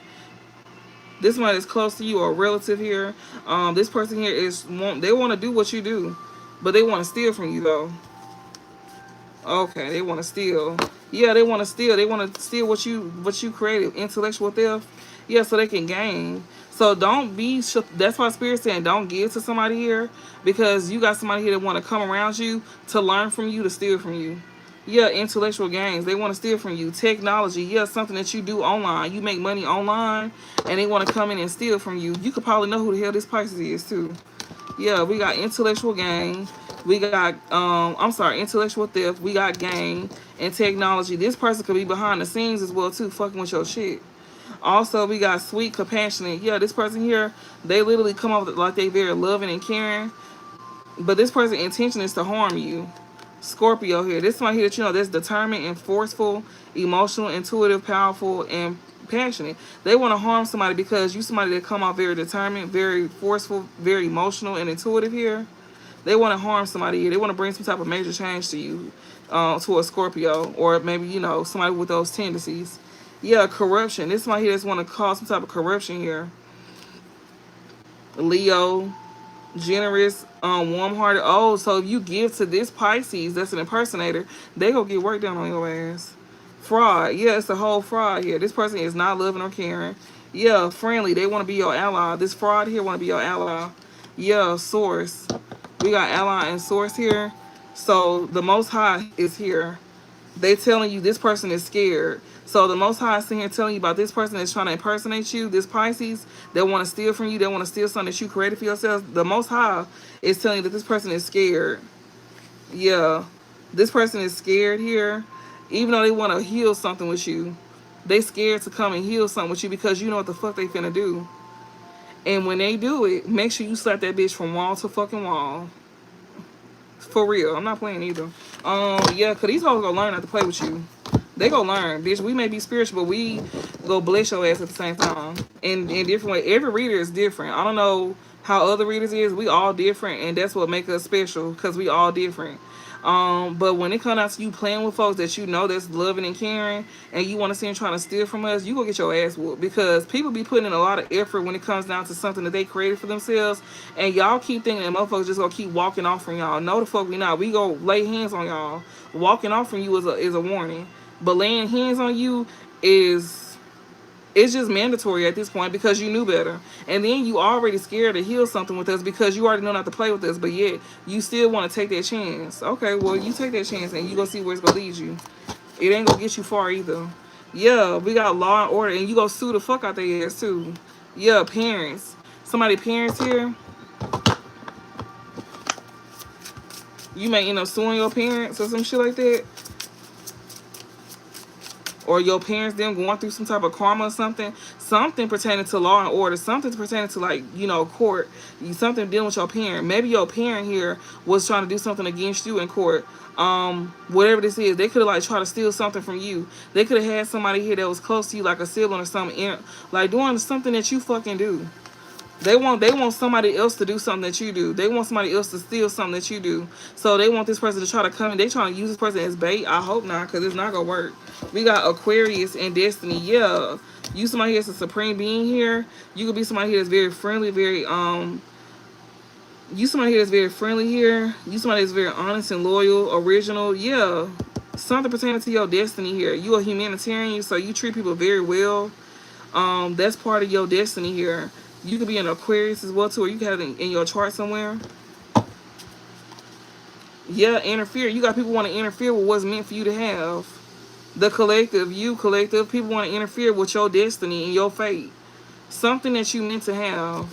[SPEAKER 1] This one is close to you or a relative here. This person here they want to do what you do, but they want to steal from you though. Okay, they want to steal. Yeah, they want to steal. They want to steal what you created, intellectual theft. Yeah, so they can gain. So don't be. That's why Spirit's saying don't give to somebody here, because you got somebody here that want to come around you to learn from you, to steal from you. Yeah, intellectual gains. They want to steal from you. Technology. Yeah, something that you do online. You make money online, and they want to come in and steal from you. You could probably know who the hell this Pisces is too. Yeah, we got intellectual gain. We got, intellectual theft. We got gain and technology. This person could be behind the scenes as well too, fucking with your shit. Also, we got sweet, compassionate. Yeah, this person here, they literally come off like they very loving and caring. But this person's intention is to harm you. Scorpio here. This one here that you know that's determined and forceful, emotional, intuitive, powerful, and passionate. They want to harm somebody because you somebody that come out very determined, very forceful, very emotional, and intuitive here. They want to harm somebody here. They want to bring some type of major change to you, to a Scorpio, or maybe, you know, somebody with those tendencies. Yeah, corruption. This one here that's want to cause some type of corruption here. Leo, generous, warm-hearted. Oh, so if you give to this Pisces that's an impersonator, they gonna get work done on your ass. Fraud. Yeah, it's a whole fraud here. This person is not loving or caring. Yeah, friendly. They want to be your ally. This fraud here want to be your ally. Yeah, source. We got ally and source here. So the Most High is here. They telling you this person is scared. So the Most High is sitting here telling you about this person that's trying to impersonate you, this Pisces, that want to steal from you, they want to steal something that you created for yourself. The Most High is telling you that this person is scared. Yeah, this person is scared here. Even though they want to heal something with you, they scared to come and heal something with you because you know what the fuck they finna do. And when they do it, make sure you slap that bitch from wall to fucking wall. For real. I'm not playing either. Yeah, because these hoes gonna learn not to play with you. They gonna learn, bitch. We may be spiritual, but we go bless your ass at the same time. In different way. Every reader is different. I don't know how other readers is. We all different, and that's what makes us special, because we all different. But when it comes out to you playing with folks that you know that's loving and caring, and you want to see them trying to steal from us, you gonna get your ass whooped, because people be putting in a lot of effort when it comes down to something that they created for themselves, and y'all keep thinking that motherfuckers just gonna keep walking off from y'all. No, the fuck we not. We go lay hands on y'all. Walking off from you is a warning, but laying hands on you is It's just mandatory at this point because you knew better. And then you already scared to heal something with us because you already know not to play with us, but yet you still want to take that chance. Okay, well, you take that chance and you go see where it's going to lead you. It ain't going to get you far either. Yeah, we got law and order, and you go sue the fuck out their ass too. Yeah, parents. Somebody parents here. You may end up suing your parents or some shit like that. Or your parents, them going through some type of karma or something. Something pertaining to law and order. Something pertaining to, like, you know, court. Something dealing with your parent. Maybe your parent here was trying to do something against you in court. Whatever this is, they could have, like, tried to steal something from you. They could have had somebody here that was close to you, like a sibling or something, like doing something that you fucking do. They want somebody else to do something that you do. They want somebody else to steal something that you do. So they want this person to try to come in. They trying to use this person as bait. I hope not, because it's not going to work. We got Aquarius and Destiny. Yeah. You somebody here that's a supreme being here. You could be somebody here that's very friendly, very, you somebody here that's very friendly here. You somebody that's very honest and loyal, original. Yeah. Something pertaining to your destiny here. You a humanitarian, so you treat people very well. That's part of your destiny here. You could be an Aquarius as well too, or you can have it in your chart somewhere. Yeah, interfere. You got people want to interfere with what's meant for you to have. The collective, people want to interfere with your destiny and your fate. Something that you meant to have.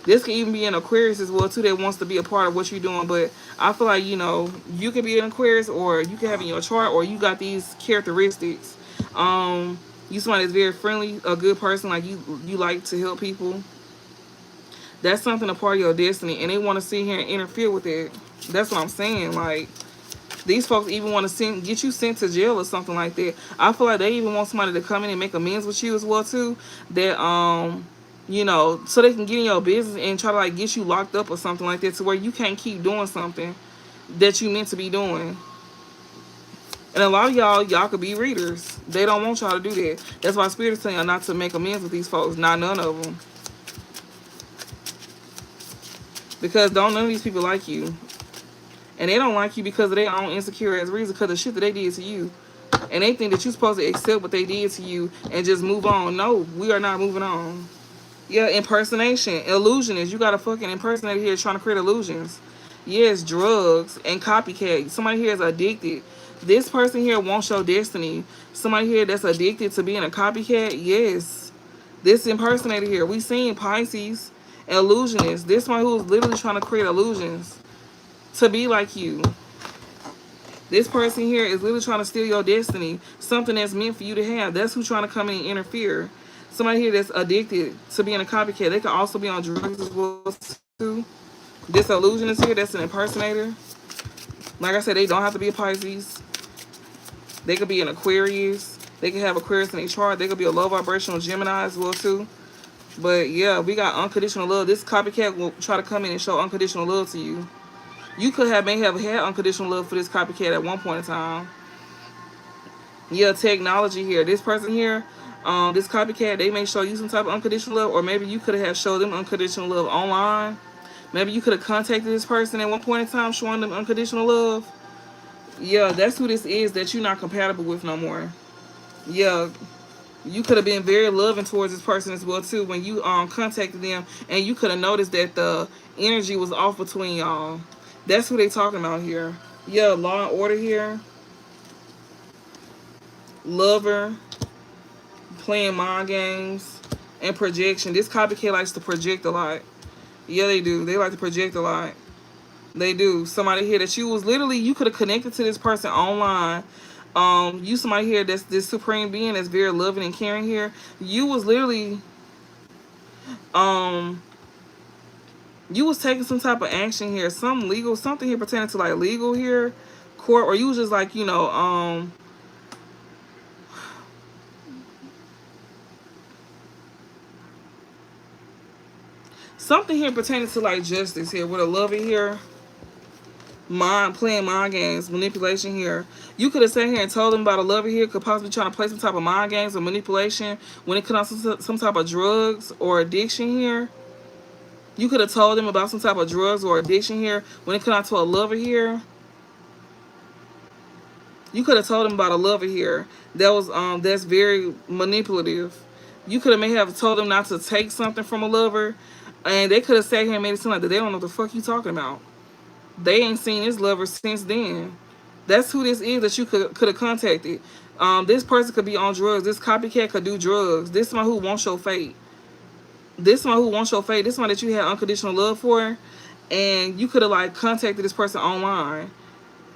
[SPEAKER 1] This could even be an Aquarius as well too that wants to be a part of what you're doing. But I feel like, you know, you could be an Aquarius, or you can have it in your chart, or you got these characteristics. You somebody that's very friendly, a good person, like you like to help people. That's something a part of your destiny, and they want to sit here and interfere with it. That's what I'm saying. Like, these folks even want to get you sent to jail or something like that. I feel like they even want somebody to come in and make amends with you as well too. That you know, so they can get in your business and try to, like, get you locked up or something like that, to where you can't keep doing something that you meant to be doing. And a lot of y'all could be readers. They don't want y'all to do that. That's why Spirit is telling y'all not to make amends with these folks. Not none of them. Because none of these people like you. And they don't like you because of their own insecure as reason, because of the shit that they did to you. And they think that you're supposed to accept what they did to you and just move on. No, we are not moving on. Yeah, impersonation. Illusionist. You got a fucking impersonator here trying to create illusions. Yes, drugs and copycat. Somebody here is addicted. This person here wants your destiny. Somebody here that's addicted to being a copycat. Yes. This impersonator here. We seen Pisces, illusionist. This one who's literally trying to create illusions to be like you. This person here is literally trying to steal your destiny. Something that's meant for you to have. That's who's trying to come in and interfere. Somebody here that's addicted to being a copycat. They could also be on drugs as well too. This illusionist here that's an impersonator. Like I said, they don't have to be a Pisces. They could be an Aquarius. They could have Aquarius in their chart. They could be a low vibrational Gemini as well too. But yeah, we got unconditional love. This copycat will try to come in and show unconditional love to you. You may have had unconditional love for this copycat at one point in time. Yeah, technology here. This person here, this copycat, they may show you some type of unconditional love, or maybe you could have showed them unconditional love online. Maybe you could have contacted this person at one point in time showing them unconditional love. Yeah, that's who this is that you're not compatible with no more. Yeah, you could have been very loving towards this person as well too when you contacted them, and you could have noticed that the energy was off between y'all. That's who they talking about here. Yeah, law and order here. Lover, playing mind games, and projection. This copycat likes to project a lot. Yeah, they do. They like to project a lot. They do. Somebody here that you was literally, you could have connected to this person online. You somebody here that's this supreme being that's very loving and caring here. You was literally, you was taking some type of action here. Some legal, something here pertaining to like legal here, court, or you was just like, you know, something here pertaining to like justice here with a lover here. Playing mind games, manipulation here. You could have sat here and told them about a lover here, could possibly trying to play some type of mind games or manipulation when it comes to some type of drugs or addiction here. You could have told them about some type of drugs or addiction here when it comes to a lover here. You could have told them about a lover here that was that's very manipulative. You could have may have told them not to take something from a lover, and they could have sat here and made it seem like that they don't know what the fuck you talking about. They ain't seen this lover since then. That's who this is that you could have contacted. This person could be on drugs. This copycat could do drugs. This is one who wants your fate. This one who wants your fate. This one that you had unconditional love for, and you could have like contacted this person online.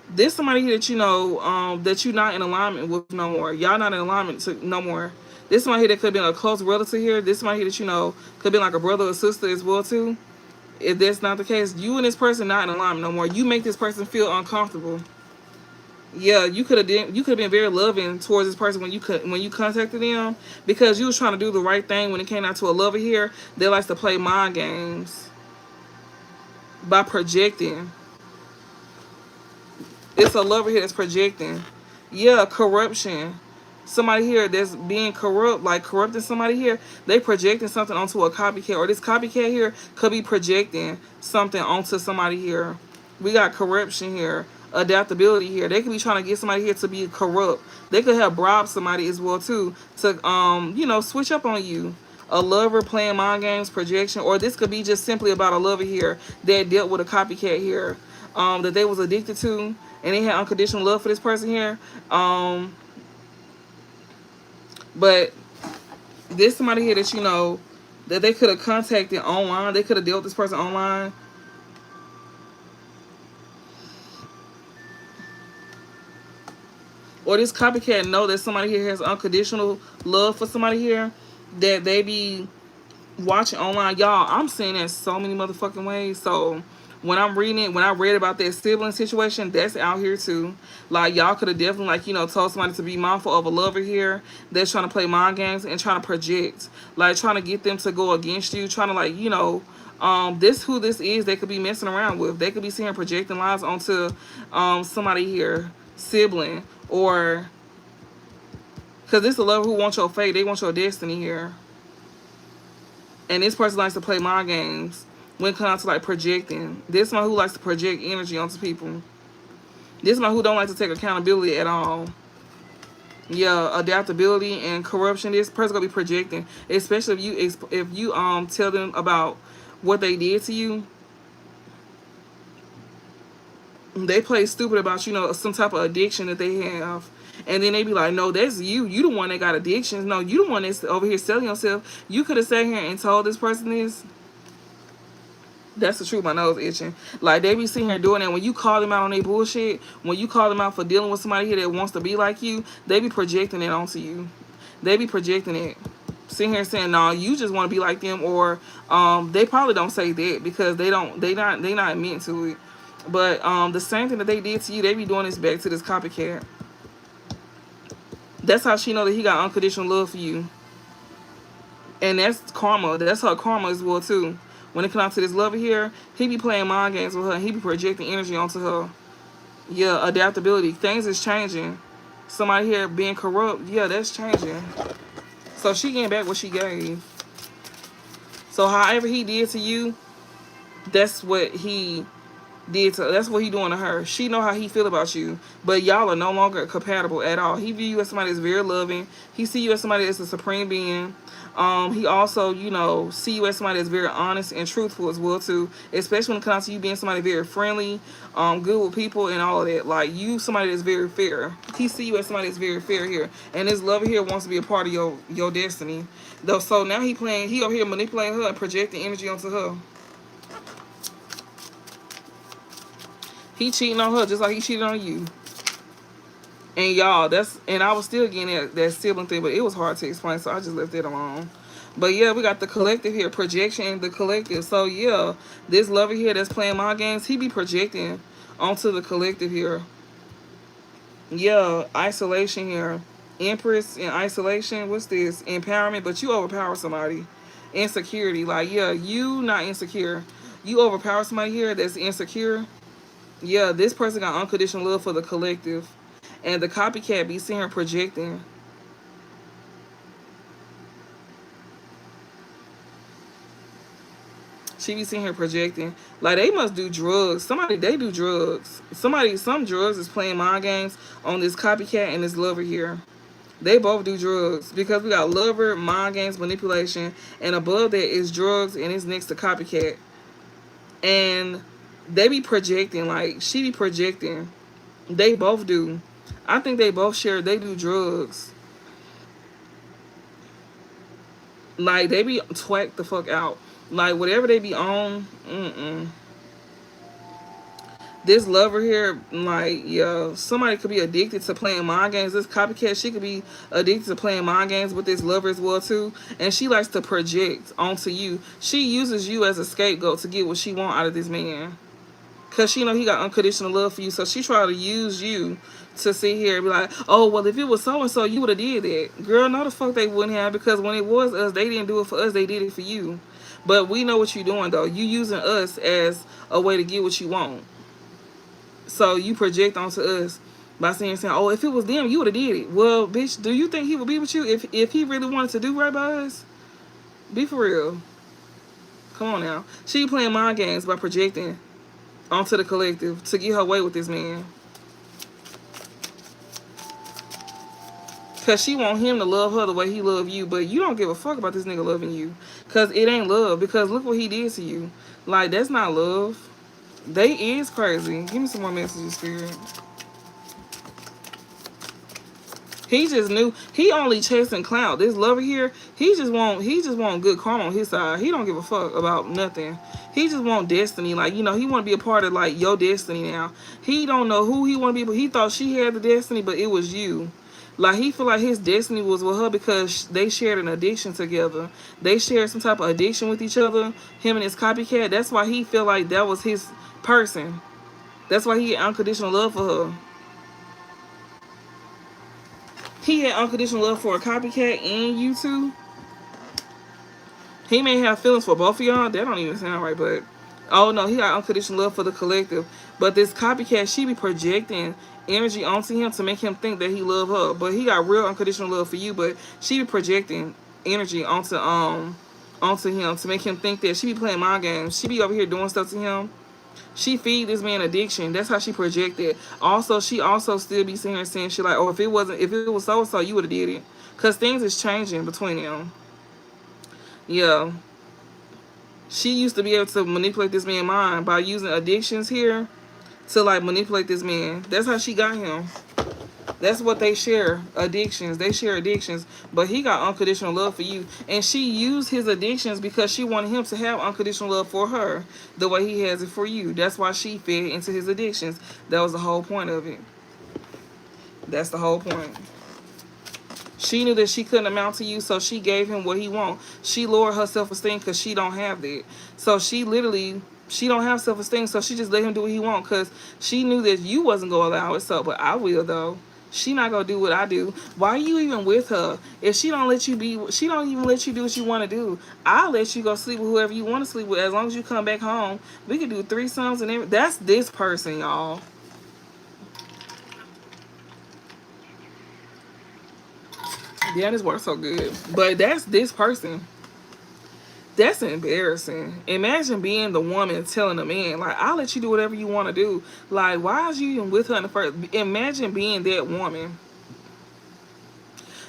[SPEAKER 1] This somebody here that you know that you're not in alignment with no more. Y'all not in alignment no more. This somebody here that could have been a close relative here. This somebody here that you know could be like a brother or sister as well too. If that's not the case, you and this person not in alignment no more. You make this person feel uncomfortable. Yeah, you could have been very loving towards this person when you contacted them, because you was trying to do the right thing when it came out to a lover here that likes to play mind games by projecting. It's a lover here that's projecting. Yeah, corruption. Somebody here that's being corrupt, like corrupting somebody here, they projecting something onto a copycat, or this copycat here could be projecting something onto somebody here. We got corruption here, adaptability here. They could be trying to get somebody here to be corrupt. They could have bribed somebody as well too to you know, switch up on you. A lover playing mind games, projection, or this could be just simply about a lover here that dealt with a copycat here that they was addicted to, and they had unconditional love for this person here. But this somebody here that you know that they could have contacted online. They could have dealt with this person online. Or this copycat know that somebody here has unconditional love for somebody here that they be watching online. Y'all, I'm seeing that so many motherfucking ways. So when I'm reading it, when I read about that sibling situation, that's out here too. Like, y'all could have definitely, like, you know, told somebody to be mindful of a lover here that's trying to play mind games and trying to project, like trying to get them to go against you, trying to, like, you know, this who this is they could be messing around with. They could be seeing projecting lies onto somebody here, sibling, or because this is a lover who wants your fate. They want your destiny here. And this person likes to play mind games when it comes to like projecting. This one who likes to project energy onto people. This one who don't like to take accountability at all. Yeah, adaptability and corruption. This person gonna be projecting, especially if you tell them about what they did to you. They play stupid about, you know, some type of addiction that they have. And then they be like, no, that's you. You the one that got addictions. No, you the one that's over here selling yourself. You could have sat here and told this person this. That's the truth. My nose itching. Like, they be sitting here doing that. When you call them out on their bullshit, when you call them out for dealing with somebody here that wants to be like you, they be projecting it onto you. They be projecting it. Sitting here saying, no, you just want to be like them. Or they probably don't say that because they not meant to it. But the same thing that they did to you, they be doing this back to this copycat. That's how she know that he got unconditional love for you. And that's karma. That's her karma as well too. When it comes to this lover here, he be playing mind games with her. And he be projecting energy onto her. Yeah, adaptability. Things is changing. Somebody here being corrupt. Yeah, that's changing. So she getting back what she gave. So however he did to you, that's what he that's what he doing to her. She know how he feel about you, but y'all are no longer compatible at all. He view you as somebody that's very loving. He see you as somebody that's a supreme being. He also, you know, see you as somebody that's very honest and truthful as well too, especially when it comes to you being somebody very friendly, good with people and all of that. Like, you somebody that's very fair. He see you as somebody that's very fair here, and this lover here wants to be a part of your destiny though. So now he over here manipulating her and projecting energy onto her. He cheating on her just like he cheated on you. And y'all, I was still getting that sibling thing, but it was hard to explain, so I just left it alone. But yeah, we got the collective here, projection and the collective. So yeah, this lover here that's playing my games, he be projecting onto the collective here. Yeah, isolation here. Empress in isolation. What's this? Empowerment, but you overpower somebody. Insecurity, like, yeah, you not insecure. You overpower somebody here that's insecure. Yeah, this person got unconditional love for the collective. And the copycat be seeing her projecting. She be seeing her projecting. Like, they must do drugs. They do drugs. Some drugs is playing mind games on this copycat and this lover here. They both do drugs because we got lover, mind games, manipulation, and above that is drugs, and it's next to copycat. And they be projecting, like she be projecting. They both do. I think they both share. They do drugs. Like they be twacked the fuck out. Like whatever they be on. This lover here, like, yeah, somebody could be addicted to playing mind games. This copycat, she could be addicted to playing mind games with this lover as well too. And she likes to project onto you. She uses you as a scapegoat to get what she want out of this man. Cause she know he got unconditional love for you. So she try to use you to sit here and be like, oh, well, if it was so and so, you would have did that. Girl, no the fuck they wouldn't have, because when it was us, they didn't do it for us, they did it for you. But we know what you're doing though. You using us as a way to get what you want. So you project onto us by saying, oh, if it was them, you would have did it. Well, bitch, do you think he would be with you if he really wanted to do right by us? Be for real. Come on now. She playing mind games by projecting onto the collective to get her way with this man. Because she want him to love her the way he love you. But you don't give a fuck about this nigga loving you. Because it ain't love. Because look what he did to you. Like, that's not love. They is crazy. Give me some more messages, Spirit. He just knew. He only chasing clout. This lover here, he just want good karma on his side. He don't give a fuck about nothing. He just want destiny. Like, you know, he want to be a part of, like, your destiny now. He don't know who he want to be, but he thought she had the destiny, but it was you. Like, he feel like his destiny was with her because they shared an addiction together. They shared some type of addiction with each other, him and his copycat. That's why he feel like that was his person. That's why he had unconditional love for her. He had unconditional love for a copycat and you two. He may have feelings for both of y'all. That don't even sound right, but oh no, he got unconditional love for the collective. But this copycat, she be projecting energy onto him to make him think that he love her. But he got real unconditional love for you, but she be projecting energy onto him to make him think that she be playing mind games. She be over here doing stuff to him. She feed this man addiction. That's how she projected. Also, she also still be sitting here saying shit like, oh, if it was so and so, you would have did it. Cause things is changing between them. Yeah. She used to be able to manipulate this man's mind by using addictions here to like manipulate this man. That's how she got him. That's what they share, addictions. They share addictions, but he got unconditional love for you. And she used his addictions because she wanted him to have unconditional love for her the way he has it for you. That's why she fed into his addictions. That was the whole point of it. That's the whole point. She knew that she couldn't amount to you, so she gave him what he want. She lowered her self-esteem because she don't have that. So she don't have self-esteem, so she just let him do what he want because she knew that you wasn't going to allow it. So, but I will, though. She not gonna do what I do. Why are you even with her? If she don't let you be, she don't even let you do what you want to do. I'll let you go sleep with whoever you want to sleep with. As long as you come back home, we can do threesomes and everything. That's this person, y'all. Yeah, this works so good. But that's this person. That's embarrassing. Imagine being the woman telling a man, like, I'll let you do whatever you want to do. Like, why is you even with her in the first? Imagine being that woman.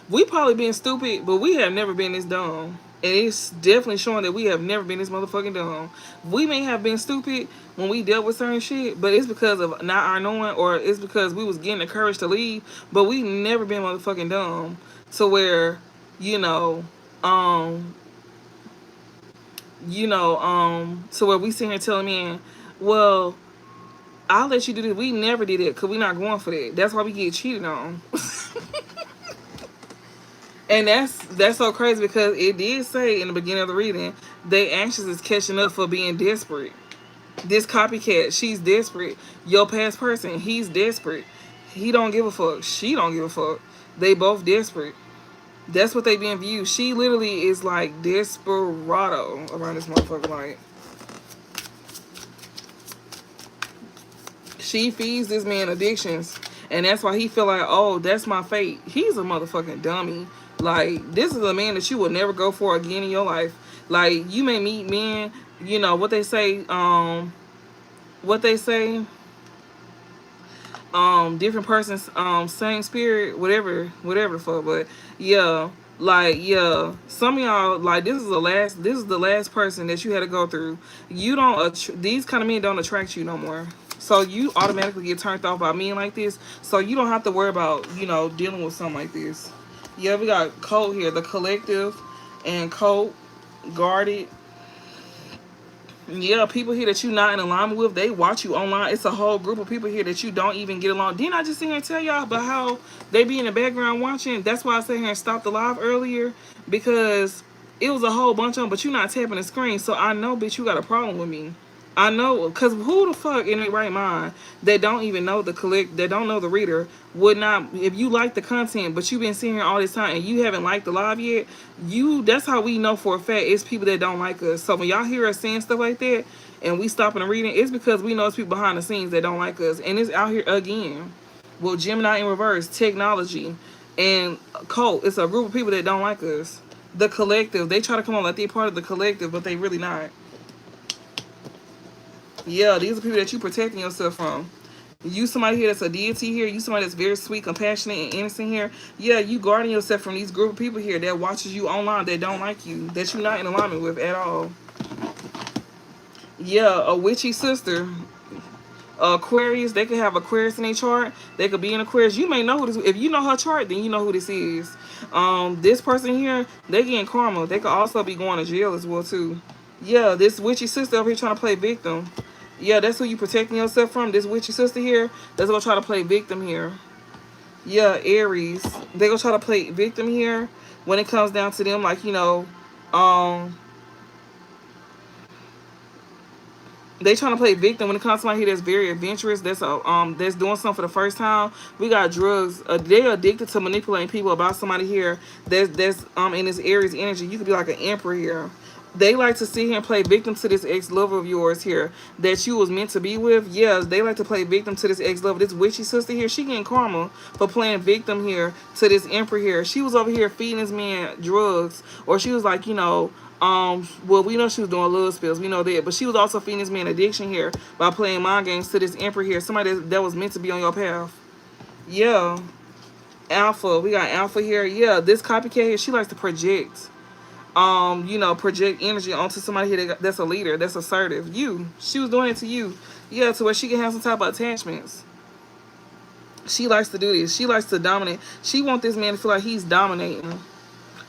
[SPEAKER 1] We probably been stupid, but we have never been this dumb. And it's definitely showing that we have never been this motherfucking dumb. We may have been stupid when we dealt with certain shit, but it's because of not our knowing, or it's because we was getting the courage to leave. But we never been motherfucking dumb to where, to where we sit here telling men, well, I'll let you do this. We never did it because we not going for that. That's why we get cheated on. And that's so crazy because it did say in the beginning of the reading, they anxious is catching up for being desperate. This copycat, she's desperate. Your past person, he's desperate. He don't give a fuck. She don't give a fuck. They both desperate. That's what they being viewed. She literally is like desperado around this motherfucker. Like, she feeds this man addictions, and that's why he feel like, oh, that's my fate. He's a motherfucking dummy. Like, this is a man that you will never go for again in your life. Like, you may meet men, what they say, different persons, same spirit, whatever the fuck. But yeah, like, yeah, some of y'all, like, this is the last person that you had to go through. You don't these kind of men don't attract you no more, so you automatically get turned off by men like this, so you don't have to worry about, you know, dealing with something like this. Yeah, we got Colt here, the collective, and Colt, guarded. Yeah, people here that you not in alignment with, they watch you online. It's a whole group of people here that you don't even get along. Didn't I just sit here and tell y'all about how they be in the background watching? That's why I sat here and stopped the live earlier, because it was a whole bunch of them, but you not tapping the screen. So I know, bitch, you got a problem with me. I know, because who the fuck in their right mind that don't even know that don't know the reader, would not, if you like the content, but you've been sitting here all this time and you haven't liked the live yet, that's how we know for a fact it's people that don't like us. So when y'all hear us saying stuff like that and we stopping and reading, it's because we know it's people behind the scenes that don't like us. And it's out here again. Well, Gemini in reverse, technology, and cult, it's a group of people that don't like us. The collective, they try to come on like they're part of the collective, but they really not. Yeah, these are people that you protecting yourself from. You somebody here that's a deity here. You somebody that's very sweet, compassionate, and innocent here. Yeah, you guarding yourself from these group of people here that watches you online, that don't like you, that you're not in alignment with at all. Yeah, a witchy sister. Aquarius, they could have Aquarius in their chart. They could be in Aquarius. You may know who this. If you know her chart, then you know who this is. This person here, they getting karma. They could also be going to jail as well too. Yeah, this witchy sister over here trying to play victim. Yeah, that's who you protecting yourself from. This witchy sister here, that's gonna try to play victim here. Yeah, Aries, they gonna try to play victim here when it comes down to them, like, you know, they trying to play victim when it comes to somebody here that's very adventurous, that's doing something for the first time. We got drugs. They're addicted to manipulating people about somebody here that's in this Aries energy. You could be like an emperor here. They like to sit here and play victim to this ex-lover of yours here that you was meant to be with. Yes, they like to play victim to this ex-lover. This witchy sister here, she getting karma for playing victim here to this emperor here. She was over here feeding this man drugs, or she was like, you know, well, we know she was doing love spells, we know that, but she was also feeding this man addiction here by playing mind games to this emperor here, somebody that was meant to be on your path. Yeah, Alpha, we got Alpha here. Yeah, this copycat here, she likes to project, you know, project energy onto somebody here that's a leader, that's assertive. She was doing it to you. Yeah, to where she can have some type of attachments. She likes to do this. She likes to dominate. She wants this man to feel like he's dominating,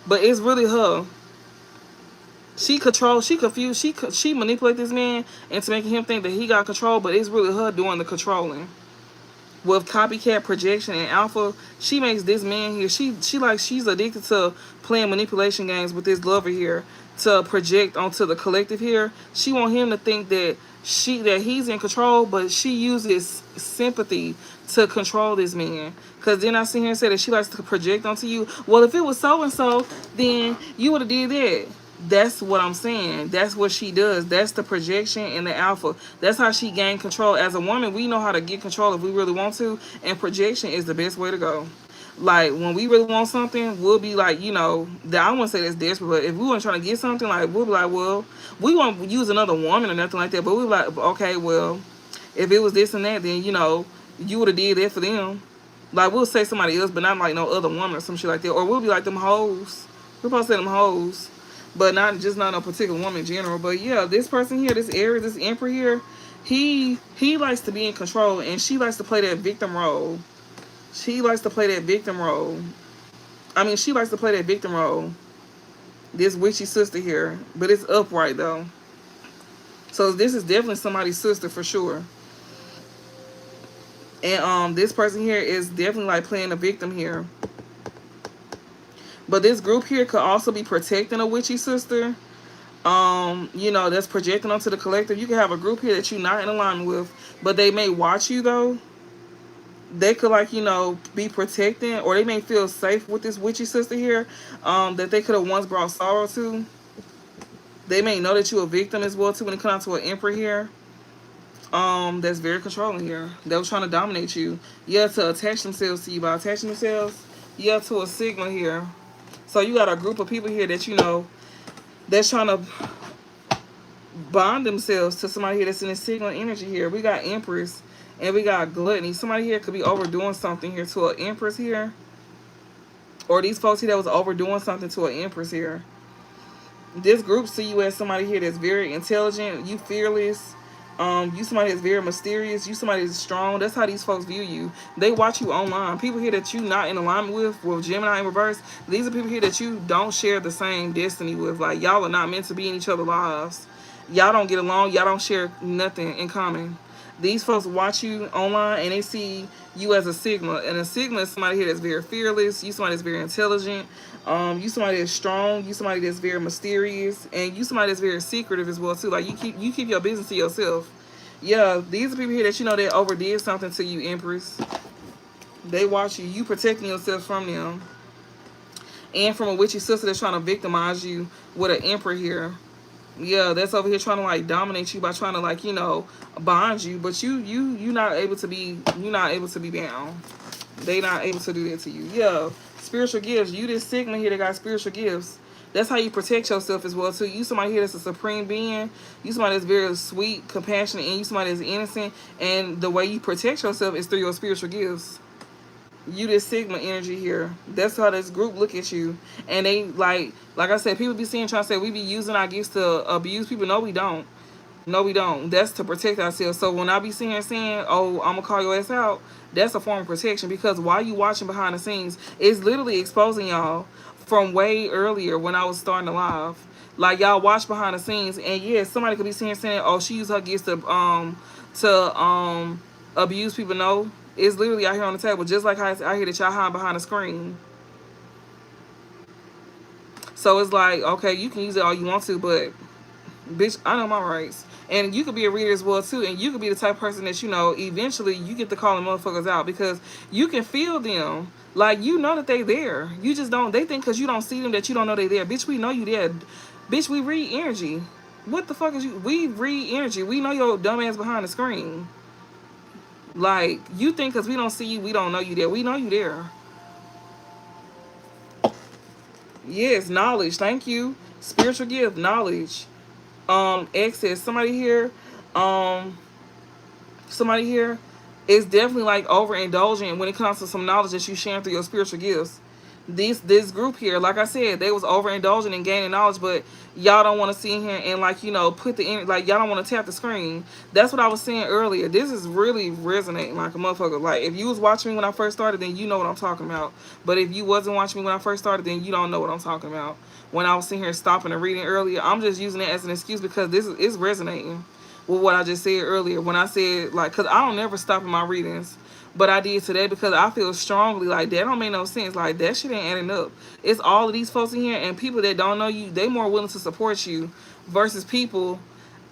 [SPEAKER 1] but it's really her. She controls, she confused, she manipulate this man into making him think that he got control, but it's really her doing the controlling. With copycat, projection, and alpha, she makes this man here, she's addicted to playing manipulation games with this lover here to project onto the collective here. She want him to think that he's in control, but she uses sympathy to control this man. Because then I sit here and say that she likes to project onto you. Well, if it was so and so, then you would have did that. That's what I'm saying. That's what she does. That's the projection and the alpha. That's how she gained control. As a woman, we know how to get control if we really want to, and projection is the best way to go. Like, when we really want something, we'll be like, you know, I wouldn't say that's desperate, but if we weren't trying to get something, like, we'll be like, well, we won't use another woman or nothing like that, but we'll be like, okay, well, if it was this and that, then, you know, you would have did that for them. Like, we'll say somebody else, but not like no other woman or some shit like that. Or we'll be like them hoes. We're supposed to say them hoes. But not a particular woman in general. But yeah, this person here, this Aries, this Emperor here, he likes to be in control, and she likes to play that victim role. She likes to play that victim role. She likes to play that victim role. This witchy sister here. But it's upright though. So this is definitely somebody's sister for sure. And this person here is definitely like playing a victim here. But this group here could also be protecting a witchy sister. You know, that's projecting onto the collective. You can have a group here that you're not in alignment with, but they may watch you though. They could, like, you know, be protecting, or they may feel safe with this witchy sister here, that they could have once brought sorrow to. They may know that you're a victim as well too when it comes to an emperor here. That's very controlling here. They were trying to dominate you. Yeah, to attach themselves to you by attaching themselves. Yeah, to a sigma here. So you got a group of people here that, you know, that's trying to bond themselves to somebody here that's in this signal energy here. We got Empress. And we got gluttony. Somebody here could be overdoing something here to an Empress here. Or these folks here that was overdoing something to an Empress here. This group see you as somebody here that's very intelligent. You fearless. You somebody that's very mysterious. You somebody that's strong. That's how these folks view you. They watch you online. People here that you not in alignment with Gemini in reverse. These are people here that you don't share the same destiny with. Like, y'all are not meant to be in each other's lives. Y'all don't get along. Y'all don't share nothing in common. These folks watch you online and they see you as a Sigma. And a Sigma is somebody here that's very fearless. You somebody that's very intelligent. You somebody that's strong. You somebody that's very mysterious. And you somebody that's very secretive as well too. Like, you keep your business to yourself. Yeah, these are people here that you know that overdid something to you, Empress. They watch you. You protecting yourself from them. And from a witchy sister that's trying to victimize you with an Emperor here. Yeah, that's over here trying to like dominate you by trying to like, you know, bond you, but you not able to be bound. They not able to do that to you. Yeah, spiritual gifts. You this Sigma here that got spiritual gifts. That's how you protect yourself as well too. You somebody here that's a supreme being. You somebody that's very sweet, compassionate, and you somebody that's innocent. And the way you protect yourself is through your spiritual gifts. You this Sigma energy here. That's how this group look at you. And they like I said, people be trying to say we be using our gifts to abuse people. No, we don't. No, we don't. That's to protect ourselves. So when I be saying, oh, I'm gonna call your ass out, that's a form of protection. Because while you watching behind the scenes, it's literally exposing y'all from way earlier when I was starting the live. Like, y'all watch behind the scenes, and yeah, somebody could be saying, oh, she used her gifts to abuse people. No. It's literally out here on the table, just like how it's out here that y'all hide behind the screen. So it's like, okay, you can use it all you want to, but bitch, I know my rights. And you could be a reader as well too, and you could be the type of person that, you know, eventually you get to call them motherfuckers out because you can feel them. Like, you know that they there. You just don't. They think because you don't see them that you don't know they there. Bitch, we know you there. Bitch, we read energy. What the fuck is you? We read energy. We know your dumb ass behind the screen. Like, you think because we don't see you, we don't know you there. We know you there. Yes, knowledge. Thank you. Spiritual gift, knowledge. Access. Somebody here is definitely like overindulgent when it comes to some knowledge that you sharing through your spiritual gifts. This group here, like I said, they was overindulgent in gaining knowledge, but y'all don't want to sit here and, like, you know, put the like, y'all don't want to tap the screen. That's what I was saying earlier. This is really resonating like a motherfucker. Like, if you was watching me when I first started, then you know what I'm talking about. But if you wasn't watching me when I first started, then you don't know what I'm talking about. When I was sitting here stopping and reading earlier, I'm just using it as an excuse because this is resonating with what I just said earlier. When I said, like, because I don't never stop in my readings. But I did today because I feel strongly like that don't make no sense. Like, that shit ain't adding up. It's all of these folks in here, and people that don't know you, they more willing to support you versus people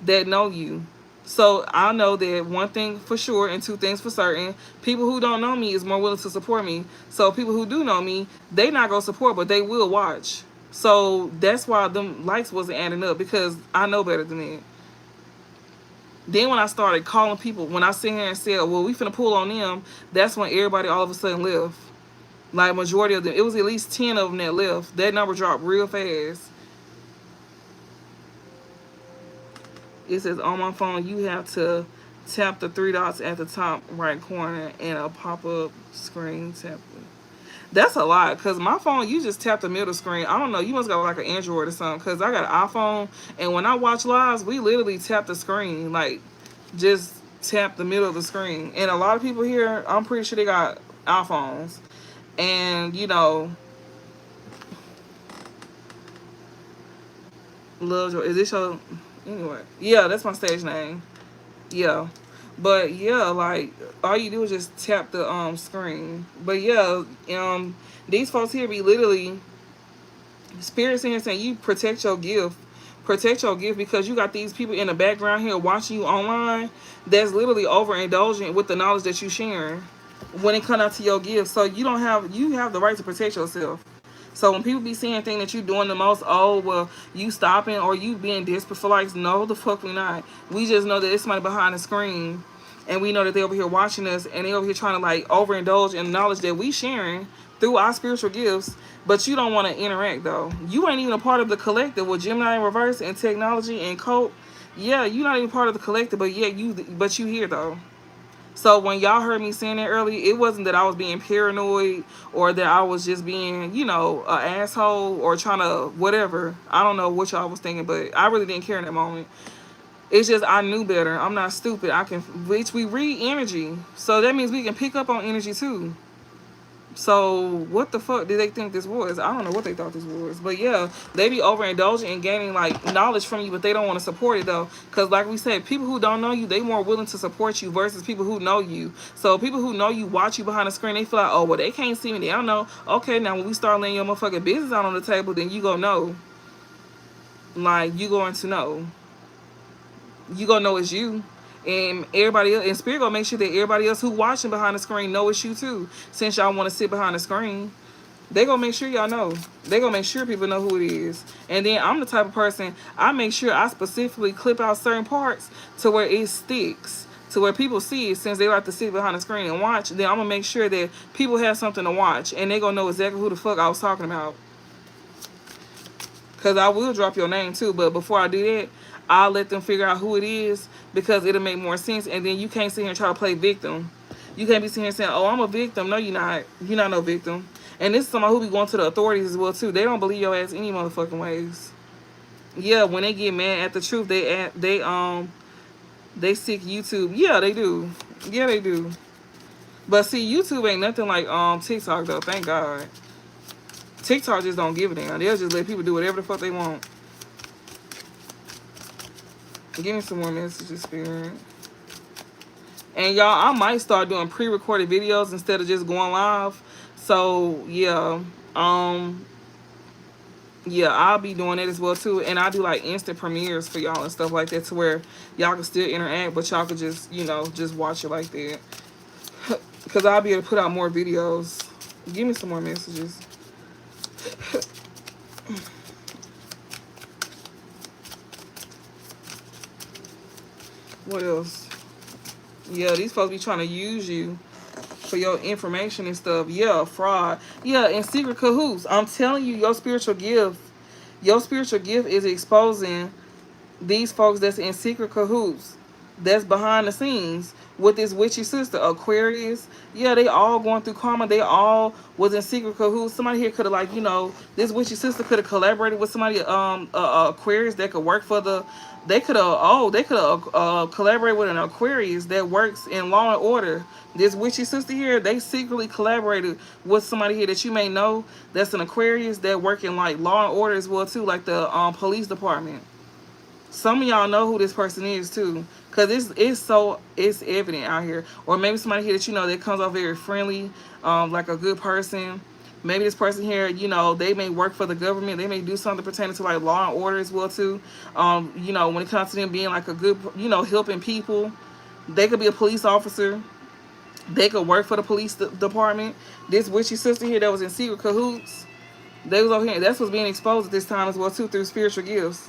[SPEAKER 1] that know you. So I know that one thing for sure and two things for certain. People who don't know me is more willing to support me. So people who do know me, they not going to support, but they will watch. So that's why them likes wasn't adding up, because I know better than that. Then when I started calling people, when I sit here and said, well, we finna pull on them, that's when everybody all of a sudden left. Like, majority of them. It was at least 10 of them that left. That number dropped real fast. It says, on my phone, you have to tap the 3 dots at the top right corner and a pop-up screen tap. That's a lot, because my phone, you just tap the middle screen. I don't know, you must got like an Android or something, because I got an iPhone, and when I watch lives, we literally tap the screen. Like, just tap the middle of the screen. And a lot of people here, I'm pretty sure they got iPhones. And, you know, Love Joy. Is this your... Anyway. Yeah, that's my stage name. Yeah. But yeah, like, all you do is just tap the screen. But yeah, these folks here be literally spirits in here saying you protect your gift. Protect your gift, because you got these people in the background here watching you online that's literally overindulgent with the knowledge that you sharing when it comes out to your gift. So you have the right to protect yourself. So when people be saying things that you doing the most, oh, well, you stopping or you being desperate for likes, no, the fuck we not. We just know that it's somebody behind the screen, and we know that they over here watching us, and they over here trying to, like, overindulge in knowledge that we sharing through our spiritual gifts, but you don't want to interact, though. You ain't even a part of the collective with Gemini in reverse and technology and cult. Yeah, you're not even part of the collective, but yeah, you here, though. So when y'all heard me saying that earlier, it wasn't that I was being paranoid or that I was just being, you know, an asshole or trying to whatever. I don't know what y'all was thinking, but I really didn't care in that moment. It's just I knew better. I'm not stupid. I can, which we read energy. So that means we can pick up on energy too. So what the fuck did they think this was? I don't know what they thought this was. But yeah, they be overindulging and gaining like knowledge from you, but they don't want to support it though. Because like we said, people who don't know you, they more willing to support you versus people who know you. So people who know you, watch you behind the screen, they feel like, oh, well, they can't see me. They don't know. Okay, now when we start laying your motherfucking business out on the table, then you go know. Like, you going to know. You gonna know it's you. And everybody else, and Spirit gonna make sure that everybody else who watching behind the screen know it's you too. Since y'all want to sit behind the screen, they gonna make sure y'all know. They gonna make sure people know who it is. And then I'm the type of person, I make sure I specifically clip out certain parts to where it sticks, to where people see it. Since they like to sit behind the screen and watch, then I'm gonna make sure that people have something to watch, and they gonna know exactly who the fuck I was talking about. Because I will drop your name too, but before I do that, I'll let them figure out who it is, because it'll make more sense. And then you can't sit here and try to play victim. You can't be sitting here saying, oh, I'm a victim. No, you're not. You're not no victim. And this is somebody who be going to the authorities as well too. They don't believe your ass any motherfucking ways. Yeah, when they get mad at the truth, they seek YouTube. Yeah, they do. Yeah, they do. But see, YouTube ain't nothing like TikTok though. Thank God. TikTok just don't give a damn. They'll just let people do whatever the fuck they want. Give me some more messages, Spirit. And y'all, I might start doing pre-recorded videos instead of just going live. So yeah, yeah, I'll be doing that as well too. And I do like instant premieres for y'all and stuff like that, to where y'all can still interact, but y'all can just, you know, just watch it like that. Because I'll be able to put out more videos. Give me some more messages. What else? Yeah, these folks be trying to use you for your information and stuff. Yeah, fraud. Yeah, and secret cahoots. I'm telling you, your spiritual gift is exposing these folks that's in secret cahoots, that's behind the scenes with this witchy sister, Aquarius. Yeah, they all going through karma. They all was in secret cahoots. Somebody here could have, like, you know, this witchy sister could have collaborated with somebody, Aquarius that could work for the. They could have collaborated with an Aquarius that works in law and order. This witchy sister here, they secretly collaborated with somebody here that you may know that's an Aquarius that work in like law and order as well too, like the police department. Some of y'all know who this person is too, because it's evident out here. Or maybe somebody here that you know that comes off very friendly, like a good person. Maybe this person here, you know, they may work for the government. They may do something pertaining to like law and order as well too. You know, when it comes to them being like a good, you know, helping people, they could be a police officer. They could work for the police department. This witchy sister here that was in secret cahoots, they was over here. That's what's being exposed at this time as well too, through spiritual gifts.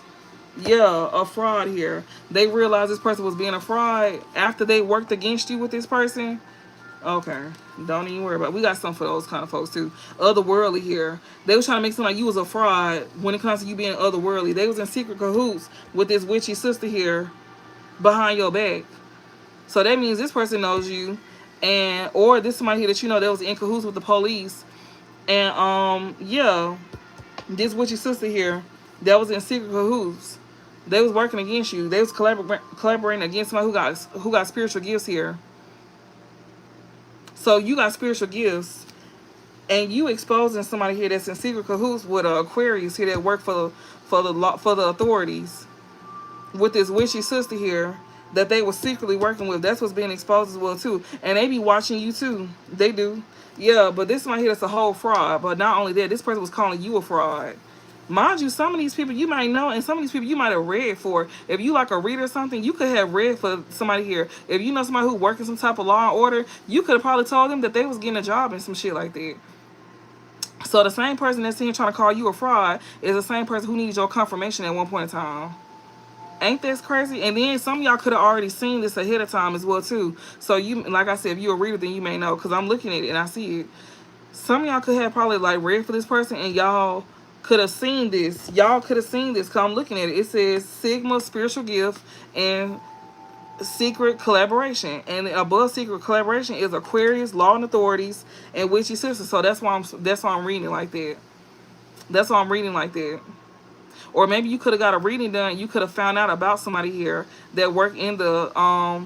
[SPEAKER 1] Yeah, a fraud here. They realized this person was being a fraud after they worked against you with this person. Okay, don't even worry about it. We got some for those kind of folks too. Otherworldly here. They was trying to make something like you was a fraud when it comes to you being otherworldly. They was in secret cahoots with this witchy sister here behind your back. So that means this person knows you, and or this somebody here that you know that was in cahoots with the police. And yeah, this witchy sister here that was in secret cahoots. They was working against you. They was collaborating against somebody who got spiritual gifts here. So you got spiritual gifts, and you exposing somebody here that's in secret cahoots with an Aquarius here that work for the authorities with this witchy sister here that they were secretly working with. That's what's being exposed as well too. And they be watching you too. They do. Yeah, but this one here that's a whole fraud. But not only that, this person was calling you a fraud. Mind you, some of these people you might know, and some of these people you might have read for. If you like a reader or something, you could have read for somebody here. If you know somebody who works in some type of law and order, you could have probably told them that they was getting a job and some shit like that. So the same person that's here trying to call you a fraud is the same person who needs your confirmation at one point in time. Ain't that crazy? And then some of y'all could have already seen this ahead of time as well too. So you, like I said, if you're a reader, then you may know, because I'm looking at it and I see it. Some of y'all could have probably like read for this person, and y'all could have seen this. Y'all could have seen this, because I'm looking at it. It says Sigma spiritual gift and secret collaboration, and above secret collaboration is Aquarius, law and authorities, and witchy sisters. So that's why I'm reading it like that. That's why I'm reading like that. Or maybe you could have got a reading done. You could have found out about somebody here that work in the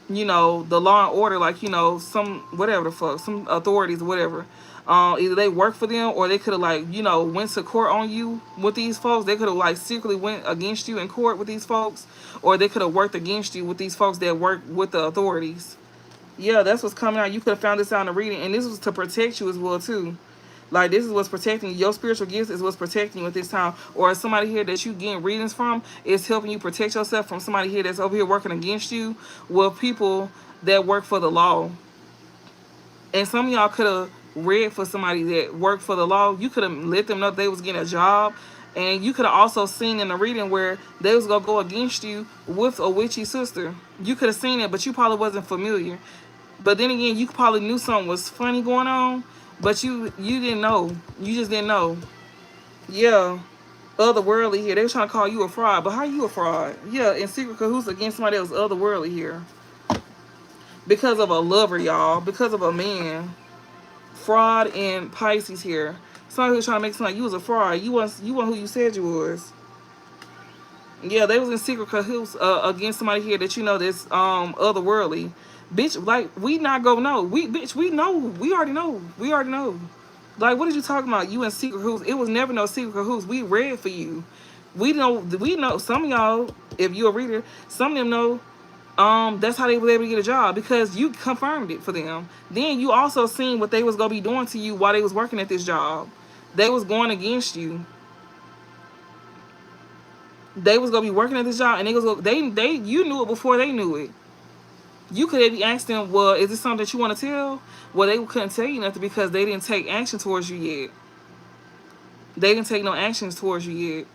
[SPEAKER 1] you know, the law and order, like, you know, some whatever the fuck, some authorities or whatever. Either they work for them, or they could have, like, you know, went to court on you with these folks. They could have, like, secretly went against you in court with these folks, or they could have worked against you with these folks that work with the authorities. Yeah, that's what's coming out. You could have found this out in the reading, and this was to protect you as well too. Like, this is what's protecting you. Your spiritual gifts is what's protecting you at this time. Or somebody here that you getting readings from is helping you protect yourself from somebody here that's over here working against you with people that work for the law. And some of y'all could have read for somebody that worked for the law. You could have let them know they was getting a job. And you could have also seen in the reading where they was going to go against you with a witchy sister. You could have seen it, but you probably wasn't familiar. But then again, you probably knew something was funny going on, but you didn't know. You just didn't know. Yeah. Otherworldly here. They were trying to call you a fraud. But how you a fraud? Yeah, in secret cahoots against somebody else otherworldly here. Because of a lover, y'all. Because of a man. Fraud and Pisces here. Somebody who's trying to make something like you was a fraud. You weren't who you said you was. Yeah, they was in secret cahoots against somebody here that you know that's otherworldly. Bitch, like, we not gonna know. We know. We already know. We already know. Like, what are you talking about? You in secret cahoots. It was never no secret cahoots. We read for you. We know some of y'all, if you're a reader, some of them know that's how they were able to get a job, because you confirmed it for them. Then you also seen what they was gonna be doing to you while they was working at this job. They was going against you. They was gonna be working at this job, and they you knew it before they knew it. You could have asked them, well, is this something that you want to tell? Well, they couldn't tell you nothing because they didn't take action towards you yet. They didn't take no actions towards you yet.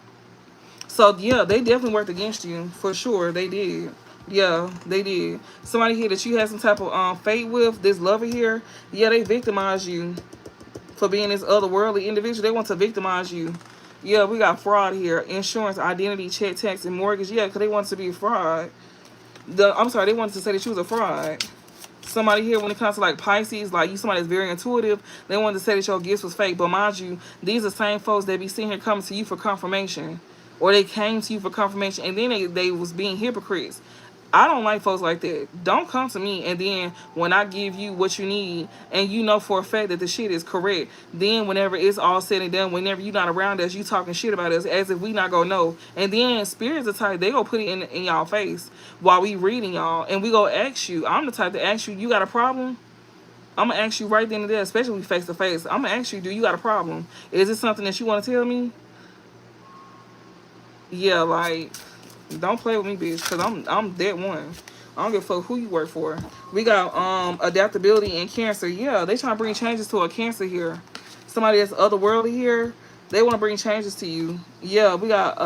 [SPEAKER 1] So, yeah, they definitely worked against you. For sure, they did. Yeah, they did. Somebody here that you had some type of fate with, this lover here, yeah, they victimized you for being this otherworldly individual. They want to victimize you. Yeah, we got fraud here. Insurance, identity, check, tax, and mortgage. Yeah, because they want to be a fraud. I'm sorry, they wanted to say that she was a fraud. Somebody here, when it comes to like Pisces, like you somebody that's very intuitive, they wanted to say that your gifts was fake. But mind you, these are the same folks that be sitting here coming to you for confirmation. Or they came to you for confirmation, and then they was being hypocrites. I don't like folks like that. Don't come to me, and then when I give you what you need, and you know for a fact that the shit is correct, then whenever it's all said and done, whenever you're not around us, you talking shit about us as if we not gonna know. And then spirits are type, they gonna put it in y'all face while we reading y'all, and we go ask you. I'm the type to ask you, you got a problem? I'm gonna ask you right then and there, especially face to face. I'm gonna ask you, do you got a problem? Is it something that you want to tell me? Yeah, like, don't play with me, bitch, because I'm that one. I don't give a fuck who you work for. We got adaptability and Cancer. Yeah, they trying to bring changes to a Cancer here. Somebody that's otherworldly here, they want to bring changes to you. Yeah, we got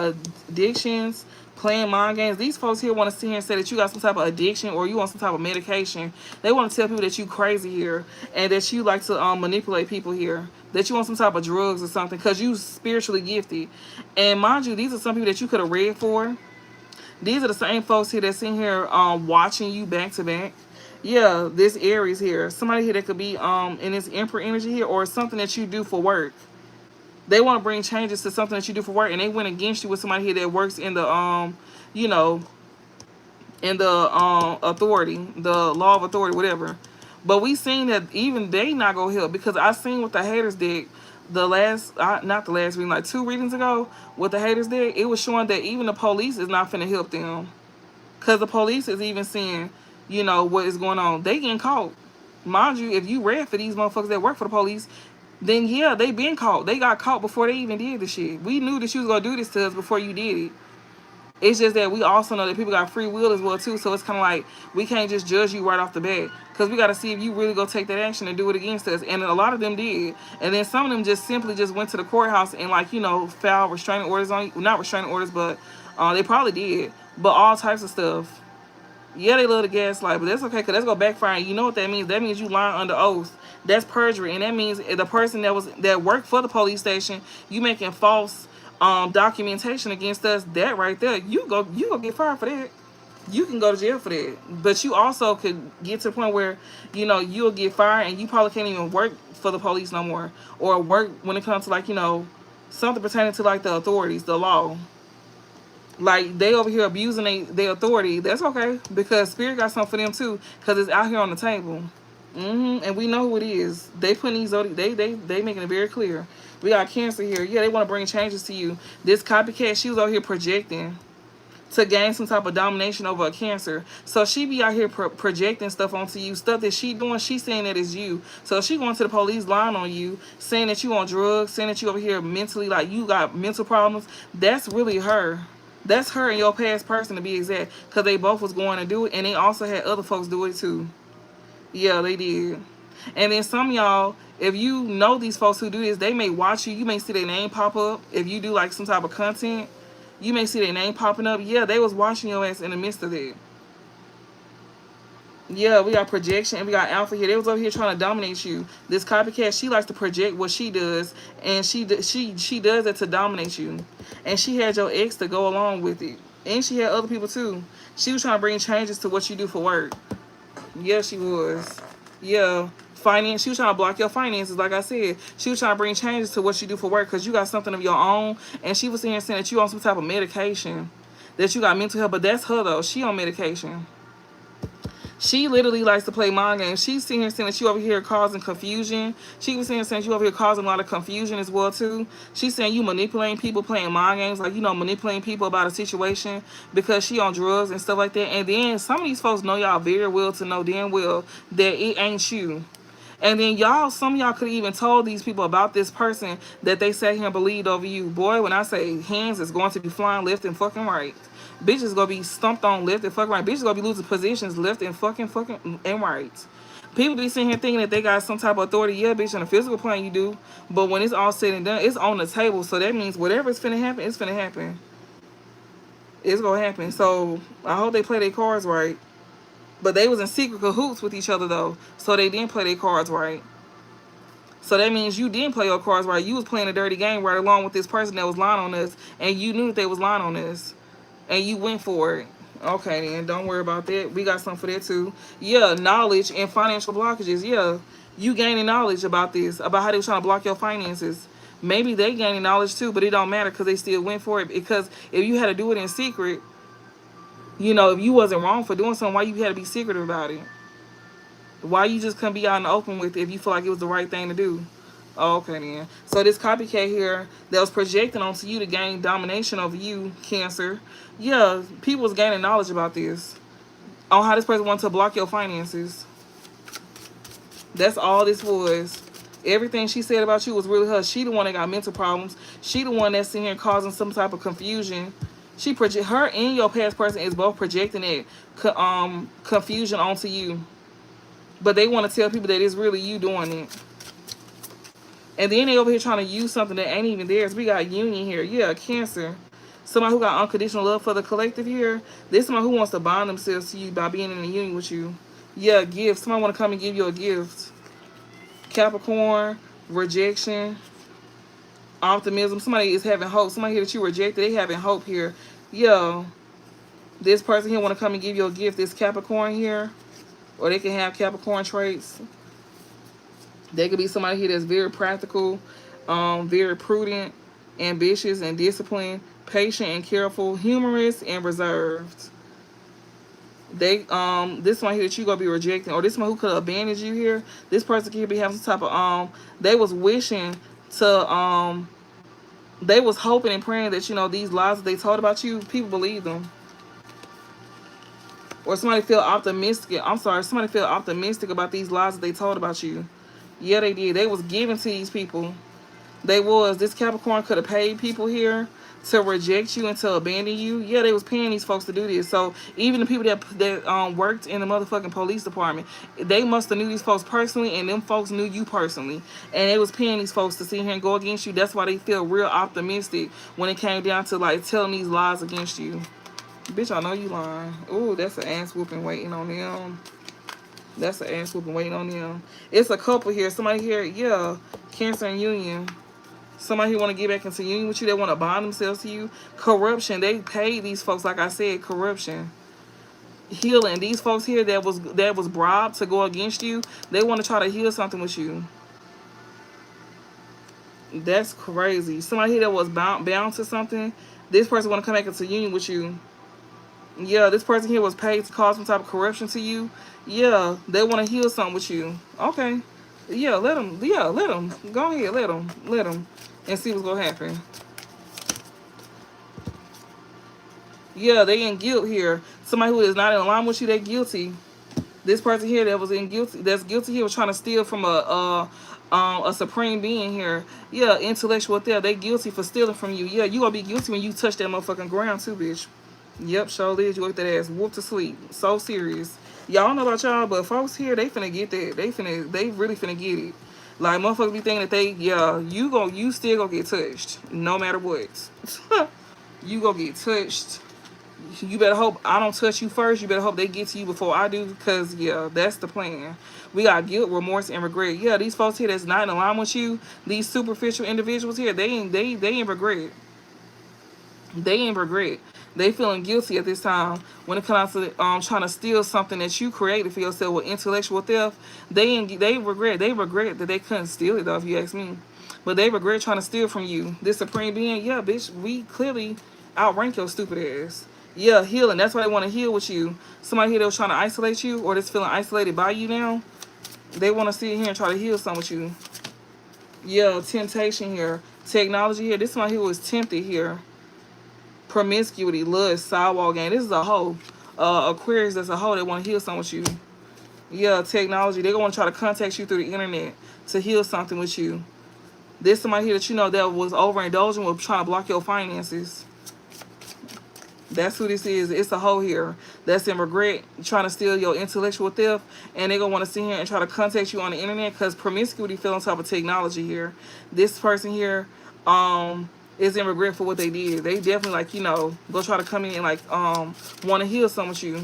[SPEAKER 1] addictions, playing mind games. These folks here want to sit here and say that you got some type of addiction or you want some type of medication. They want to tell people that you crazy here and that you like to manipulate people here. That you want some type of drugs or something because you spiritually gifted. And mind you, these are some people that you could have read for. These are the same folks here that's in here watching you back to back. Yeah, this Aries here. Somebody here that could be in this Emperor energy here, or something that you do for work. They want to bring changes to something that you do for work, and they went against you with somebody here that works in the you know, in the authority, the law of authority, whatever. But we seen that even they not gonna help, because I seen with the haters deck the last not the last reading, like 2 readings ago with the haters deck, it was showing that even the police is not finna help them, because the police is even seeing, you know, what is going on. They getting caught. Mind you, if you read for these motherfuckers that work for the police, then yeah, they been caught. They got caught before they even did the shit. We knew that you was gonna do this to us before you did it. It's just that we also know that people got free will as well too, so it's kind of like we can't just judge you right off the bat, because we got to see if you really go take that action and do it against us. And a lot of them did, and then some of them just simply just went to the courthouse and, like, you know, filed restraining orders on you. Not restraining orders, but they probably did, but all types of stuff. Yeah, they love the gaslight, but that's okay, because that's gonna backfire. You know what that means? That means you lying under oath. That's perjury, and that means the person that worked for the police station, you making false documentation against us. That right there, you go get fired for that. you can go to jail for that. But you also could get to the point where, you know, you'll get fired and you probably can't even work for the police no more. Or work when it comes to, like, you know, something pertaining to, like, the authorities, the law. Like, they over here abusing their authority. That's okay. Because Spirit got something for them, too. Because it's out here on the table. And we know who it is. They putting these, they making it very clear. We got Cancer here. Yeah, they want to bring changes to you. This Copycat, she was over here projecting to gain some type of domination over a Cancer. So she be out here projecting stuff onto you. Stuff that she doing, she saying that it's you. So she going to the police lying on you, saying that you on drugs, saying that you over here mentally, like you got mental problems. That's really her. That's her and your past person, to be exact. Because they both was going to do it. And they also had other folks do it too. Yeah, they did. And then some of y'all, if you know these folks who do this, they may watch you. You may see their name pop up. If you do like some type of content, you may see their name popping up. Yeah, they was watching your ass in the midst of it. Yeah, we got Projection and we got Alpha here. They was over here trying to dominate you. This Copycat, she likes to project what she does, and she does it to dominate you. And she had your ex to go along with it, and she had other people too. She was trying to bring changes to what you do for work. Yeah, she was. Yeah. Finance. She was trying to block your finances, like I said. She was trying to bring changes to what you do for work because you got something of your own. And she was saying that you on some type of medication. That you got mental health. But that's her, though. She on medication. She literally likes to play mind games. She's sitting here saying that you over here causing confusion. She was saying you over here causing a lot of confusion as well, too. She's saying you manipulating people, playing mind games. Like, you know, manipulating people about a situation because she on drugs and stuff like that. And then some of these folks know y'all very well to know damn well that it ain't you. And then some of y'all could have even told these people about this person that they sat here and believed over you. Boy, when I say hands is going to be flying left and fucking right. Bitches gonna be stumped on left and fucking right. Bitches gonna be losing positions left and fucking and right. People be sitting here thinking that they got some type of authority. Yeah, bitch, on the physical plane you do. But when it's all said and done, it's on the table. So that means whatever's finna happen, it's finna happen. It's gonna happen. So I hope they play their cards right. But they was in secret cahoots with each other, though. So they didn't play their cards right. So that means you didn't play your cards right. You was playing a dirty game right along with this person that was lying on us. And you knew that they was lying on us. And you went for it. Okay, then. Don't worry about that. We got something for that, too. Yeah, knowledge and financial blockages. Yeah, you gaining knowledge about this. About how they was trying to block your finances. Maybe they gaining knowledge, too. But it don't matter because they still went for it. Because if you had to do it in secret, you know, if you wasn't wrong for doing something, why you had to be secretive about it? Why you just couldn't be out in the open with it if you feel like it was the right thing to do? Oh, okay, then. So this Copycat here that was projecting onto you to gain domination over you, Cancer. Yeah, people was gaining knowledge about this. On how this person wanted to block your finances. That's all this was. Everything she said about you was really her. She the one that got mental problems. She the one that's sitting here causing some type of confusion. Her and your past person is both projecting it confusion onto you. But they want to tell people that it's really you doing it. And then they over here trying to use something that ain't even theirs. We got union here. Yeah, Cancer. Somebody who got unconditional love for the collective here. This somebody who wants to bond themselves to you by being in a union with you. Yeah, gift. Somebody want to come and give you a gift. Capricorn, rejection, optimism. Somebody is having hope. Somebody here that you rejected, they having hope here. Yeah. This person here want to come and give you a gift. This Capricorn here. Or they can have Capricorn traits. They could be somebody here that's very practical, very prudent, ambitious and disciplined, patient and careful, humorous and reserved. This one here that you gonna be rejecting, or this one who could have abandoned you here. This person could be having some type of they was wishing to they was hoping and praying that, you know, these lies that they told about you, people believe them. Or somebody feel optimistic. Somebody feel optimistic about these lies that they told about you. Yeah, they did. They was giving to these people. They was. This Capricorn could have paid people here to reject you and to abandon you. Yeah, they was paying these folks to do this. So even the people that worked in the motherfucking police department, they must have knew these folks personally, and them folks knew you personally. And they was paying these folks to sit here and go against you. That's why they feel real optimistic when it came down to, like, telling these lies against you. Bitch, I know you lying. Ooh, that's an ass whooping waiting on them. That's an ass whooping waiting on them. It's a couple here. Somebody here, yeah, Cancer and union. Somebody who want to get back into union with you. They want to bond themselves to you. Corruption. They pay these folks, like I said, corruption. healing. These folks here that was bribed to go against you, they want to try to heal something with you. That's crazy. Somebody here that was bound to something, this person want to come back into union with you. Yeah, this person here was paid to cause some type of corruption to you. Yeah, they want to heal something with you. Okay. Yeah, let them. Yeah, let them. Go ahead, let them. Let them. And see what's going to happen. Yeah, they in guilt here. Somebody who is not in alignment with you, they guilty. This person here that's guilty here was trying to steal from a supreme being here. Yeah, intellectual theft. They guilty for stealing from you. Yeah, you gonna be guilty when you touch that motherfucking ground too, bitch. Yep, sure is. You get that ass whooped to sleep. So serious. Y'all know about y'all, but folks here, they finna get that. They really finna get it. Like motherfuckers be thinking that you still gonna get touched, no matter what. You gonna get touched. You better hope I don't touch you first. You better hope they get to you before I do, because yeah, that's the plan. We got guilt, remorse, and regret. Yeah, these folks here that's not in alignment with you, these superficial individuals here, they ain't regret. They ain't regret. They feeling guilty at this time when it comes to trying to steal something that you created for yourself with intellectual theft. They regret. They regret that they couldn't steal it though, if you ask me. But they regret trying to steal from you. This supreme being, yeah, bitch, we clearly outrank your stupid ass. Yeah, healing. That's why they want to heal with you. Somebody here that was trying to isolate you or that's feeling isolated by you now, they want to sit here and try to heal something with you. Yeah, temptation here. Technology here. This one here was tempted here. Promiscuity, lust, sidewalk game. This is a hoe. Aquarius, that's a hoe. They want to heal something with you. Yeah, technology. They're going to try to contact you through the internet to heal something with you. There's somebody here that you know that was overindulging with trying to block your finances. That's who this is. It's a hoe here that's in regret, trying to steal your intellectual theft, and they're going to want to sit here and try to contact you on the internet because promiscuity fell on top of technology here. This person here is in regret for what they did. They definitely, like, you know, go try to come in and, like, want to heal something with you.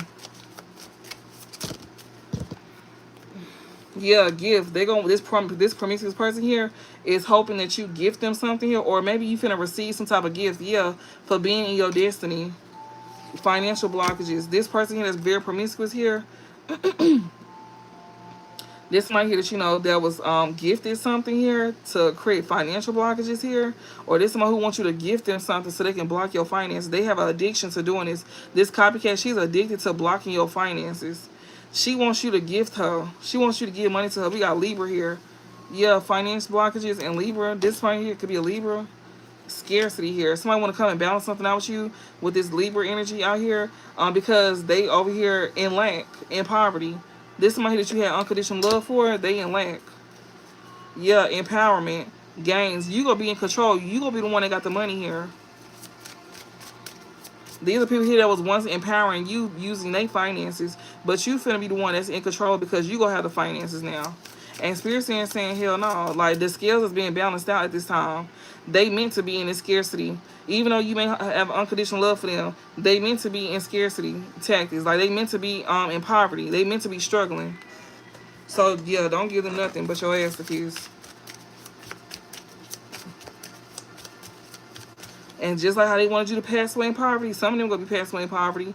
[SPEAKER 1] Yeah, gift. They going this promiscuous person here is hoping that you gift them something here, or maybe you finna receive some type of gift. Yeah, for being in your destiny. Financial blockages. This person here that's very promiscuous here. This somebody here that you know that was gifted something here to create financial blockages here, or this someone who wants you to gift them something so they can block your finances. They have an addiction to doing this. This copycat, she's addicted to blocking your finances. She wants you to gift her. She wants you to give money to her. We got Libra here. Yeah, finance blockages and Libra. This one here could be a Libra. Scarcity here. Somebody want to come and balance something out with you with this Libra energy out here because they over here in lack, in poverty. This somebody that you had unconditional love for, they in lack. Yeah, empowerment, gains. You gonna be in control. You gonna be the one that got the money here. These are people here that was once empowering you using their finances, but you finna be the one that's in control because you gonna have the finances now. And Spirit saying hell no. Like, the scales is being balanced out at this time. They meant to be in this scarcity. Even though you may have unconditional love for them, they meant to be in scarcity tactics. Like, they meant to be in poverty. They meant to be struggling. So, yeah, don't give them nothing but your ass to kiss. And just like how they wanted you to pass away in poverty, some of them gonna be passed away in poverty.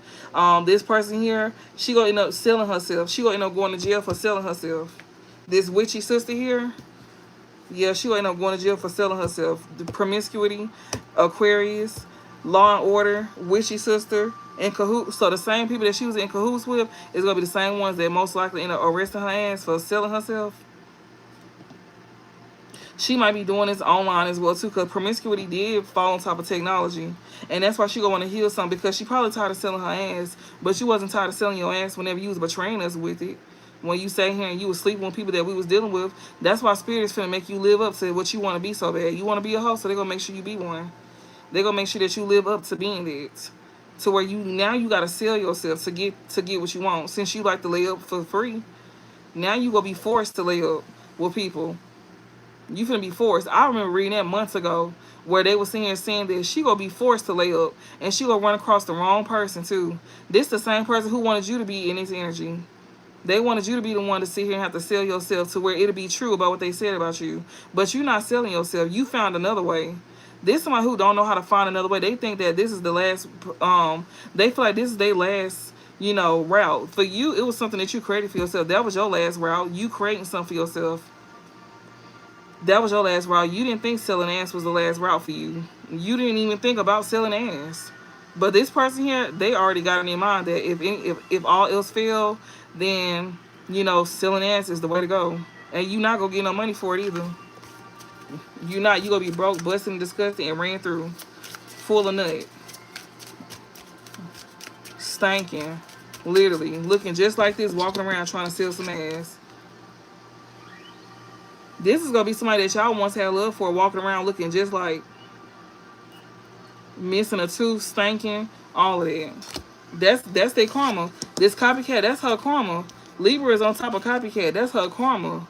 [SPEAKER 1] This person here, she gonna end up selling herself. She gonna end up going to jail for selling herself. This witchy sister here, yeah, she gonna end up going to jail for selling herself. The promiscuity, Aquarius, law and order, witchy sister, and cahoots. So the same people that she was in cahoots with is gonna be the same ones that most likely end up arresting her ass for selling herself. She might be doing this online as well too, because promiscuity did fall on top of technology, and that's why she gonna want to heal something, because she probably tired of selling her ass, but she wasn't tired of selling your ass whenever you was betraying us with it. When you sat here and you was sleeping with people that we was dealing with, that's why Spirit is finna make you live up to what you want to be so bad. You want to be a host, so they're gonna make sure you be one. They're gonna make sure that you live up to being that, to where you gotta sell yourself to get what you want. Since you like to lay up for free, now you gonna be forced to lay up with people. You finna be forced. I remember reading that months ago where they were sitting here saying that she gonna be forced to lay up, and she gonna run across the wrong person too. This the same person who wanted you to be in this energy. They wanted you to be the one to sit here and have to sell yourself to where it'll be true about what they said about you. But you're not selling yourself. You found another way. This somebody who don't know how to find another way. They think that this is the last, they feel like this is their last you know, route. For you, it was something that you created for yourself. That was your last route. You creating something for yourself. That was your last route. You didn't think selling ass was the last route for you. You didn't even think about selling ass. But this person here, they already got in their mind that if all else fail, then, you know, selling ass is the way to go. And you not gonna get no money for it either. You gonna be broke, busting, disgusting, and ran through. Full of nut. Stinking. Literally. Looking just like this, walking around trying to sell some ass. This is gonna be somebody that y'all once had love for, walking around looking just like, missing a tooth, stinking, all of that. That's their karma. This copycat, that's her karma. Libra is on top of copycat. That's her karma.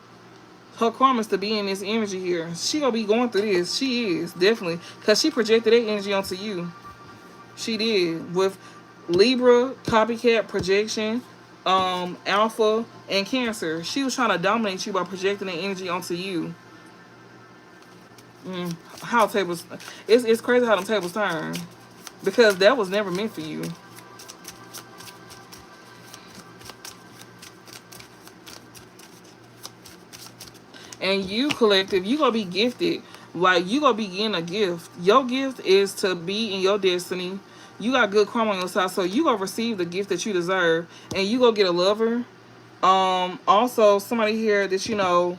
[SPEAKER 1] Her karma is to be in this energy here. She gonna be going through this. She is, definitely. Because she projected that energy onto you. She did. With Libra, copycat, projection, alpha, and Cancer. She was trying to dominate you by projecting that energy onto you. How tables... It's crazy how them tables turn. Because that was never meant for you. And you, collective, you gonna be gifted. Like, you gonna be getting a gift. Your gift is to be in your destiny. You got good karma on your side, so you gonna receive the gift that you deserve. And you gonna get a lover. Also, somebody here that you know,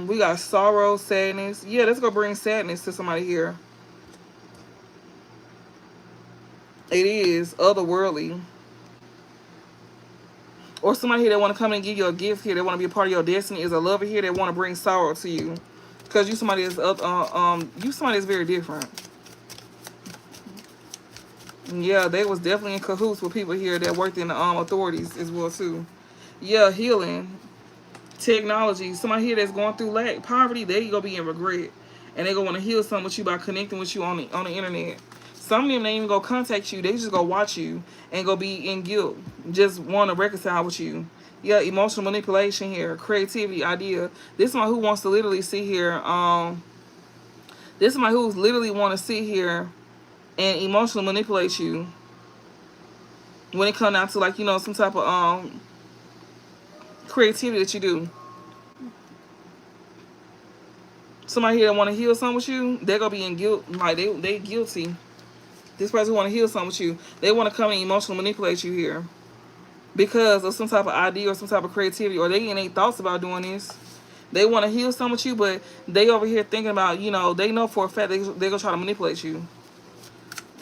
[SPEAKER 1] we got sorrow, sadness. Yeah, let's go bring sadness to somebody here. It is otherworldly. Or somebody here that want to come and give you a gift here, that want to be a part of your destiny, is a lover here that want to bring sorrow to you. Because you somebody is you somebody is very different. Yeah, they was definitely in cahoots with people here that worked in the authorities as well too. Yeah, healing, technology. Somebody here that's going through lack, poverty, they gonna be in regret, and they gonna want to heal something with you by connecting with you on the internet. Some of them ain't even go contact you. They just go watch you and go be in guilt. Just want to reconcile with you. Yeah, emotional manipulation here. Creativity, idea. This one who wants to literally sit here. This one who's literally want to sit here and emotionally manipulate you. When it comes down to, like, you know, some type of creativity that you do. Somebody here that want to heal something with you, they're going to be in guilt. Like, they guilty. This person who want to heal something with you, they want to come and emotionally manipulate you here because of some type of idea or some type of creativity, or they ain't thoughts about doing this. They want to heal something with you, but they over here thinking about, you know, they know for a fact they're going to try to manipulate you.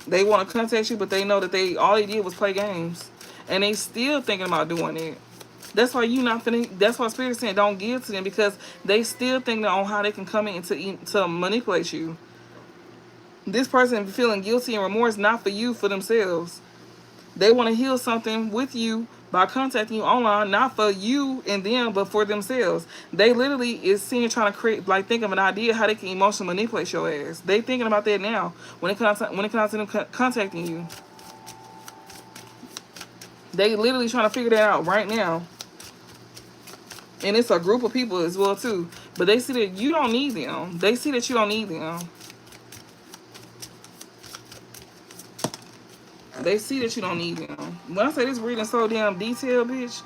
[SPEAKER 1] They want to contact you, but they know that all they did was play games, and they still thinking about doing it. That's why you not finna. That's why Spirit saying don't give to them, because they still thinking on how they can come in to manipulate you. This person feeling guilty and remorse not for you, for themselves. They want to heal something with you by contacting you online, not for you and them, but for themselves. They literally is seeing, trying to create, like, think of an idea how they can emotionally manipulate your ass. They thinking about that now when it comes to them contacting you. They literally trying to figure that out right now. And it's a group of people as well too. But they see that you don't need them. They see that you don't need them. They see that you don't need them. When I say this reading so damn detailed, bitch,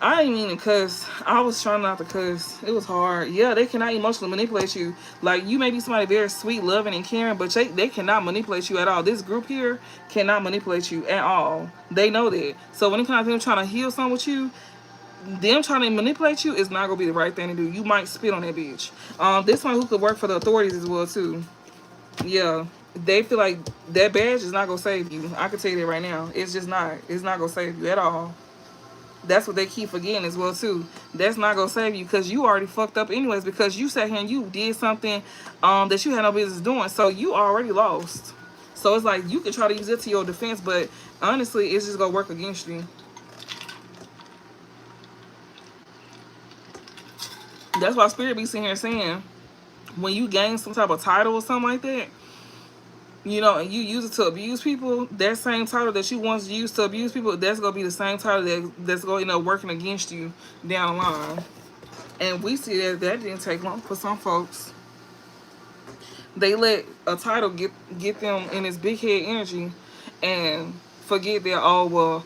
[SPEAKER 1] I ain't mean to cuss. I was trying not to cuss. It was hard. Yeah, they cannot emotionally manipulate you. Like, you may be somebody very sweet, loving, and caring, but they cannot manipulate you at all. This group here cannot manipulate you at all. They know that. So when it comes to them trying to heal something with you, them trying to manipulate you is not going to be the right thing to do. You might spit on that bitch. This one who could work for the authorities as well too. Yeah. They feel like that badge is not going to save you. I can tell you that right now. It's just not. It's not going to save you at all. That's what they keep forgetting as well too. That's not going to save you because you already fucked up anyways, because you sat here and you did something that you had no business doing. So you already lost. So it's like you can try to use it to your defense, but honestly, it's just going to work against you. That's why Spirit be sitting here saying, when you gain some type of title or something like that, you know, and you use it to abuse people, that same title that you once used to abuse people, that's going to be the same title that's going to end up working against you down the line. And we see that didn't take long for some folks. They let a title get them in this big head energy, and forget that, oh, well,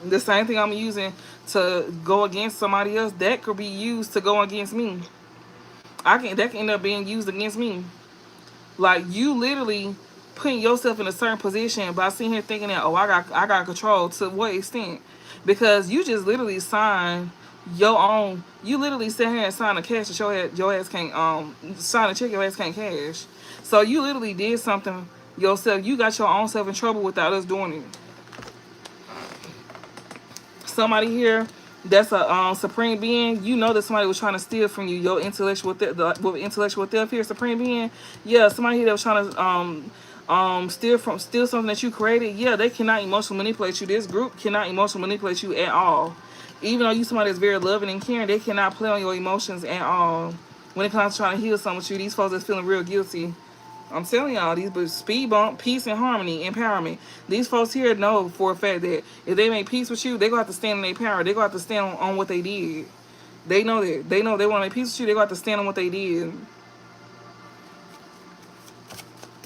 [SPEAKER 1] the same thing I'm using to go against somebody else, that could be used to go against me. That can end up being used against me. Like, you literally putting yourself in a certain position by sitting here thinking that, oh, I got control. To what extent? Because you just literally signed your own. You literally sit here and sign a cash that your ass can't sign a check your ass can't cash. So you literally did something yourself. You got your own self in trouble without us doing it. Somebody here that's a supreme being, you know that somebody was trying to steal from you your intellectual intellectual theft here, supreme being. Yeah, somebody here that was trying to steal something that you created. Yeah, they cannot emotionally manipulate you. This group cannot emotionally manipulate you at all. Even though you somebody that's very loving and caring, they cannot play on your emotions at all. When it comes to trying to heal something with you, these folks that's feeling real guilty. I'm telling y'all, these, but speed bump, peace and harmony, empowerment. These folks here know for a fact that if they make peace with you, they gonna have to stand in their power. They gonna have to stand on what they did. They know that. They know they want to make peace with you. They gonna have to stand on what they did.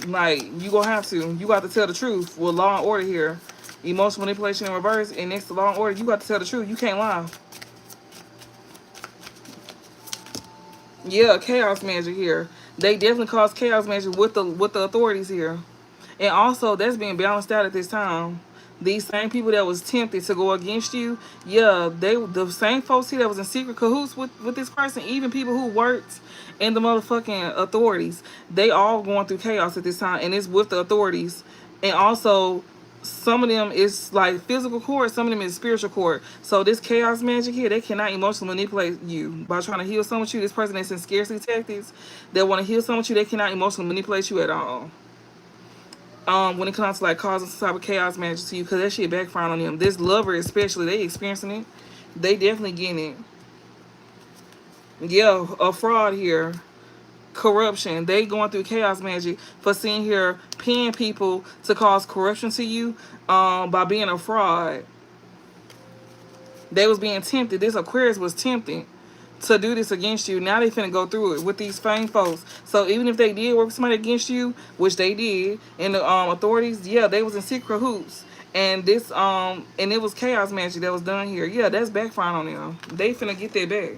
[SPEAKER 1] Like, you gonna have to. You got to tell the truth with law and order here. Emotional manipulation in reverse, and next to law and order, you got to tell the truth. You can't lie. Yeah, chaos magic here. They definitely cause chaos magic with the authorities here. And also, that's being balanced out at this time. These same people that was tempted to go against you, yeah, the same folks here that was in secret cahoots with this person, even people who worked in the motherfucking authorities, they all going through chaos at this time, and it's with the authorities. And also, some of them is like physical court, some of them is spiritual court. So this chaos magic here, they cannot emotionally manipulate you by trying to heal someone with you. This person that's in scarcity tactics, that want to heal someone with you, they cannot emotionally manipulate you at all. When it comes to like causing some type of chaos magic to you, because that shit backfiring on them. This lover especially, they experiencing it. They definitely getting it. Yeah, a fraud here. Corruption. They going through chaos magic for seeing here paying people to cause corruption to you by being a fraud. They was being tempted. This Aquarius was tempted to do this against you. Now they finna go through it with these fame folks. So even if they did work with somebody against you, which they did, and the authorities, yeah, they was in secret hoops. And this and it was chaos magic that was done here. Yeah, that's backfiring on them. They finna get that back.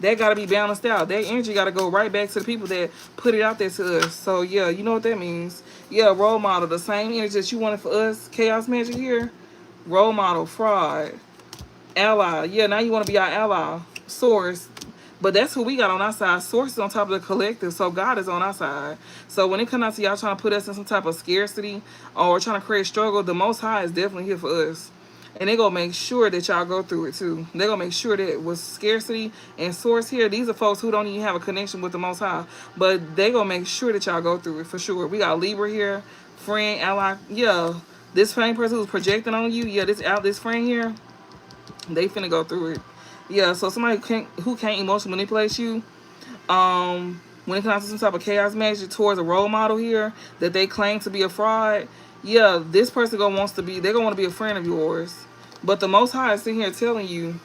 [SPEAKER 1] That gotta be balanced out. That energy gotta go right back to the people that put it out there to us. So yeah, you know what that means. Yeah, role model. The same energy that you wanted for us, chaos magic here. Role model, fraud, ally. Yeah, now you want to be our ally. Source. But that's who we got on our side. Source is on top of the collective, so God is on our side. So when it comes out to y'all trying to put us in some type of scarcity or trying to create struggle, the Most High is definitely here for us. And they're going to make sure that y'all go through it too. They're going to make sure that with scarcity and source here, these are folks who don't even have a connection with the Most High. But they're going to make sure that y'all go through it for sure. We got Libra here, friend, ally. Yeah, this same person who's projecting on you, yeah, this friend here, they finna go through it. Yeah, so somebody who can't emotionally manipulate you, when it comes to some type of chaos magic towards a role model here that they claim to be a fraud, yeah, this person they're gonna want to be a friend of yours. But the Most High is sitting here telling you,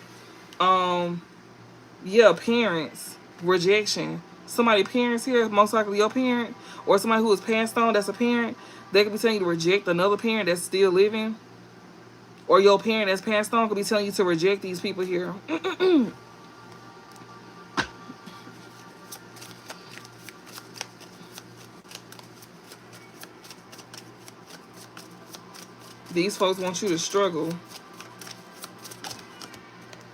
[SPEAKER 1] yeah, parents, rejection. Somebody parents here, most likely your parent, or somebody who was passed on that's a parent, they could be telling you to reject another parent that's still living. Or your parent that's passed on could be telling you to reject these people here. These folks want you to struggle.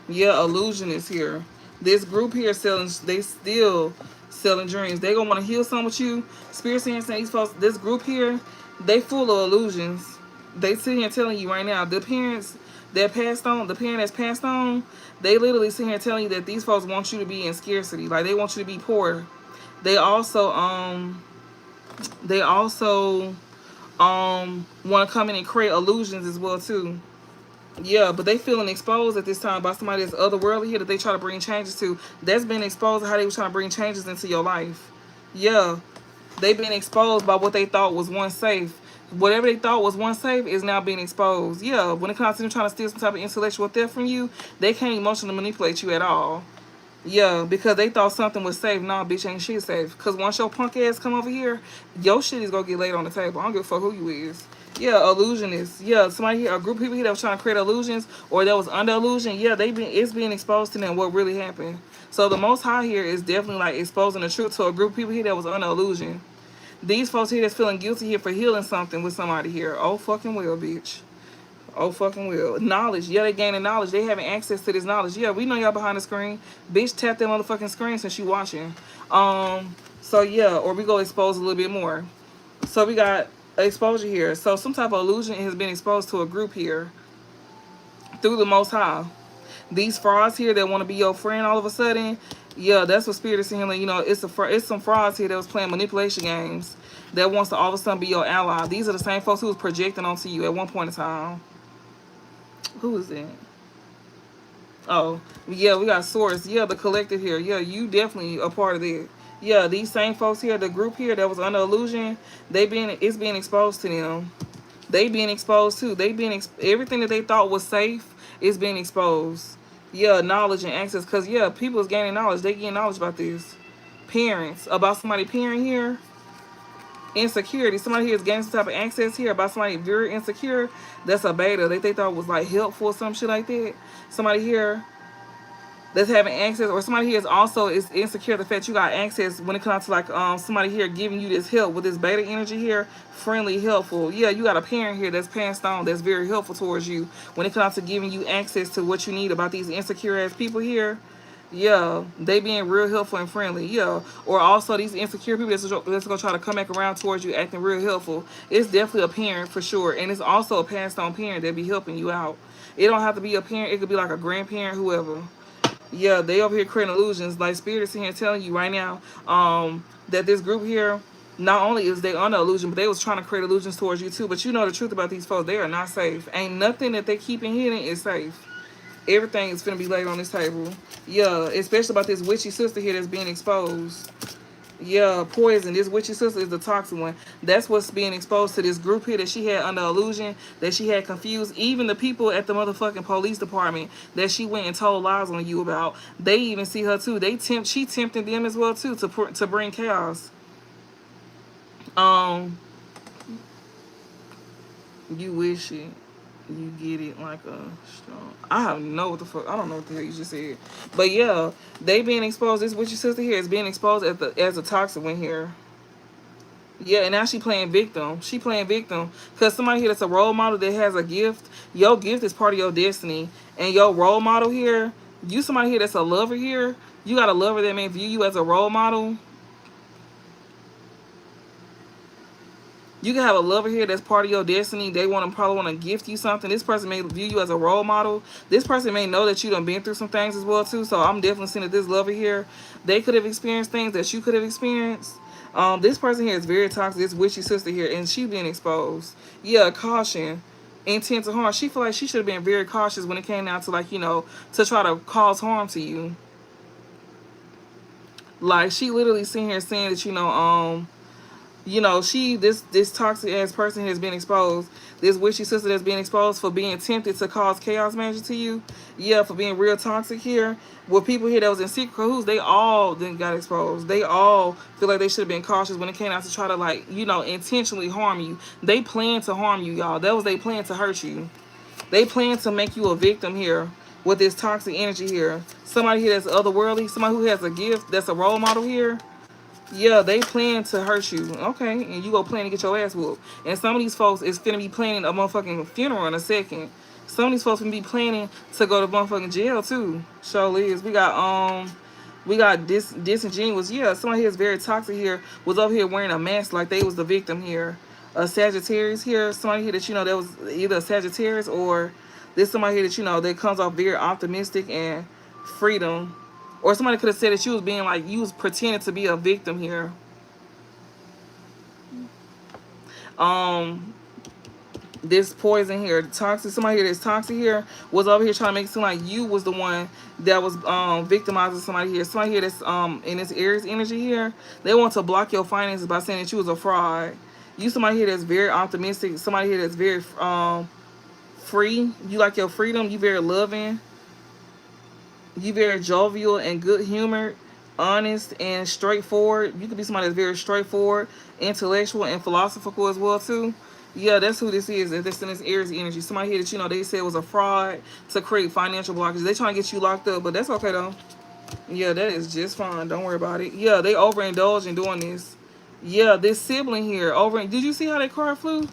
[SPEAKER 1] Yeah, Illusionist here. This group here they still selling dreams. They gonna want to heal something with you. Spirit saying these folks, this group here, they full of illusions. They sitting here telling you right now, the parents that passed on, the parent that's passed on, they literally sitting here telling you that these folks want you to be in scarcity. Like, they want you to be poor. They also want to come in and create illusions as well too. Yeah, but they feeling exposed at this time by somebody that's otherworldly here that they try to bring changes to. That's been exposed to how they were trying to bring changes into your life. Yeah, they've been exposed by what they thought was once safe. Whatever they thought was once safe is now being exposed. Yeah, when it comes to them trying to steal some type of intellectual theft from you, they can't emotionally manipulate you at all. Yeah, because they thought something was safe. Nah, bitch, ain't shit safe. Because once your punk ass come over here, your shit is going to get laid on the table. I don't give a fuck who you is. Yeah, illusionist. Yeah, somebody here, a group of people here that was trying to create illusions or that was under illusion. Yeah, it's being exposed to them what really happened. So the Most High here is definitely like exposing the truth to a group of people here that was under illusion. These folks here that's feeling guilty here for healing something with somebody here. Oh fucking well, bitch. Oh fucking well. Knowledge. Yeah, they gaining knowledge. They having access to this knowledge. Yeah, we know y'all behind the screen. Bitch, tap that motherfucking screen since you watching. So yeah, or we go expose a little bit more. So we got exposure here. So some type of illusion has been exposed to a group here through the Most High. These frauds here that want to be your friend all of a sudden, yeah, that's what Spirit is saying. Like, you know, it's some frauds here that was playing manipulation games that wants to all of a sudden be your ally. These are the same folks who was projecting onto you at one point in time. Who is it? Oh, yeah, we got Source. Yeah, the collective here. Yeah, you definitely a part of it. Yeah, these same folks here, the group here that was under illusion, it's being exposed to them. They being exposed too. Everything that they thought was safe is being exposed. Yeah, knowledge and access. Cause yeah, people is gaining knowledge. They getting knowledge about this. Parents about somebody parent here. Insecurity. Somebody here is gaining some type of access here about somebody very insecure. That's a beta. They thought was like helpful or some shit like that. Somebody here that's having access, or somebody here is insecure the fact you got access when it comes to like somebody here giving you this help with this beta energy here, friendly, helpful. Yeah, you got a parent here that's passed on that's very helpful towards you when it comes to giving you access to what you need about these insecure ass people here. Yeah, they being real helpful and friendly. Yeah, or also these insecure people that's gonna try to come back around towards you acting real helpful. It's definitely a parent for sure, and it's also a passed on parent that be helping you out. It don't have to be a parent. It could be like a grandparent, whoever. Yeah, they over here creating illusions. Like Spirit is here telling you right now that this group here, not only is they under illusion, but they was trying to create illusions towards you too. But you know the truth about these folks, they are not safe. Ain't nothing that they keeping hidden is safe. Everything is finna be laid on this table. Yeah, especially about this witchy sister here that's being exposed. Yeah, poison. This witchy sister is the toxic one. That's what's being exposed to this group here that she had under illusion, that she had confused. Even the people at the motherfucking police department that she went and told lies on you about, they even see her too. She tempted them as well too to bring chaos. You wish it. You get it like a strong. I don't know what the fuck. I don't know what the hell you just said. But yeah, they being exposed. This witchy sister here is being exposed as a toxic one here. Yeah, and now she playing victim. She playing victim because somebody here that's a role model that has a gift. Your gift is part of your destiny, and your role model here. You somebody here that's a lover here. You got a lover that may view you as a role model. You can have a lover here that's part of your destiny. They probably want to gift you something. This person may view you as a role model. This person may know that you done been through some things as well too. So I'm definitely seeing that this lover here, they could have experienced things that you could have experienced. This person here is very toxic. This witchy sister here, and she being exposed. Yeah, caution, intent to harm. She feel like she should have been very cautious when it came down to like, you know, to try to cause harm to you. Like she literally sitting here saying that, you know, this toxic ass person has been exposed. This witchy sister that's being exposed for being tempted to cause chaos magic to you. Yeah, for being real toxic here. With people here that was in secret cahoots, they all then got exposed. They all feel like they should have been cautious when it came out to try to, like, you know, intentionally harm you. They plan to harm you, y'all. That was they plan to hurt you. They plan to make you a victim here with this toxic energy here. Somebody here that's otherworldly, somebody who has a gift, that's a role model here. Yeah, they plan to hurt you. Okay, and you go plan to get your ass whooped. And some of these folks is finna be planning a motherfucking funeral in a second. Some of these folks finna be planning to go to motherfucking jail too. So Liz, we got disingenuous. Yeah, somebody here is very toxic here. Was over here wearing a mask like they was the victim here. A Sagittarius here. Somebody here that you know that was either a Sagittarius or there's somebody here that you know that comes off very optimistic and freedom. Or somebody could have said that you was being like, you was pretending to be a victim here. This poison here, toxic, somebody here that's toxic here was over here trying to make it seem like you was the one that was victimizing somebody here. Somebody here that's in this Aries energy here, they want to block your finances by saying that you was a fraud. You somebody here that's very optimistic, somebody here that's very free. You like your freedom, you very loving. You very jovial and good humored, honest and straightforward. You could be somebody that's very straightforward, intellectual and philosophical as well too. Yeah, that's who this is. That's in this Aries energy. Somebody here that you know they said was a fraud to create financial blockages. They trying to get you locked up, but that's okay though. Yeah, that is just fine. Don't worry about it. Yeah, they overindulge in doing this. Yeah, this sibling here over. Did you see how that card flew?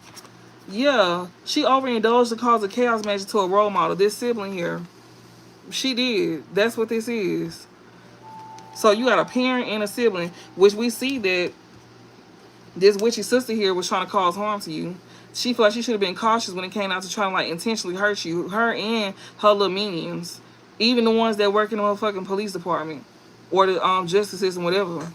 [SPEAKER 1] Yeah, she overindulged to cause a chaos magic to a role model. This sibling here, she did. That's what this is. So you got a parent and a sibling, which we see that this witchy sister here was trying to cause harm to you. She felt like she should have been cautious when it came out to trying to like intentionally hurt you. Her and her little minions. Even the ones that work in the fucking police department. Or the justice system, whatever.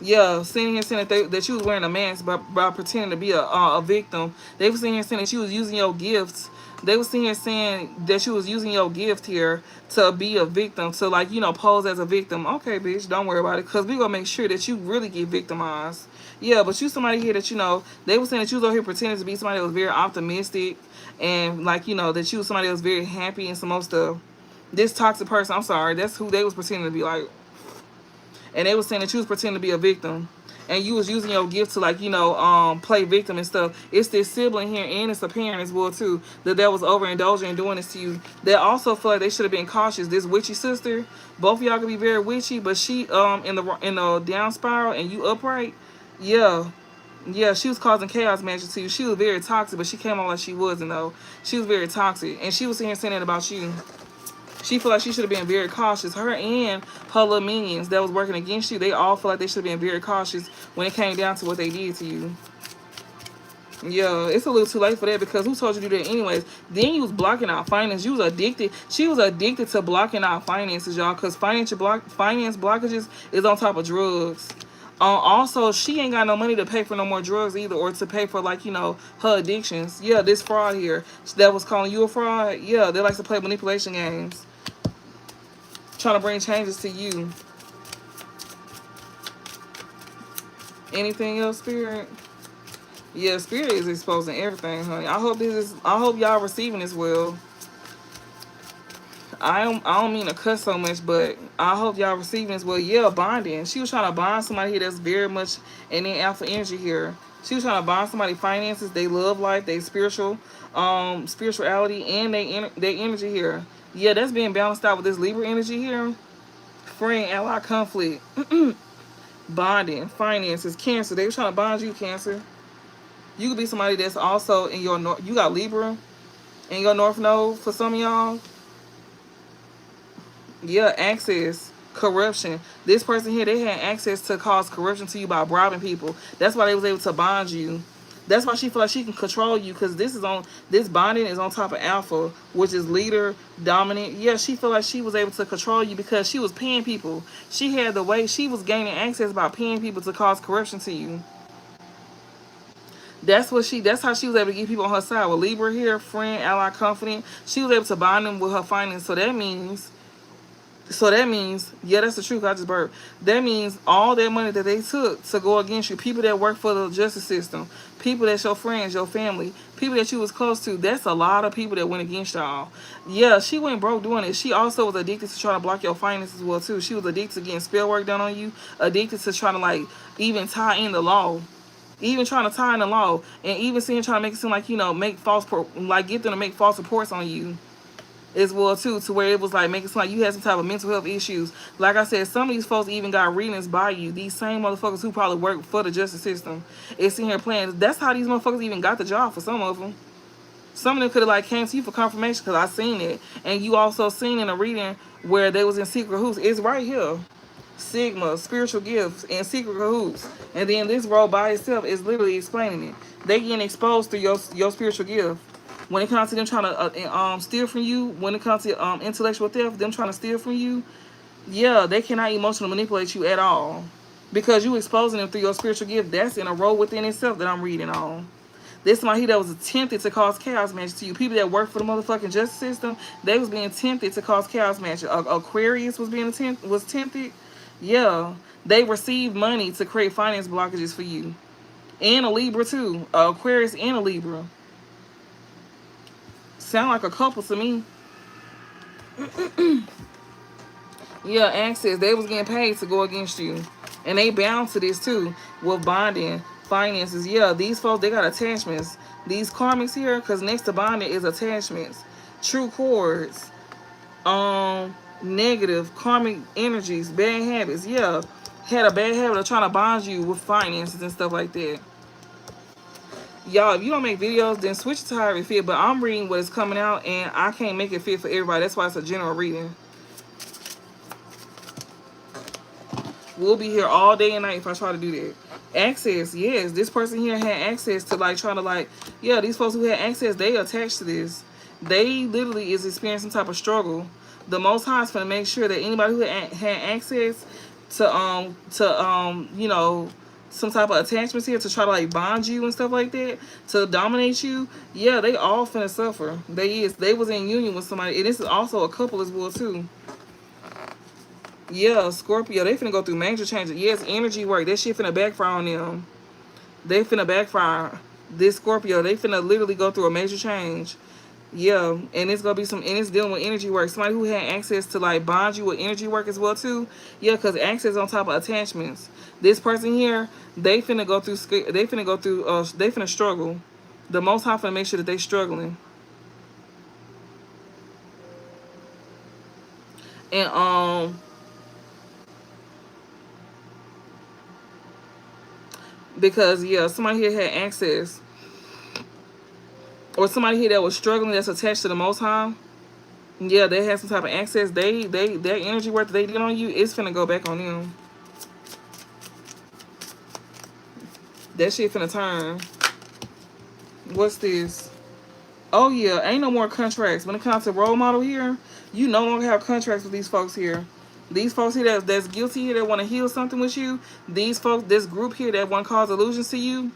[SPEAKER 1] Yeah, sitting here saying that she was wearing a mask by pretending to be a victim. They were sitting here saying that she was using your gifts. They were sitting here saying that she was using your gift here to be a victim, to like, you know, pose as a victim. Okay, bitch, don't worry about it, because we're going to make sure that you really get victimized. Yeah, but you somebody here that, you know, they were saying that you was over here pretending to be somebody that was very optimistic and like, you know, that you was somebody that was very happy and some more stuff. This toxic person, I'm sorry, that's who they was pretending to be like. And they was saying that you was pretending to be a victim. And you was using your gift to like, you know, play victim and stuff. It's this sibling here and it's a parent as well too. That was overindulging and doing this to you. They also feel like they should have been cautious. This witchy sister, both of y'all could be very witchy, but she in the down spiral and you upright, yeah. Yeah, she was causing chaos magic to you. She was very toxic, but she came on like she wasn't though. She was very toxic. And she was sitting here saying that about you. She feel like she should have been very cautious. Her and her little minions that was working against you, they all feel like they should have been very cautious when it came down to what they did to you. Yeah, it's a little too late for that because who told you to do that anyways? Then you was blocking out finance. You was addicted. She was addicted to blocking out finances, y'all, because finance blockages is on top of drugs. Also, she ain't got no money to pay for no more drugs either, or to pay for, like, you know, her addictions. Yeah, this fraud here that was calling you a fraud. Yeah, they like to play manipulation games. Trying to bring changes to you. Anything else, Spirit? Yeah, Spirit is exposing everything, honey. I hope y'all receiving this well. I don't mean to cuss so much, but I hope y'all receiving this well. Yeah, bonding. She was trying to bond somebody here that's very much in the alpha energy here. She was trying to bond somebody finances, they love life, they spirituality, and they energy here. Yeah, that's being balanced out with this Libra energy here. Friend, ally, conflict. Bonding, finances, Cancer. They were trying to bond you, Cancer. You could be somebody that's also in your north. You got Libra in your north node for some of y'all. Yeah, access, corruption. This person here, they had access to cause corruption to you by bribing people. That's why they was able to bond you. That's why she feel like she can control you, because this bonding is on top of alpha, which is leader, dominant. Yeah, she feel like she was able to control you because she was paying people. She had the way she was gaining access by paying people to cause corruption to you. That's how she was able to get people on her side. With Libra here, friend, ally, confident, she was able to bond them with her finance. So that means, yeah, that's the truth. I just burped. That means all that money that they took to go against you, people that work for the justice system, people that's your friends, your family, people that you was close to, that's a lot of people that went against y'all. Yeah, she went broke doing it. She also was addicted to trying to block your finances as well, too. She was addicted to getting spell work done on you, addicted to trying to, like, even tie in the law. Even trying to tie in the law, and even trying to make it seem like, you know, get them to make false reports on you as well too, to where it was like making it seem like you had some type of mental health issues. Like I said, some of these folks even got readings by you. These same motherfuckers who probably work for the justice system is sitting here playing. That's how these motherfuckers even got the job for some of them. Some of them could have like came to you for confirmation, because I seen it, and you also seen in a reading where they was in secret cahoots. It's right here. Sigma, spiritual gifts, and secret cahoots. And then this role by itself is literally explaining it. They getting exposed through your spiritual gift. When it comes to them trying to steal from you, when it comes to intellectual theft, them trying to steal from you, yeah, they cannot emotionally manipulate you at all. Because you exposing them through your spiritual gift. That's in a role within itself that I'm reading on. This somebody here that was attempted to cause chaos magic to you. People that work for the motherfucking justice system, they was being tempted to cause chaos magic. Aquarius was tempted. Yeah, they received money to create finance blockages for you. And a Libra too. Aquarius and a Libra. Sound like a couple to me. Yeah, access. They was getting paid to go against you. And they bound to this too, with bonding Finances, yeah, these folks, they got attachments. These karmics here, because next to bonding is attachments. True cords. Negative karmic energies, bad habits, yeah. Had a bad habit of trying to bond you with finances and stuff like that. Y'all, if you don't make videos, then switch to how it fit. But I'm reading what is coming out, and I can't make it fit for everybody. That's why it's a general reading. We'll be here all day and night if I try to do that. Access, yes. This person here had access to, like, trying to, like, yeah, these folks who had access, they attached to this. They literally is experiencing some type of struggle. The Most High is going to make sure that anybody who had access to you know, some type of attachments here to try to, like, bond you and stuff like that, to dominate you, yeah, they all finna suffer. They was in union with somebody, and this is also a couple as well too. Yeah, Scorpio, they finna go through major changes. Yes, energy work, that shit finna backfire on them. They finna backfire. This Scorpio, they finna literally go through a major change. Yeah, and it's gonna be and it's dealing with energy work. Somebody who had access to, like, bond you with energy work as well too. Yeah, because access on top of attachments. This person here, they finna go through. They finna struggle. The Most High finna make sure that they struggling. And because yeah, somebody here had access, or somebody here that was struggling that's attached to the Most High. Yeah, they had some type of access. Their energy work that they did on you, it's finna go back on them. That shit finna turn. What's this? Oh yeah, ain't no more contracts. When it comes to role model here, you no longer have contracts with these folks here. These folks here that's guilty here that want to heal something with you. These folks, this group here that want to cause illusions to you.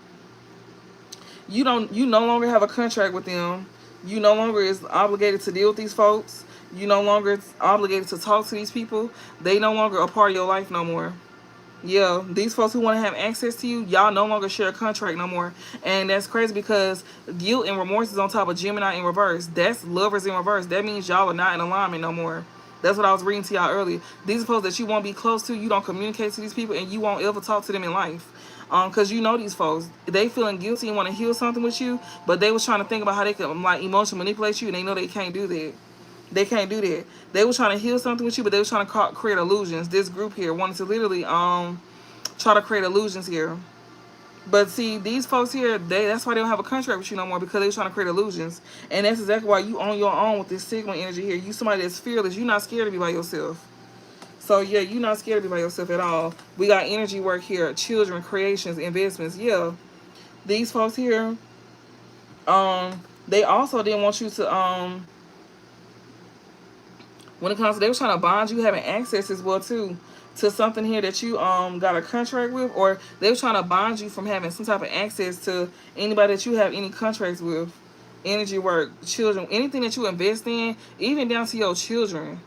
[SPEAKER 1] You no longer have a contract with them. You no longer is obligated to deal with these folks. You no longer obligated to talk to these people. They no longer a part of your life no more. Yeah, these folks who want to have access to you, y'all no longer share a contract no more. And that's crazy because guilt and remorse is on top of Gemini in reverse. That's lovers in reverse. That means y'all are not in alignment no more. That's what I was reading to y'all earlier. These folks that you won't be close to, you don't communicate to these people, and you won't ever talk to them in life. Because you know these folks, they feeling guilty and want to heal something with you, but they was trying to think about how they could, like, emotionally manipulate you, and they know they can't do that. They can't do that. They were trying to heal something with you, but they were trying to create illusions. This group here wanted to literally try to create illusions here. But see, these folks here, that's why they don't have a contract with you no more, because they were trying to create illusions. And that's exactly why you on your own with this Sigma energy here. You somebody that's fearless. You're not scared to be by yourself. So yeah, you're not scared to be by yourself at all. We got energy work here, children, creations, investments. Yeah, these folks here, they also didn't want you to when it comes to, they were trying to bond you having access as well too to something here that you got a contract with, or they were trying to bond you from having some type of access to anybody that you have any contracts with. Energy work, children, anything that you invest in, even down to your children,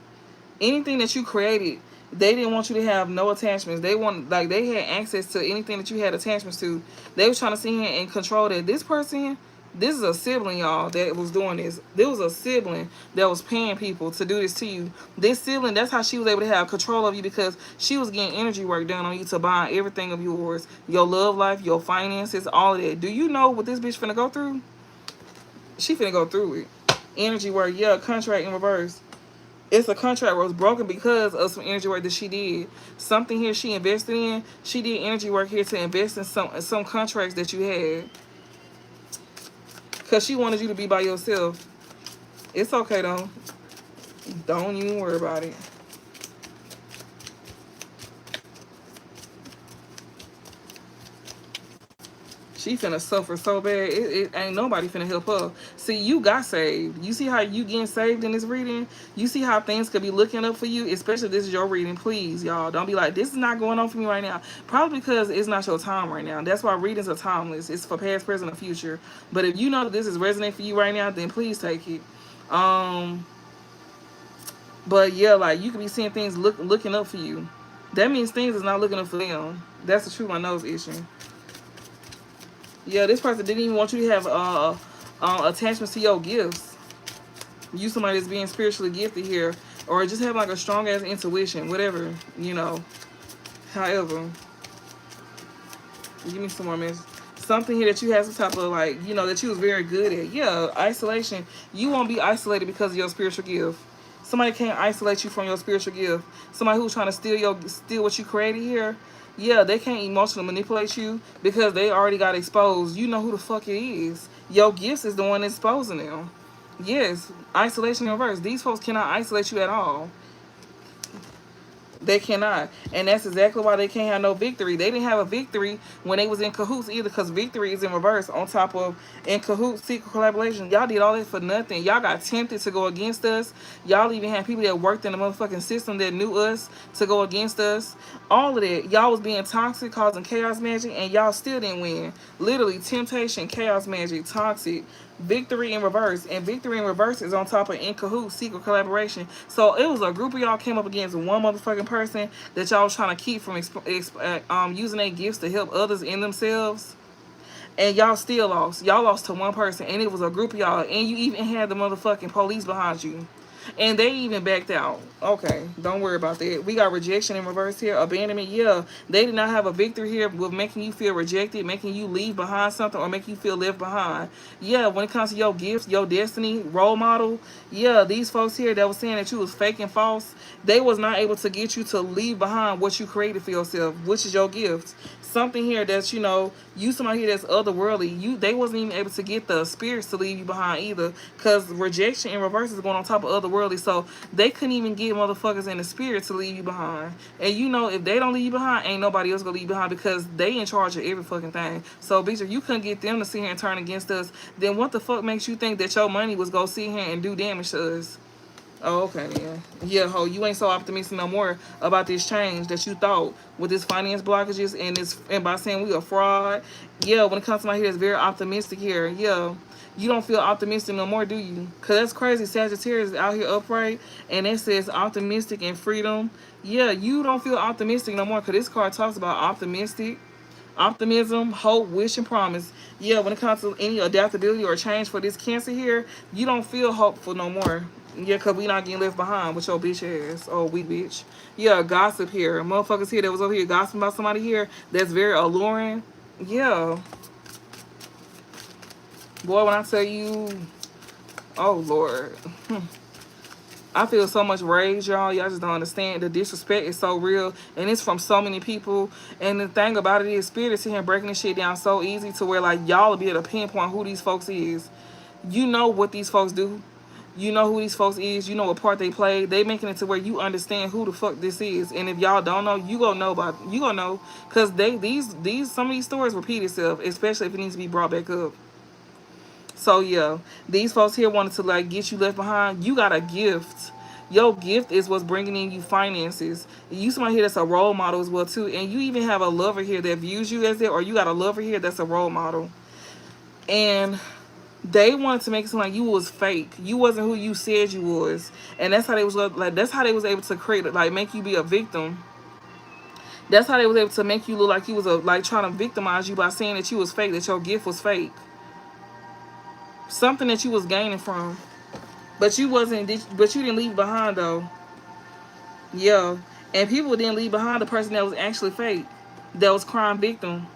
[SPEAKER 1] anything that you created, they didn't want you to have no attachments. They want, like, they had access to anything that you had attachments to. They was trying to sit here and control that. This person, this is a sibling, y'all, that was doing this. There was a sibling that was paying people to do this to you. This sibling, that's how she was able to have control of you, because she was getting energy work done on you to buy everything of yours. Your love life, your finances, all of that. Do you know what this bitch finna go through? She finna go through it. Energy work, yeah, contract in reverse. It's a contract that was broken because of some energy work that she did. Something here she invested in. She did energy work here to invest in some contracts that you had. Because she wanted you to be by yourself. It's okay, though. Don't even worry about it. She finna suffer so bad. It ain't nobody finna help her. See, you got saved. You see how you getting saved in this reading? You see how things could be looking up for you? Especially if this is your reading. Please, y'all, don't be like, this is not going on for me right now. Probably because it's not your time right now. That's why readings are timeless. It's for past, present, and future. But if you know that this is resonating for you right now, then please take it. But yeah, like, you could be seeing things looking up for you. That means things is not looking up for them. That's the truth. My nose itching. Yeah, this person didn't even want you to have attachments to your gifts. You somebody that's being spiritually gifted here, or just have like a strong ass intuition, whatever, you know. However, Give me some more messages. Something here that you had some type of like, you know, that you was very good at. Yeah, isolation. You won't be isolated because of your spiritual gift. Somebody can't isolate you from your spiritual gift. Somebody who's trying to steal what you created here. Yeah, they can't emotionally manipulate you because they already got exposed. You know who the fuck it is. Your gifts is the one exposing them. Yes, isolation in reverse. These folks cannot isolate you at all. They cannot. And that's exactly why they can't have no victory. They didn't have a victory when they was in cahoots either, because victory is in reverse on top of in cahoots, secret collaboration. Y'all did all that for nothing. Y'all got tempted to go against us. Y'all even had people that worked in the motherfucking system that knew us to go against us. All of that. Y'all was being toxic, causing chaos magic, and y'all still didn't win. Literally, temptation, chaos magic, toxic. Victory in reverse, and victory in reverse is on top of in cahoots, secret collaboration. So it was a group of y'all came up against one motherfucking person that y'all was trying to keep from using their gifts to help others in themselves, and y'all still lost. Y'all lost to one person, and it was a group of y'all, and you even had the motherfucking police behind you. And they even backed out. Okay, don't worry about that. We got rejection in reverse here. Abandonment, yeah. They did not have a victory here with making you feel rejected, making you leave behind something, or making you feel left behind. Yeah, when it comes to your gifts, your destiny, role model, yeah, these folks here that was saying that you was fake and false, they was not able to get you to leave behind what you created for yourself, which is your gifts. Something here that's, you know, you somebody here that's otherworldly. They wasn't even able to get the spirits to leave you behind either, because rejection in reverse is going on top of otherworldly. So they couldn't even get motherfuckers in the spirit to leave you behind. And you know, if they don't leave you behind, ain't nobody else gonna leave you behind, because they in charge of every fucking thing. So bitch, if you couldn't get them to sit here and turn against us, then what the fuck makes you think that your money was gonna sit here and do damage to us? Oh, okay, then. Yeah, ho, you ain't so optimistic no more about this change that you thought with this finance blockages and by saying we a fraud. Yeah, when it comes to my here, it's very optimistic here. Yeah, you don't feel optimistic no more, do you? Because that's crazy. Sagittarius is out here upright, and it says optimistic and freedom. Yeah, you don't feel optimistic no more, because this card talks about optimistic, optimism, hope, wish, and promise. Yeah, when it comes to any adaptability or change for this Cancer here, you don't feel hopeful no more. Yeah, because we not getting left behind with your bitch ass. Oh, weak bitch. Yeah, gossip here. Motherfuckers here that was over here gossiping about somebody here that's very alluring. Yeah. Boy, when I tell you, oh, Lord. I feel so much rage, y'all. Y'all just don't understand. The disrespect is so real, and it's from so many people. And the thing about it is, Spirit is sitting here breaking this shit down so easy to where, like, y'all will be able to pinpoint who these folks is. You know what these folks do. You know who these folks is. You know what part they play. They making it to where you understand who the fuck this is. And if y'all don't know, you gonna know about it. You gonna know, because some of these stories repeat itself, especially if it needs to be brought back up. So yeah, these folks here wanted to like get you left behind. You got a gift. Your gift is what's bringing in you finances. You somebody here that's a role model as well too, and you even have a lover here that views you as that, or you got a lover here that's a role model. And they wanted to make it seem like you was fake. You wasn't who you said you was, and that's how they was like. That's how they was able to create it, like make you be a victim. That's how they was able to make you look like you was like trying to victimize you by saying that you was fake, that your gift was fake, something that you was gaining from, but you wasn't. But you didn't leave behind though. Yeah, and people didn't leave behind the person that was actually fake, that was crime victim.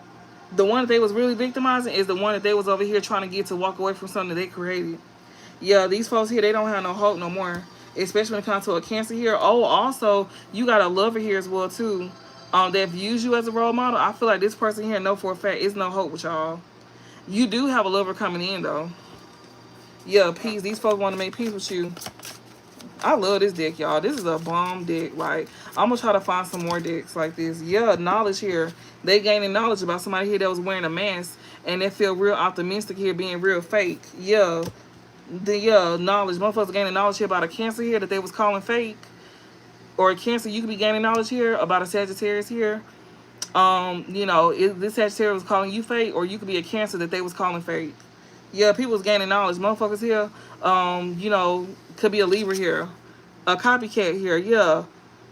[SPEAKER 1] The one that they was really victimizing is the one that they was over here trying to get to walk away from something that they created. Yeah, these folks here, they don't have no hope no more, especially when it comes to a Cancer here. Oh, also, you got a lover here as well too, that views you as a role model. I feel like this person here know for a fact it's no hope with y'all. You do have a lover coming in though. Yeah, peace. These folks want to make peace with you. I love this deck, y'all. This is a bomb deck. Like, I'm gonna try to find some more decks like this. Yeah, knowledge here. They gaining knowledge about somebody here that was wearing a mask, and they feel real optimistic here, being real fake. Yeah, the knowledge. Motherfuckers gaining knowledge here about a Cancer here that they was calling fake, or a Cancer. You could be gaining knowledge here about a Sagittarius here. You know, this Sagittarius was calling you fake, or you could be a Cancer that they was calling fake. Yeah, people was gaining knowledge. Motherfuckers here, you know, could be a Libra here, a copycat here. Yeah,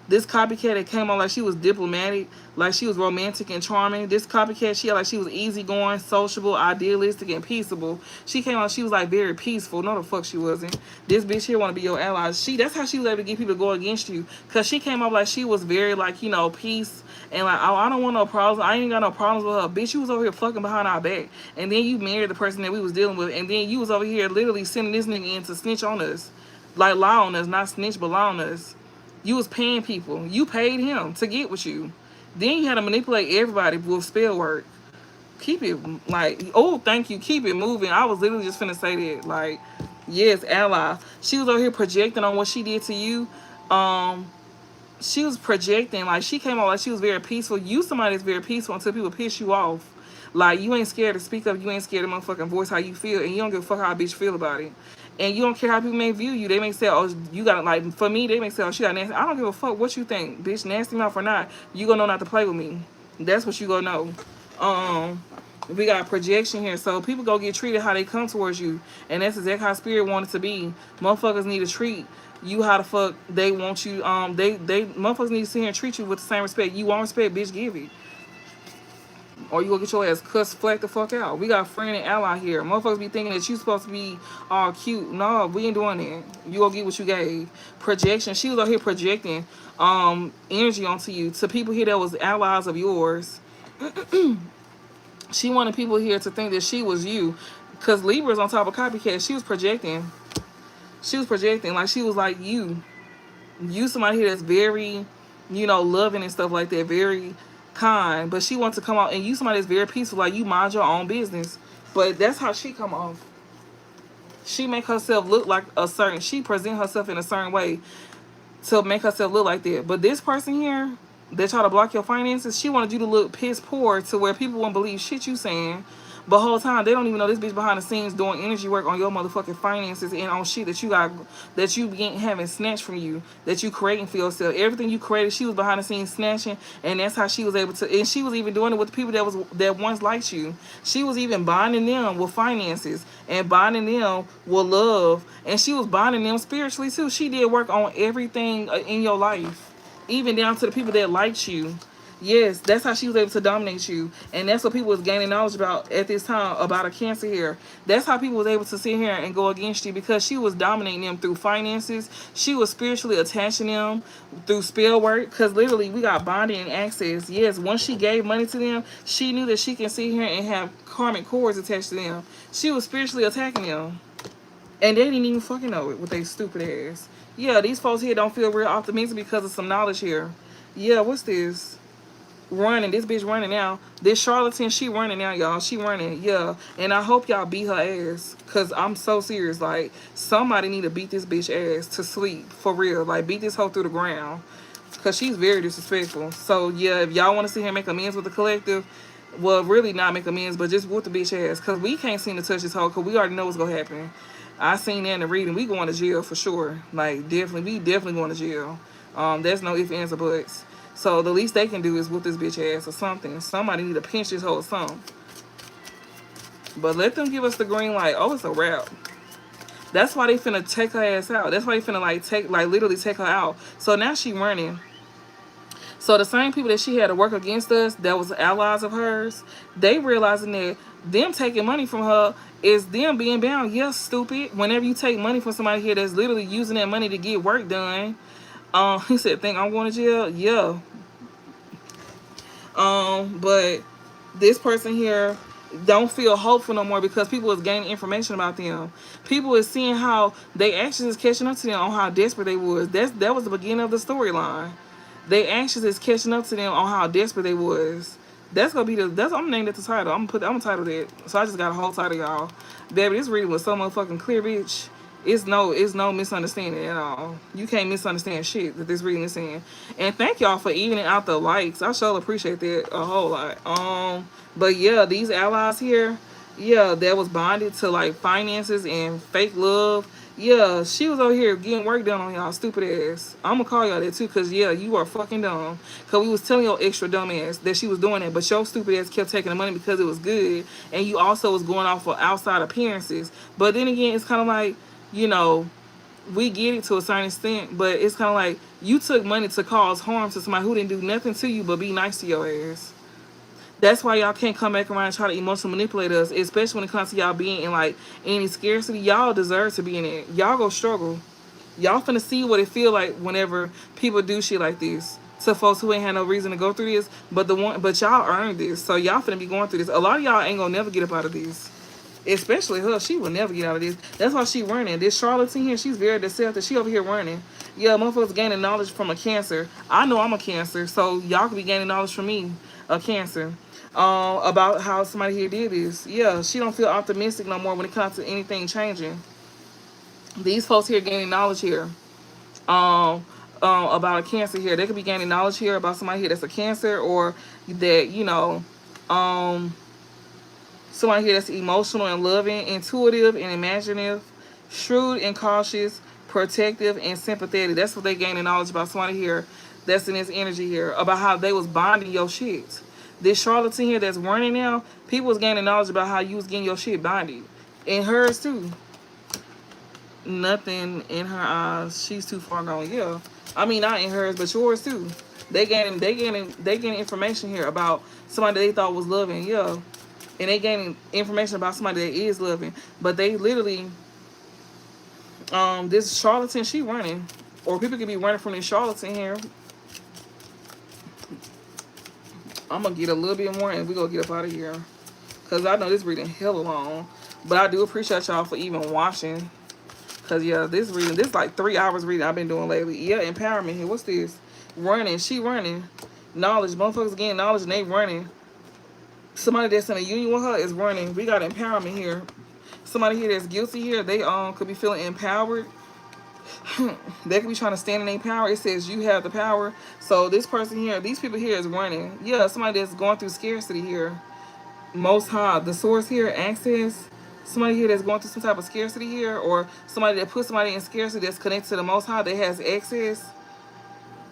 [SPEAKER 1] This copycat that came on like she was diplomatic, like she was romantic and charming. This copycat, she like she was easygoing, sociable, idealistic, and peaceable. She came out, she was like very peaceful. No, the fuck she wasn't. This bitch here want to be your ally. That's how she was able to get people to go against you, cause she came up like she was very like, you know, peace and like, oh, I don't want no problems. I ain't got no problems with her. Bitch, you was over here fucking behind our back, and then you married the person that we was dealing with, and then you was over here literally sending this nigga in to snitch on us, like lie on us, not snitch but lie on us. You was paying people. You paid him to get with you. Then you had to manipulate everybody with spell work. Keep it, like, oh, thank you. Keep it moving. I was literally just finna say that. Like, yes, ally. She was over here projecting on what she did to you. She was projecting. Like, she came out like she was very peaceful. You somebody that's very peaceful until people piss you off. Like, you ain't scared to speak up. You ain't scared to motherfucking voice how you feel. And you don't give a fuck how a bitch feel about it. And you don't care how people may view you. They may say, oh, you got, like, for me, they may say, oh, she got nasty. I don't give a fuck what you think, bitch, nasty mouth or not. You gonna know not to play with me. That's what you gonna know. We got projection here. So people go get treated how they come towards you. And that's exactly how spirit wanted to be. Motherfuckers need to treat you how the fuck they want you. Motherfuckers need to sit here and treat you with the same respect. You want respect, bitch, give it. Or you gonna get your ass cussed flat the fuck out. We got friend and ally here. Motherfuckers be thinking that you supposed to be all cute. No, we ain't doing that. You gonna get what you gave. Projection. She was out here projecting energy onto you. To people here that was allies of yours. She wanted people here to think that she was you. Because Libra's on top of Copycat. She was projecting. She was projecting. Like she was like you. You somebody here that's very, you know, loving and stuff like that. Very kind, but she wants to come out, and you somebody that's very peaceful, like you mind your own business. But that's how she come off. She make herself look like a certain, she present herself in a certain way to make herself look like that. But this person here that try to block your finances, she wanted you to look piss poor to where people won't believe shit you saying. But whole time they don't even know this bitch behind the scenes doing energy work on your motherfucking finances and on shit that you got, that you ain't having snatched from you, that you creating for yourself. Everything you created, she was behind the scenes snatching, and that's how she was able to. And she was even doing it with the people that once liked you. She was even bonding them with finances and bonding them with love, and she was bonding them spiritually too. She did work on everything in your life, even down to the people that liked you. Yes, that's how she was able to dominate you. And that's what people was gaining knowledge about at this time, about a Cancer here. That's how people was able to sit here and go against you, because she was dominating them through finances. She was spiritually attaching them through spell work, because literally we got bonding and access. Yes, once she gave money to them, she knew that she can sit here and have karmic cords attached to them. She was spiritually attacking them. And they didn't even fucking know it with their stupid ass. Yeah, these folks here don't feel real optimistic because of some knowledge here. Yeah, what's this? Running, this bitch running now. This charlatan, she running now, y'all. She running, yeah. And I hope y'all beat her ass, cause I'm so serious. Like, somebody need to beat this bitch ass to sleep, for real. Like, beat this hoe through the ground, cause she's very disrespectful. So yeah, if y'all want to see her make amends with the collective, well, really not make amends, but just whoop the bitch ass, cause we can't seem to touch this hoe, cause we already know what's gonna happen. I seen that in the reading. We going to jail for sure. Like, definitely, we definitely going to jail. There's no ifs, ands, or buts. So the least they can do is whoop this bitch ass or something. Somebody need to pinch this whole something. But let them give us the green light. Oh, it's a wrap. That's why they finna take her ass out. That's why they finna literally take her out. So now she running. So the same people that she had to work against us, that was allies of hers, they realizing that them taking money from her is them being bound. Yes, stupid. Whenever you take money from somebody here that's literally using that money to get work done. He said, think I'm going to jail? Yeah. But this person here don't feel hopeful no more, because people is gaining information about them. People is seeing how they actions is catching up to them on how desperate they was. That was the beginning of the storyline. They actions is catching up to them on how desperate they was. That's gonna be I'm gonna name that the title. I'm gonna title that. So I just got a whole title, y'all. Baby, this reading was so motherfucking clear, bitch. It's no misunderstanding at all. You can't misunderstand shit that this reading is saying. And thank y'all for evening out the likes. I sure appreciate that a whole lot. But yeah, these allies here, yeah, that was bonded to like finances and fake love. Yeah, she was over here getting work done on y'all stupid ass. I'm gonna call y'all that too, cause yeah, you are fucking dumb. Cause we was telling your extra dumb ass that she was doing that, but your stupid ass kept taking the money because it was good, and you also was going off for outside appearances. But then again, it's kind of like, you know, we get it to a certain extent, but it's kind of like You took money to cause harm to somebody who didn't do nothing to you but be nice to your ass. That's why y'all can't come back around and try to emotionally manipulate us, especially when it comes to y'all being in like any scarcity. Y'all deserve to be in it. Y'all go struggle. Y'all finna see what it feel like whenever people do shit like this to folks who ain't had no reason to go through this, but y'all earned this, so y'all finna be going through this. A lot of y'all ain't gonna never get up out of this. Especially her, she will never get out of this. That's why she running. This Charlatan here, she's very deceptive. She over here running. Yeah, motherfuckers gaining knowledge from a Cancer. I know I'm a Cancer, so y'all could be gaining knowledge from me, a Cancer, about how somebody here did this. Yeah, she don't feel optimistic no more when it comes to anything changing. These folks here gaining knowledge here, about a Cancer here. They could be gaining knowledge here about somebody here that's a Cancer, or that, you know, somebody here that's emotional and loving, intuitive and imaginative, shrewd and cautious, protective and sympathetic. That's what they gaining knowledge about somebody here that's in this energy here, about how they was bonding your shit. This Charlatan here that's running now, people was gaining knowledge about how you was getting your shit bonded. And hers too. Nothing in her eyes. She's too far gone. Yeah. I mean, not in hers, but yours too. They gaining information here about somebody they thought was loving. Yeah. And they gaining information about somebody that is loving. But they literally, this Charlatan, she running. Or people could be running from this Charlatan here. I'm going to get a little bit more and we're going to get up out of here. Because I know this reading hella long. But I do appreciate y'all for even watching. Because, yeah, this reading, this is like 3 hours reading I've been doing lately. Yeah, empowerment here. What's this? Running. She running. Knowledge. Motherfuckers getting knowledge and they running. Somebody that's in a union with her is running. We got empowerment here. Somebody here that's guilty here, they could be feeling empowered. They could be trying to stand in their power. It says you have the power. So this person here, these people here is running. Yeah, somebody that's going through scarcity here. Most High. The source here, access. Somebody here that's going through some type of scarcity here, or somebody that puts somebody in scarcity that's connected to the Most High that has access.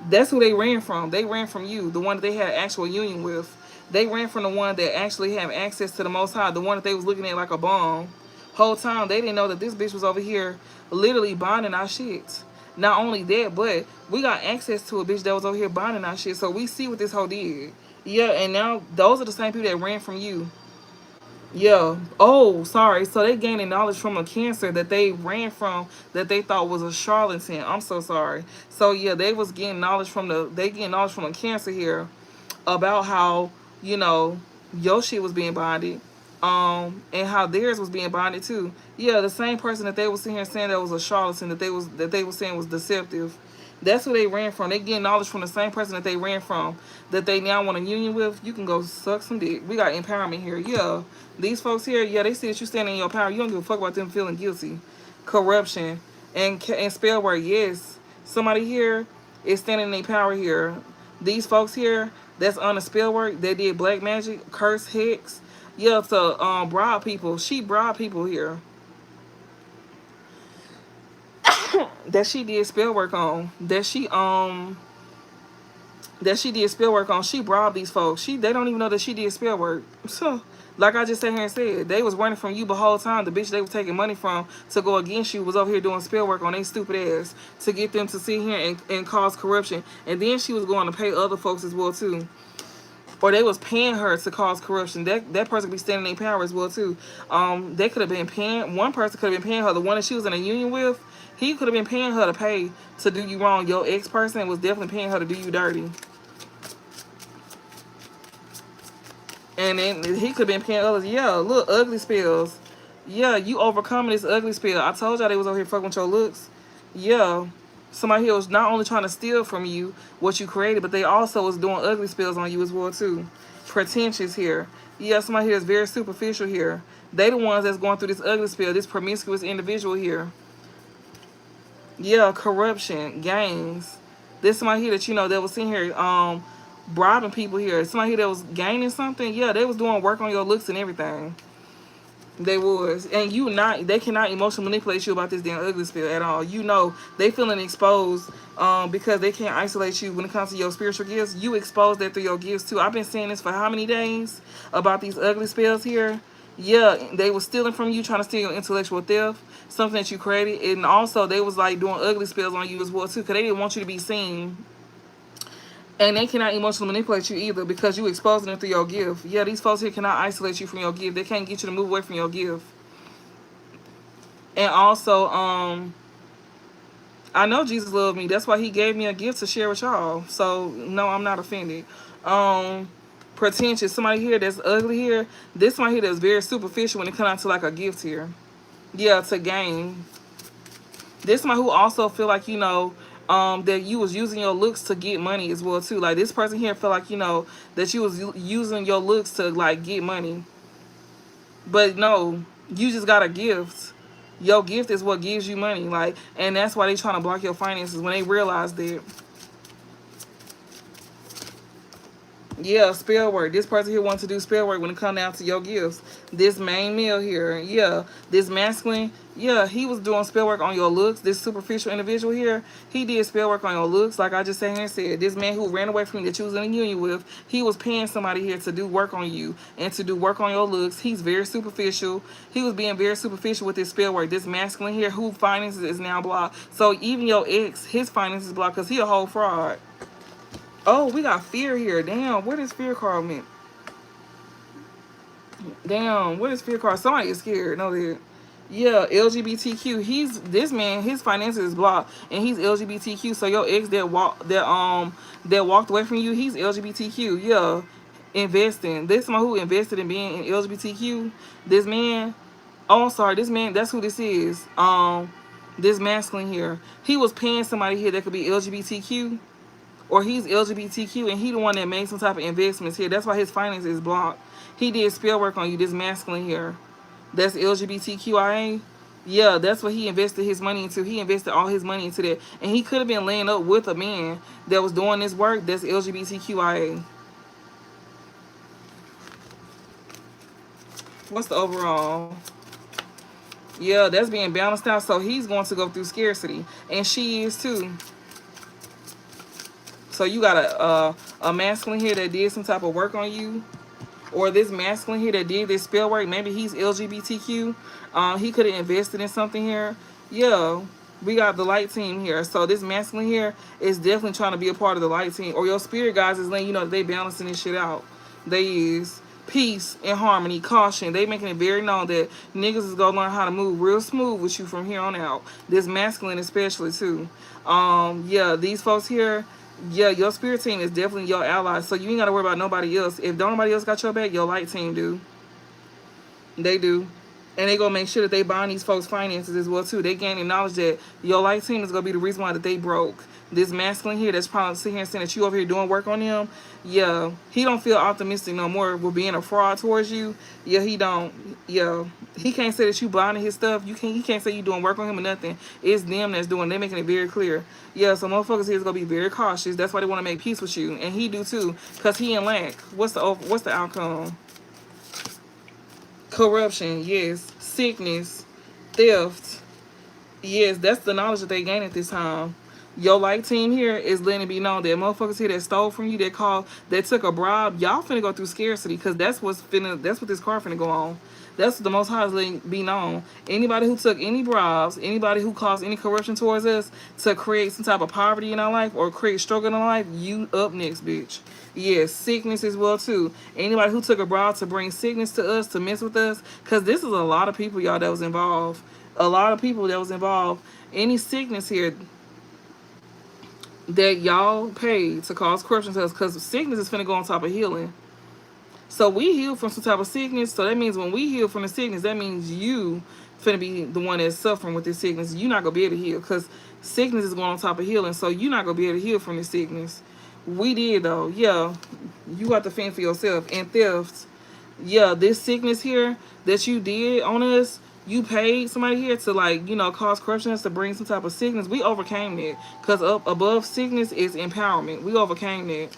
[SPEAKER 1] That's who they ran from. They ran from you, the one that they had actual union with. They ran from the one that actually have access to the Most High, the one that they was looking at like a bomb. Whole time, they didn't know that this bitch was over here literally bonding our shit. Not only that, but we got access to a bitch that was over here bonding our shit, so we see what this hoe did. Yeah, and now those are the same people that ran from you. Yeah. Oh, sorry. So they gaining knowledge from a Cancer that they ran from that they thought was a charlatan. I'm so sorry. So yeah, they was getting knowledge from a Cancer here about how, you know, your shit was being bonded, and how theirs was being bonded too. Yeah, the same person that they was sitting here saying that was a charlatan, that they was saying was deceptive. That's who they ran from. They getting knowledge from the same person that they ran from, that they now want a union with. You can go suck some dick. We got empowerment here. Yeah, these folks here, yeah, they see that you standing in your power. You don't give a fuck about them feeling guilty. Corruption and spellwork. Yes, somebody here is standing in their power here. These folks here that's on the spellwork, they did black magic, curse, hex. Yeah, to bribe people. She bribed people here. That she did spell work on. That she did spell work on. She bribed these folks. They don't even know that she did spell work. So, like I just sat here and said, they was running from you the whole time. The bitch they was taking money from to go against you was over here doing spell work on their stupid ass to get them to sit here and cause corruption. And then she was going to pay other folks as well too. Or they was paying her to cause corruption. That person could be standing in power as well too. They could have been paying, one person could have been paying her, the one that she was in a union with, he could have been paying her to pay to do you wrong. Your ex-person was definitely paying her to do you dirty. And then he could have been paying others. Yeah, look, ugly spells. Yeah, you overcoming this ugly spell. I told y'all they was over here fucking with your looks. Yeah. Somebody here was not only trying to steal from you what you created, but they also was doing ugly spells on you as well too. Pretentious here. Yeah, somebody here is very superficial here. They the ones that's going through this ugly spell, this promiscuous individual here. Yeah, corruption, gangs. There's somebody here that, you know, that was sitting here bribing people here. Somebody here that was gaining something. Yeah, they was doing work on your looks and everything. They was. And they cannot emotionally manipulate you about this damn ugly spell at all. You know, they feeling exposed because they can't isolate you when it comes to your spiritual gifts. You expose that through your gifts too. I've been saying this for how many days about these ugly spells here? Yeah, they was stealing from you, trying to steal your intellectual theft, something that you created. And also they was like doing ugly spells on you as well too, because they didn't want you to be seen. And they cannot emotionally manipulate you either, because you exposing them through your gift. Yeah, these folks here cannot isolate you from your gift. They can't get you to move away from your gift. And also, I know Jesus loved me. That's why he gave me a gift to share with y'all. So no, I'm not offended. Pretentious. Somebody here that's ugly here. This one here that's very superficial when it comes out to like a gift here. Yeah, to gain. This one who also feel like, you know, that you was using your looks to get money as well too. Like this person here feel like, you know, that you was using your looks to like get money. But no, you just got a gift. Your gift is what gives you money. Like, and that's why they trying to block your finances when they realize that. Yeah, spell work. This person here wants to do spell work when it comes down to your gifts. This main male here, yeah. This masculine, yeah, he was doing spell work on your looks. This superficial individual here, he did spell work on your looks. Like I just sat here and said, this man who ran away from you that you was in a union with, he was paying somebody here to do work on you and to do work on your looks. He's very superficial. He was being very superficial with his spell work. This masculine here, who finances is now blocked. So even your ex, his finances is blocked because he a whole fraud. Oh, we got fear here. Damn, what is fear card meant? Damn, what is fear card? Somebody is scared. No, that. Yeah, LGBTQ. He's this man. His finances is blocked, and he's LGBTQ. So your ex that walked away from you, he's LGBTQ. Yeah, investing. This one who invested in being in LGBTQ. This man. Oh, I'm sorry. This man. That's who this is. This masculine here. He was paying somebody here that could be LGBTQ. Or he's LGBTQ and he the one that made some type of investments here. That's why his finance is blocked. He did spell work on you, this masculine here. That's LGBTQIA. Yeah, that's what he invested his money into. He invested all his money into that. And he could have been laying up with a man that was doing this work. That's LGBTQIA. What's the overall? Yeah, that's being balanced out. So he's going to go through scarcity. And she is too. So you got a masculine here that did some type of work on you. Or this masculine here that did this spell work. Maybe he's LGBTQ. He could have invested in something here. Yeah, we got the light team here. So this masculine here is definitely trying to be a part of the light team. Or your spirit guys is letting you know that they balancing this shit out. They is peace and harmony, caution. They making it very known that niggas is gonna learn how to move real smooth with you from here on out. This masculine especially too. Yeah, these folks here. Yeah, your spirit team is definitely your ally. So you ain't got to worry about nobody else. If nobody else got your back, your light team do. They do. And they going to make sure that they bond these folks' finances as well, too. They gaining knowledge that your light team is going to be the reason why that they broke. This masculine here that's probably sitting here and saying that you over here doing work on him, yeah, he don't feel optimistic no more with being a fraud towards you. Yeah, he don't. Yeah, he can't say that you blinding his stuff. He can't say you doing work on him or nothing. It's them that's doing. They're making it very clear. Yeah, so motherfuckers here is gonna be very cautious. That's why they want to make peace with you, and he do too, cause he in lack. What's the outcome? Corruption, yes. Sickness, theft, yes. That's the knowledge that they gain at this time. Your light team here is letting it be known that motherfuckers here that stole from you, that took a bribe, y'all finna go through scarcity, because that's what this card finna go on. That's what the Most High is letting be known. Anybody who took any bribes, anybody who caused any corruption towards us to create some type of poverty in our life or create struggle in our life, you up next, bitch. Yes, sickness as well too. Anybody who took a bribe to bring sickness to us, to mess with us, because this is a lot of people, y'all, that was involved. A lot of people that was involved. Any sickness here that y'all paid to cause corruption to us, because sickness is finna go on top of healing. So we heal from some type of sickness. So that means when we heal from the sickness, that means you finna be the one that's suffering with this sickness. You're not gonna be able to heal, because sickness is going on top of healing. So you're not gonna be able to heal from the sickness. We did though. Yeah, you got to fend for yourself. And theft, yeah, this sickness here that you did on us, you paid somebody here to, like, you know, cause corruption to bring some type of sickness. We overcame that, because up above sickness is empowerment. We overcame that.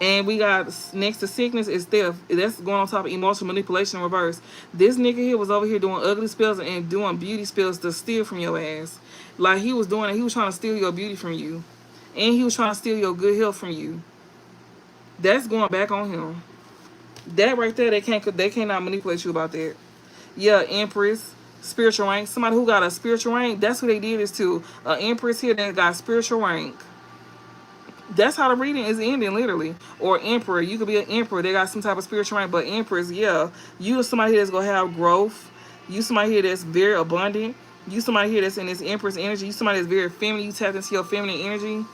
[SPEAKER 1] And we got next to sickness is theft. That's going on top of emotional manipulation in reverse. This nigga here was over here doing ugly spells and doing beauty spells to steal from your ass. Like, he was doing it. He was trying to steal your beauty from you. And he was trying to steal your good health from you. That's going back on him. That right there, they cannot manipulate you about that. Yeah, Empress, spiritual rank. Somebody who got a spiritual rank, that's who they did this to. Empress here that got spiritual rank. That's how the reading is ending, literally. Or emperor. You could be an emperor. They got some type of spiritual rank. But empress, yeah. You somebody here that's going to have growth. You somebody here that's very abundant. You somebody here that's in this empress energy. You somebody that's very feminine. You tap into your feminine energy.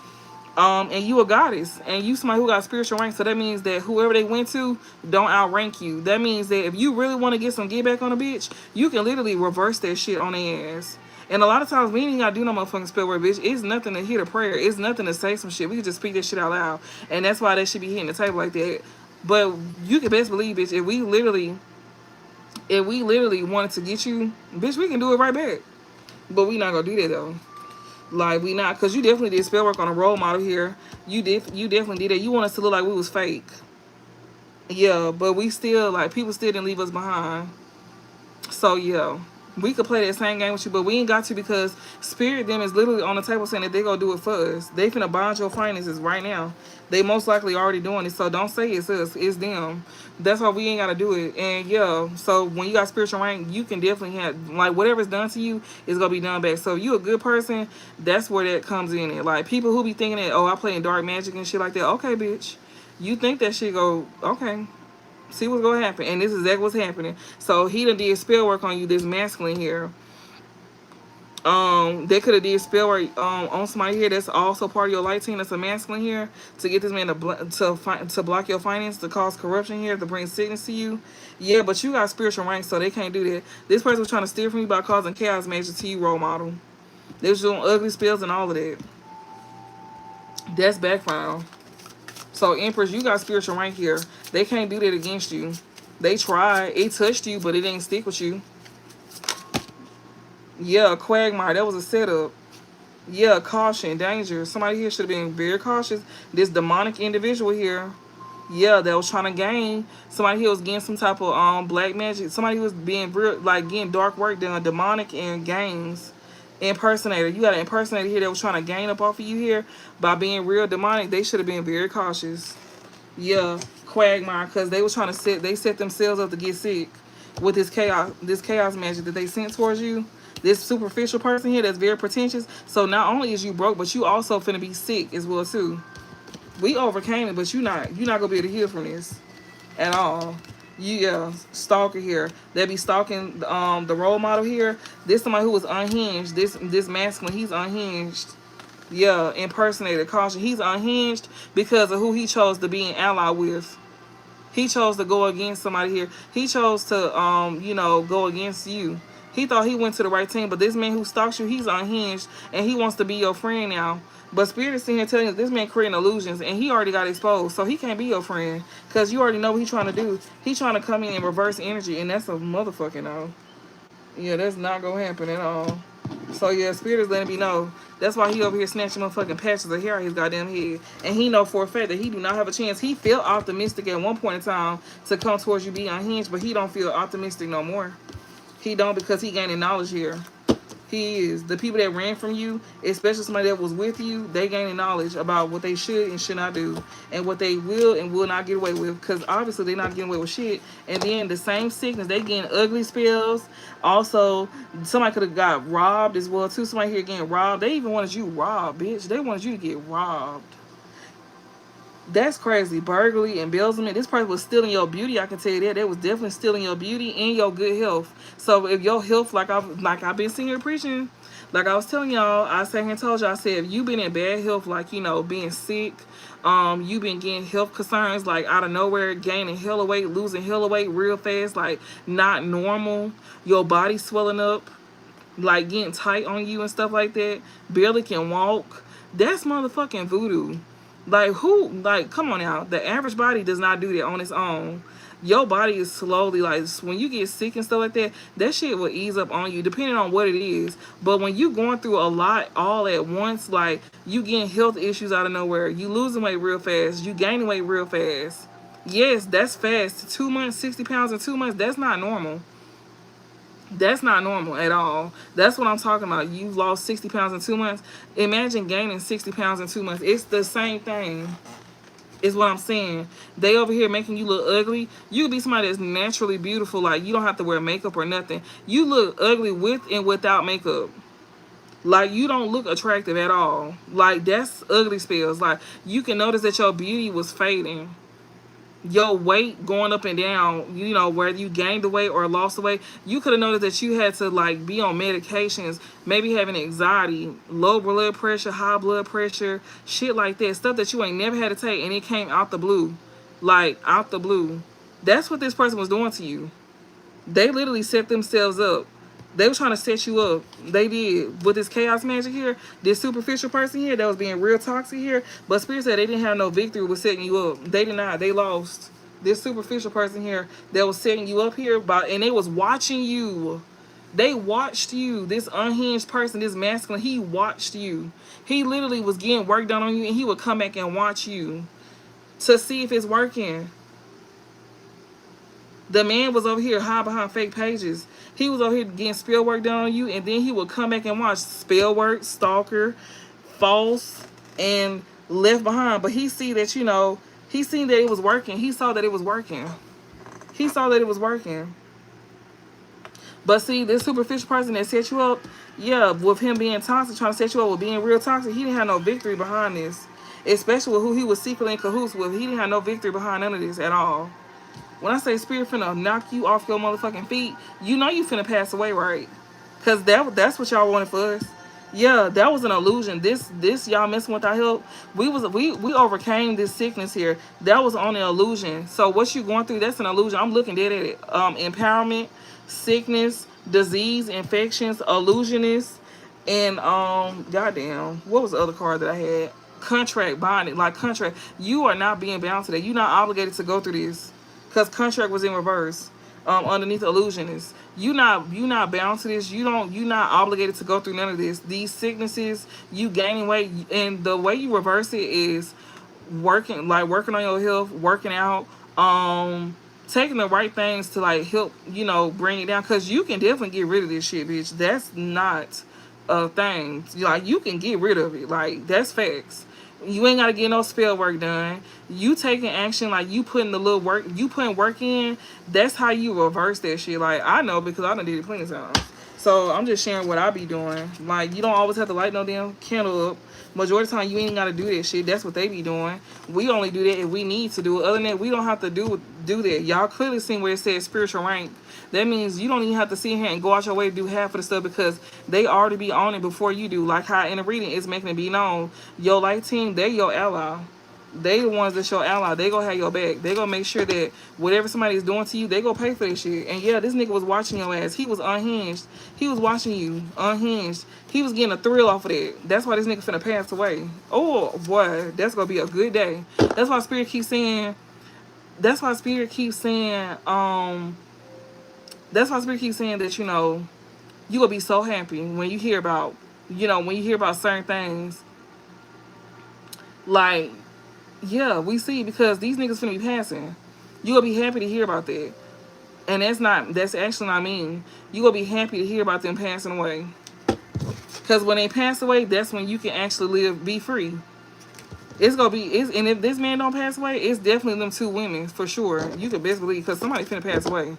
[SPEAKER 1] And you a goddess. And you somebody who got spiritual rank. So that means that whoever they went to don't outrank you. That means that if you really want to get some get back on a bitch, you can literally reverse that shit on their ass. And a lot of times we ain't gotta do no motherfucking spell work, bitch. It's nothing to hit a prayer. It's nothing to say some shit. We can just speak that shit out loud. And that's why they should be hitting the table like that. But you can best believe, bitch, if we literally wanted to get you, bitch, we can do it right back. But we not gonna do that though. Like we not, cause you definitely did spell work on a role model here. You definitely did that. You want us to look like we was fake. Yeah, but we still, like, people still didn't leave us behind. So yeah. We could play that same game with you, but we ain't got to, because Spirit them is literally on the table saying that they gonna do it for us. They finna bond your finances right now. They most likely already doing it, so don't say it's us, it's them. That's why we ain't gotta do it. And yeah, so when you got spiritual rank, you can definitely have, like, whatever's done to you is gonna be done back. So if you a good person, that's where that comes in at. Like, people who be thinking that, oh, I play in dark magic and shit like that. Okay, bitch. You think that shit go, okay. See what's gonna happen, and this is exactly what's happening. So he done did spell work on you, this masculine here. They could have did spell work on somebody here that's also part of your light team, that's a masculine here, to get this man to block your finance, to cause corruption here, to bring sickness to you. Yeah, but you got spiritual rank, so they can't do that. This person was trying to steal from you by causing chaos magic to you, role model. They was doing ugly spells and all of that. That's backfiring. So, Empress, you got spiritual rank here. They can't do that against you. They tried. It touched you, but it didn't stick with you. Yeah, quagmire. That was a setup. Yeah, caution, danger. Somebody here should have been very cautious. This demonic individual here, yeah, that was trying to gain. Somebody here was getting some type of black magic. Somebody who was being real, like getting dark work done, demonic and gains. Impersonator. You got an impersonator here that was trying to gain up off of you here by being real demonic. They should have been very cautious. Yeah, quagmire, because they was trying to set themselves up to get sick with this chaos magic that they sent towards you. This superficial person here that's very pretentious. So not only is you broke, but you also finna be sick as well too. We overcame it, but you're not gonna be able to heal from this at all. Yeah, stalker here. They be stalking the role model here. This somebody who was unhinged. This masculine, he's unhinged. Yeah, impersonator, caution. He's unhinged because of who he chose to be an ally with. He chose to go against somebody here. He chose to go against you. He thought he went to the right team, but this man who stalks you, he's unhinged and he wants to be your friend now. But Spirit is sitting here telling you this man creating illusions, and he already got exposed, so he can't be your friend, because you already know what he's trying to do. He's trying to come in and reverse energy, and that's a motherfucking no. Yeah, that's not gonna happen at all. So yeah, Spirit is letting me know. That's why he over here snatching motherfucking patches of hair out his goddamn head. And he know for a fact that he do not have a chance. He felt optimistic at one point in time to come towards you, be unhinged, but he don't feel optimistic no more. He don't, because he gaining knowledge here. He is. The people that ran from you, especially somebody that was with you, they gaining knowledge about what they should and should not do, and what they will and will not get away with, because obviously they're not getting away with shit. And then the same sickness, they getting ugly spells. Also, somebody could have got robbed as well too. Somebody here getting robbed. They even wanted you robbed, bitch. They wanted you to get robbed. That's crazy. Burglary, embezzlement. This person was stealing your beauty. I can tell you that. They was definitely stealing your beauty and your good health. So if your health, like I've been sitting here preaching, like I was telling y'all, I sat here and told y'all, I said, if you been in bad health, like, being sick, you been getting health concerns, like, out of nowhere, gaining hella weight, losing hella weight real fast, like, not normal, your body swelling up, like, getting tight on you and stuff like that, barely can walk, that's motherfucking voodoo. Like, come on now. The average body does not do that on its own. Your body is slowly, like, when you get sick and stuff like that, that shit will ease up on you, depending on what it is. But when you going through a lot all at once, like, you getting health issues out of nowhere, you losing weight real fast, you gaining weight real fast. Yes, that's fast. 2 months, 60 pounds in 2 months, that's not normal. That's not normal at all. That's what I'm talking about. You've lost 60 pounds in 2 months. Imagine gaining 60 pounds in 2 months. It's the same thing. is what I'm saying. They over here making you look ugly. You could be somebody that's naturally beautiful. Like, you don't have to wear makeup or nothing. You look ugly with and without makeup. Like, you don't look attractive at all. Like, that's ugly spells. Like, you can notice that your beauty was fading. Your weight going up and down, you know, whether you gained the weight or lost the weight, you could have noticed that you had to, like, be on medications, maybe having anxiety, low blood pressure, high blood pressure, shit like that, stuff that you ain't never had to take, and it came out the blue. Like, out the blue. That's what this person was doing to you. They literally set themselves up. They were trying to set you up. They did. With this chaos magic here, this superficial person here that was being real toxic here, but Spirit said they didn't have no victory with setting you up. They did not. They lost. This superficial person here that was setting you up here, and they was watching you. They watched you. This unhinged person, this masculine, he watched you. He literally was getting work done on you, and he would come back and watch you to see if it's working. The man was over here hiding behind fake pages. He was over here getting spell work done on you, and then he would come back and watch spell work, stalker, false, and left behind. But he see that, you know, he seen that it was working. He saw that it was working. He saw that it was working. But see, this superficial person that set you up, yeah, with him being toxic, trying to set you up with being real toxic, he didn't have no victory behind this. Especially with who he was secretly in cahoots with. He didn't have no victory behind none of this at all. When I say Spirit finna knock you off your motherfucking feet, you know you finna pass away, right? Because that's what y'all wanted for us. Yeah, that was an illusion. This y'all messing with our help. We overcame this sickness here. That was on an illusion. So what you going through, that's an illusion. I'm looking dead at it. Empowerment, sickness, disease, infections, illusionist, and goddamn, what was the other card that I had? Contract, bonding, like contract. You are not being bound to that. You're not obligated to go through this. Because contract was in reverse, underneath illusionist. You not bound to this. You not obligated to go through none of this. These sicknesses, you gaining weight, and the way you reverse it is working on your health, working out, taking the right things to like help, you know, bring it down. Because you can definitely get rid of this shit, bitch. That's not a thing. Like, you can get rid of it. Like, that's facts. You ain't got to get no spell work done. You taking action, like you putting the little work, you putting work in. That's how you reverse that shit. Like, I know because I done did it plenty of times. So I'm just sharing what I be doing. Like, you don't always have to light no damn candle up. Majority of the time, you ain't got to do that shit. That's what they be doing. We only do that if we need to do it. Other than that, we don't have to do that. Y'all clearly seen where it says spiritual rank. That means you don't even have to sit here and go out your way to do half of the stuff because they already be on it before you do. Like how in the reading, it's making it be known. Your light team, they your ally. They the ones that's your ally. They gonna have your back. They gonna make sure that whatever somebody's doing to you, they gonna pay for this shit. And yeah, this nigga was watching your ass. He was unhinged. He was watching you unhinged. He was getting a thrill off of that. That's why this nigga finna pass away. Oh boy, that's gonna be a good day. That's why Spirit keeps saying. That's why Spirit keeps saying. That's why Spirit keeps saying that, you know, you gonna be so happy when you hear about, you know, when you hear about certain things. Like, yeah, we see, because these niggas finna be passing. You gonna be happy to hear about that. And that's actually not mean. You gonna be happy to hear about them passing away. Because when they pass away, that's when you can actually be free. It's gonna be, and if this man don't pass away, it's definitely them two women, for sure. You can best believe, because somebody finna pass away.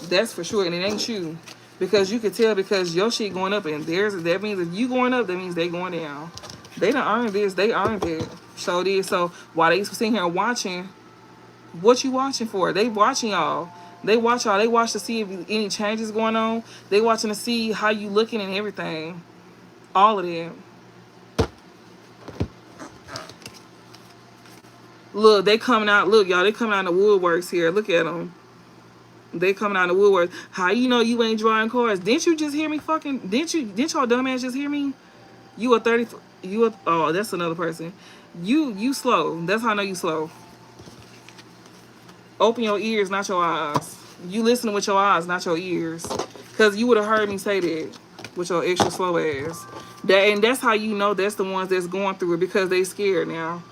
[SPEAKER 1] That's for sure, and it ain't you. Because you can tell, because your shit going up, and that means if you going up, that means they going down. They done earned this, they earned it. So it is. So while they sitting here watching, what you watching for? They watching y'all. They watch y'all. They watch to see if any changes going on. They watching to see how you looking and everything. All of that. Look, they coming out. Look, y'all, they coming out in the woodworks here. Look at them. They coming out in the woodworks. How you know you ain't drawing cards? Didn't you just hear me fucking? Didn't y'all dumbass just hear me? You a 30. Oh, that's another person. You slow. That's how I know you slow. Open your ears, not your eyes. You listening with your eyes, not your ears. Because you would have heard me say that with your extra slow ass. And that's how you know that's the ones that's going through it, because they scared now.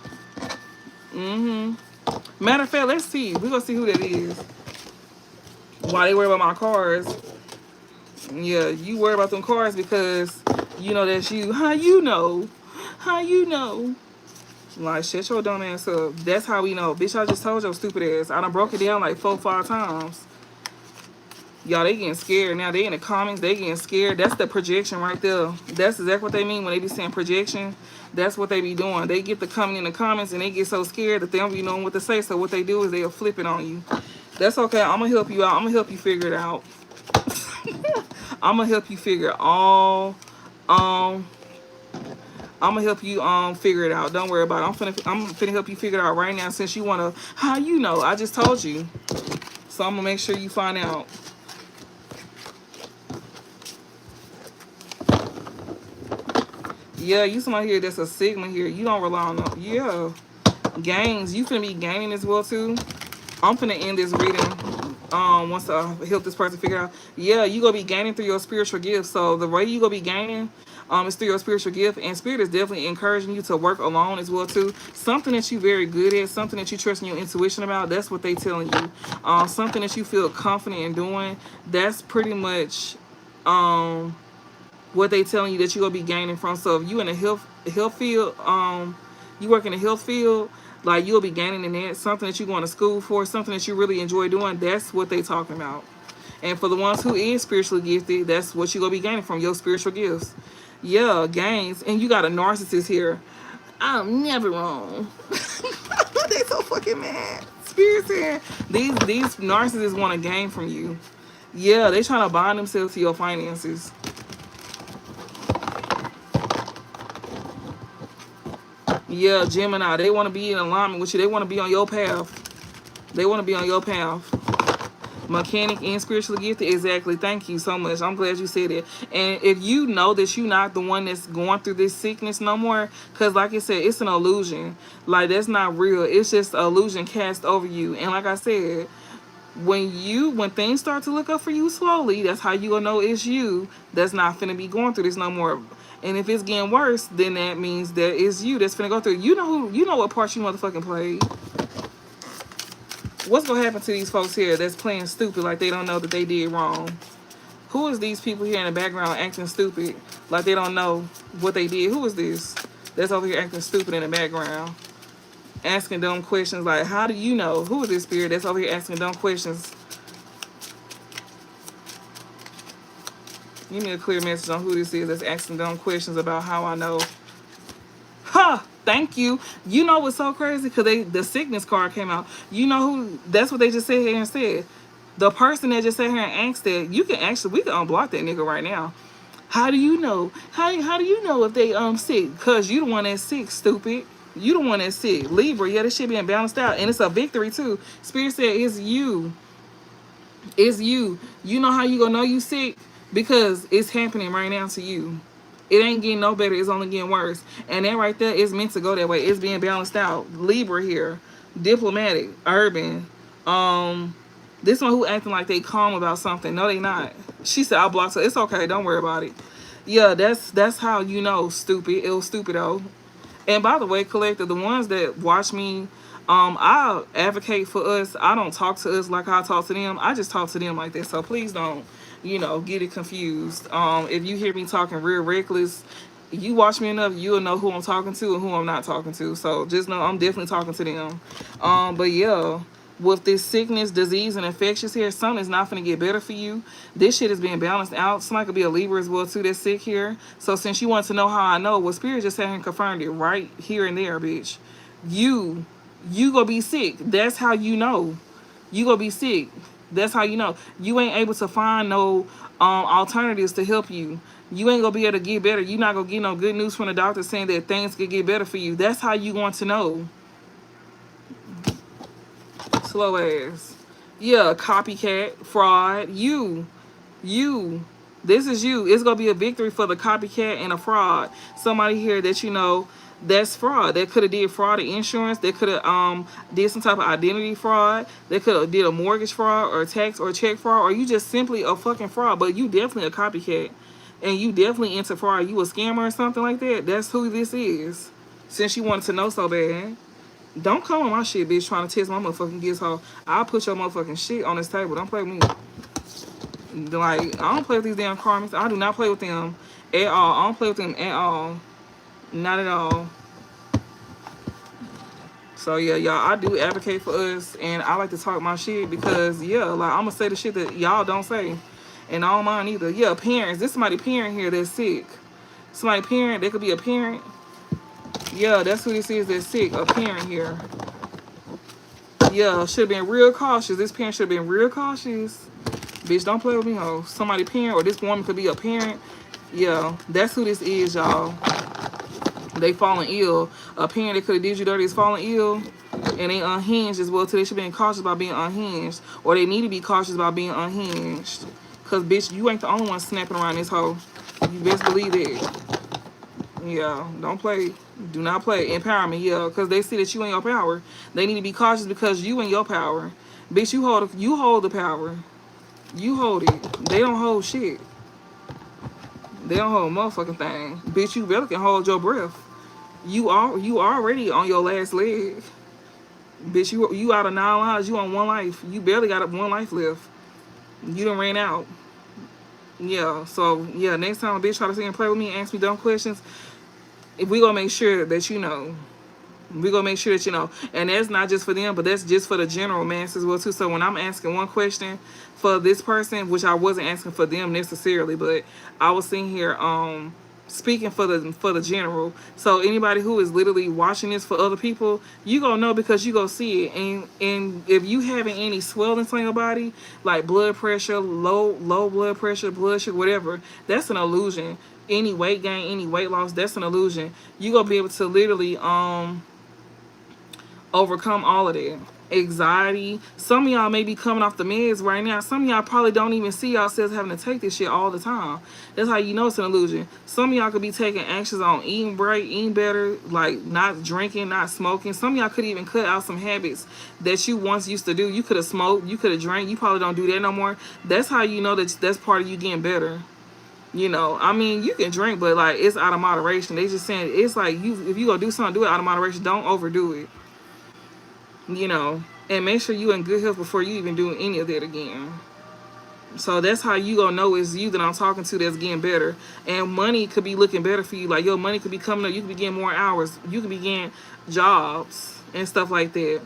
[SPEAKER 1] Matter of fact, let's see. We're going to see who that is. While they worry about my cards. Yeah, you worry about them cards because you know that's you. How you know? How you know? Like, shut your dumb ass up. That's how we know. Bitch, I just told your stupid ass. I done broke it down like 4 or 5 times. Y'all, they getting scared now. They in the comments. They getting scared. That's the projection right there. That's exactly what they mean when they be saying projection. That's what they be doing. They get the comment in the comments and they get so scared that they don't be knowing what to say. So what they do is they'll flip it on you. That's okay. I'm going to help you out. I'm going to help you figure it out. I'm going to help you figure all... I'm gonna help you figure it out. Don't worry about it. I'm finna help you figure it out right now since you wanna. How you know? I just told you. So I'm gonna make sure you find out. Yeah, you somebody here that's a Sigma here. You don't rely on them. Yeah. Gains. You finna be gaining as well too. I'm finna end this reading. Once I help this person figure out. Yeah, you gonna be gaining through your spiritual gifts. So the way you gonna be gaining it's through your spiritual gift, and Spirit is definitely encouraging you to work alone as well too. Something that you very good at, something that you trust in your intuition about, that's what they telling you. Something that you feel confident in doing, that's pretty much what they telling you that you're gonna be gaining from. So if you in a health field, you work in the health field, like you'll be gaining in that. Something that you're going to school for, something that you really enjoy doing, that's what they talking about. And for the ones who is spiritually gifted, that's what you're gonna be gaining from your spiritual gifts. Yeah, gains. And you got a narcissist here. I'm never wrong. They so fucking mad. Spirit saying these narcissists want to gain from you. Yeah, they trying to bind themselves to your finances. Yeah, Gemini, they want to be in alignment with you. They want to be on your path. They want to be on your path. Mechanic and spiritually gifted, exactly. Thank you so much. I'm glad you said it. And if you know that you're not the one that's going through this sickness no more, because like I said, it's an illusion. Like, that's not real. It's just an illusion cast over you. And like I said, when things start to look up for you slowly, that's how you gonna know it's you that's not finna be going through this no more. And if it's getting worse, then that means that it's you that's finna go through. You know what part you motherfucking played. What's gonna happen to these folks here that's playing stupid like they don't know that they did wrong? Who is these people here in the background acting stupid like they don't know what they did? Who is this that's over here acting stupid in the background? Asking dumb questions like, how do you know? Who is this spirit that's over here asking dumb questions? Give me a clear message on who this is that's asking dumb questions about how I know. Huh! Thank you. You know what's so crazy? Because the sickness card came out. You know who? That's what they just said here and said. The person that just sat here and asked that, we can unblock that nigga right now. How do you know? How do you know if they sick? Because you the one that's sick, stupid. You the one that's sick. Libra, yeah, this shit being balanced out. And it's a victory too. Spirit said it's you. It's you. You know how you gonna know you sick? Because it's happening right now to you. It ain't getting no better. It's only getting worse. And that right there is meant to go that way. It's being balanced out. Libra here. Diplomatic. Urban. This one who acting like they calm about something. No, they not. She said, I'll block her. It's okay. Don't worry about it. Yeah, that's how you know stupid. It was stupid though. And by the way, collective, the ones that watch me, I advocate for us. I don't talk to us like I talk to them. I just talk to them like that. So please don't, get it confused. If you hear me talking real reckless, you watch me enough, you'll know who I'm talking to and who I'm not talking to. So just know I'm definitely talking to them. But yeah, with this sickness, disease, and infectious here, something's not going to get better for you. This shit is being balanced out. Somebody could be a Libra as well too that's sick here. So since you want to know how I know, well, Spirit just sat here and confirmed it right here and there, bitch. You gonna be sick. That's how you know. You gonna be sick. That's how you know. You ain't able to find no alternatives to help you. You ain't gonna be able to get better. You're not gonna get no good news from the doctor saying that things could get better for you. That's how you want to know. Slow ass. Yeah, copycat, fraud. You. This is you. It's gonna be a victory for the copycat and a fraud. Somebody here that you know that's fraud. They could have did fraud of insurance. They could have did some type of identity fraud. They could have did a mortgage fraud or tax or check fraud, or you just simply a fucking fraud. But you definitely a copycat, and you definitely into fraud. You a scammer or something like that. That's who this is. Since you wanted to know so bad, don't come on my shit, bitch, trying to test my motherfucking gifts. Ho, I'll put your motherfucking shit on this table. Don't play with me. Like, I don't play with these damn karmas. I do not play with them at all. I don't play with them at all. Not at all. So yeah, y'all, I do advocate for us, and I like to talk my shit because yeah, like I'm gonna say the shit that y'all don't say, and I don't mind either. Yeah, parents. This somebody parent here that's sick. Somebody parent. They could be a parent. Yeah, that's who this is. That's sick. A parent here. Yeah, should have been real cautious. This parent should have been real cautious. Bitch, don't play with me, ho. Somebody parent, or this woman could be a parent. Yeah, that's who this is, y'all. They falling ill. A parent that could have did you dirty is falling ill, and they unhinged as well too. They should be cautious about being unhinged, or they need to be cautious about being unhinged. Cause bitch, you ain't the only one snapping around this hoe. You best believe it. Yeah, don't play. Do not play. Empowerment, yeah, cause they see that you in your power. They need to be cautious because you in your power. Bitch, you hold the power. You hold it. They don't hold shit. They don't hold a motherfucking thing. Bitch, you barely can hold your breath. You already on your last leg. Bitch, you out of 9 lives. You on 1 life. You barely got 1 life left. You done ran out. Yeah, so yeah, next time a bitch try to sit and play with me and ask me dumb questions, we gonna make sure that you know. We gonna make sure that you know. And that's not just for them, but that's just for the general mass as well too. So when I'm asking one question for this person, which I wasn't asking for them necessarily, but I was sitting here speaking for the general. So anybody who is literally watching this for other people, you gonna know because you gonna see it. And if you having any swelling on your body, like blood pressure, low blood pressure, blood sugar, whatever, that's an illusion. Any weight gain, any weight loss, that's an illusion. You gonna be able to literally overcome all of that. Anxiety. Some of y'all may be coming off the meds right now. Some of y'all probably don't even see yourselves having to take this shit all the time. That's how you know it's an illusion. Some of y'all could be taking actions on eating right, eating better, like not drinking, not smoking. Some of y'all could even cut out some habits that you once used to do. You could have smoked, you could have drank. You probably don't do that no more. That's how you know that that's part of you getting better. You know, I mean, you can drink, but like it's out of moderation. They just saying it's like if you go do something, do it out of moderation. Don't overdo it. You know, and make sure you in good health before you even do any of that again. So that's how you gonna know it's you that I'm talking to that's getting better. And money could be looking better for you. Like your money could be coming up. You could be getting more hours. You could be getting jobs and stuff like that.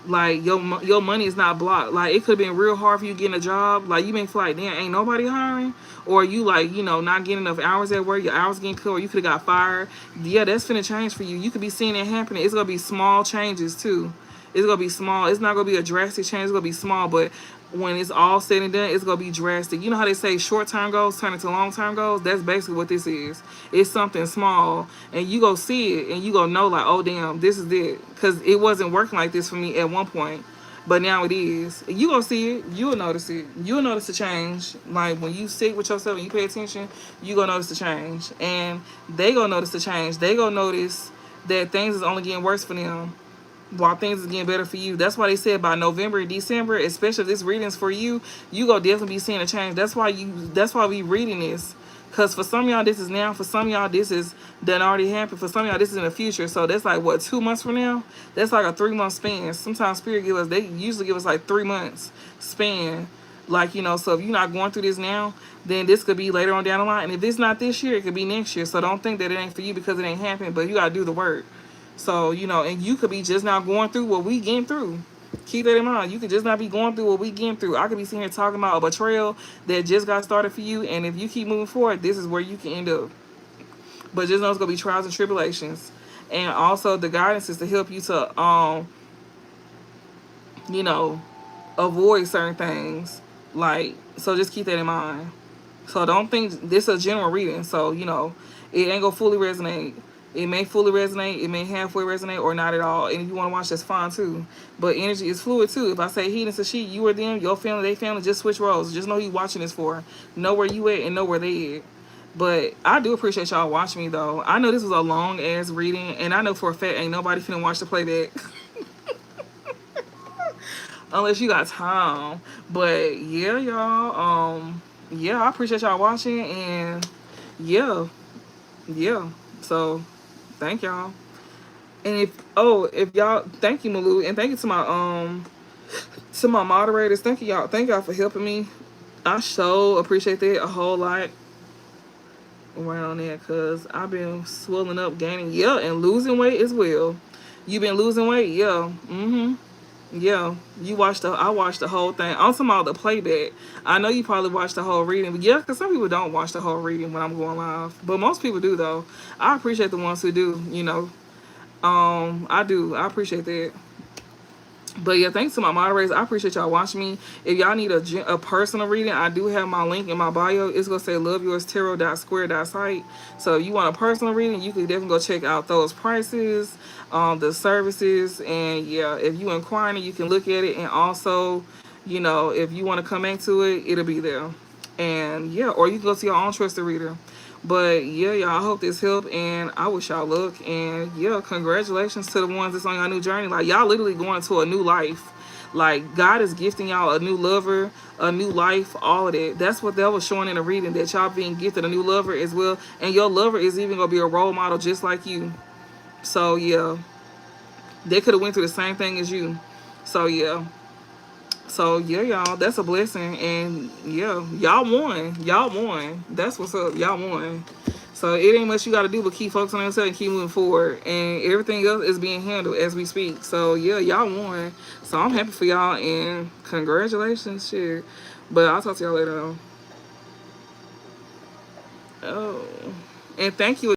[SPEAKER 1] Like your money is not blocked. Like it could have been real hard for you getting a job. Like you may feel like, damn, ain't nobody hiring. Or you like, you know, not getting enough hours at work. Your hours getting cut. Or you could have got fired. Yeah, that's finna change for you. You could be seeing it happening. It's gonna be small changes too. It's going to be small. It's not going to be a drastic change. It's going to be small. But when it's all said and done, it's going to be drastic. You know how they say short-term goals turn into long-term goals? That's basically what this is. It's something small. And you go see it. And you go know like, oh, damn, this is it. Because it wasn't working like this for me at one point. But now it is. You go see it. You'll notice it. You'll notice the change. Like when you sit with yourself and you pay attention, you going to notice the change. And they going to notice the change. They going to notice that things is only getting worse for them, while things is getting better for you. That's why they said by November and December, especially if this reading's for you, you go definitely be seeing a change. That's why we reading this. Because for some of y'all this is now, for some of y'all this is done already happened, for some of y'all this is in the future. So that's like what, 2 months from now? That's like a 3-month span. Sometimes Spirit they usually give us like 3 months span. Like, you know, so if you're not going through this now, then this could be later on down the line. And if it's not this year, it could be next year. So don't think that it ain't for you because it ain't happened, but you gotta do the work. So, you know, and you could be just now going through what we getting through. Keep that in mind. You could just not be going through what we getting through. I could be sitting here talking about a betrayal that just got started for you. And if you keep moving forward, this is where you can end up. But just know it's going to be trials and tribulations. And also the guidance is to help you to, you know, avoid certain things. Like, so just keep that in mind. So don't think this is a general reading. So, you know, it ain't going to fully resonate. It may fully resonate, it may halfway resonate, or not at all. And if you want to watch, that's fine too. But energy is fluid too. If I say he and it's a she, you or them, your family, they family, just switch roles. Just know who you watching this for. Know where you at and know where they at. But I do appreciate y'all watching me though. I know this was a long ass reading, and I know for a fact ain't nobody finna watch the playback. Unless you got time. But yeah, y'all. Yeah, I appreciate y'all watching, and yeah. So thank y'all. And if y'all, thank you, Malou, and thank you to my moderators. Thank y'all for helping me. I so appreciate that a whole lot around there, because I've been swelling up, gaining, and losing weight as well. You been losing weight? Yeah. Yeah, I watched the whole thing. I'm talking about the playback. I know you probably watched the whole reading, but yeah, because some people don't watch the whole reading when I'm going live, but most people do though. I appreciate the ones who do. I do. I appreciate that. But yeah, thanks to my moderators. I appreciate y'all watching me. If y'all need a personal reading, I do have my link in my bio. It's going to say loveyourtarot.square.site. So if you want a personal reading, you can definitely go check out those prices, the services. And yeah, if you inquiring, you can look at it. And also, if you want to come into it, it'll be there. And yeah, or you can go to your own trusted reader. But yeah, y'all, I hope this helped, and I wish y'all luck. And yeah, congratulations to the ones that's on your new journey. Like, y'all literally going to a new life. Like, God is gifting y'all a new lover, a new life, all of that. That's what that was showing in the reading, that y'all being gifted a new lover as well. And your lover is even going to be a role model just like you. So yeah, they could have went through the same thing as you. So yeah. So yeah, y'all, that's a blessing. And yeah, y'all won. Y'all won. That's what's up. Y'all won. So it ain't much you got to do but keep focusing on yourself and keep moving forward. And everything else is being handled as we speak. So yeah, y'all won. So I'm happy for y'all, and congratulations. Shit. But I'll talk to y'all later on. Oh. And thank you.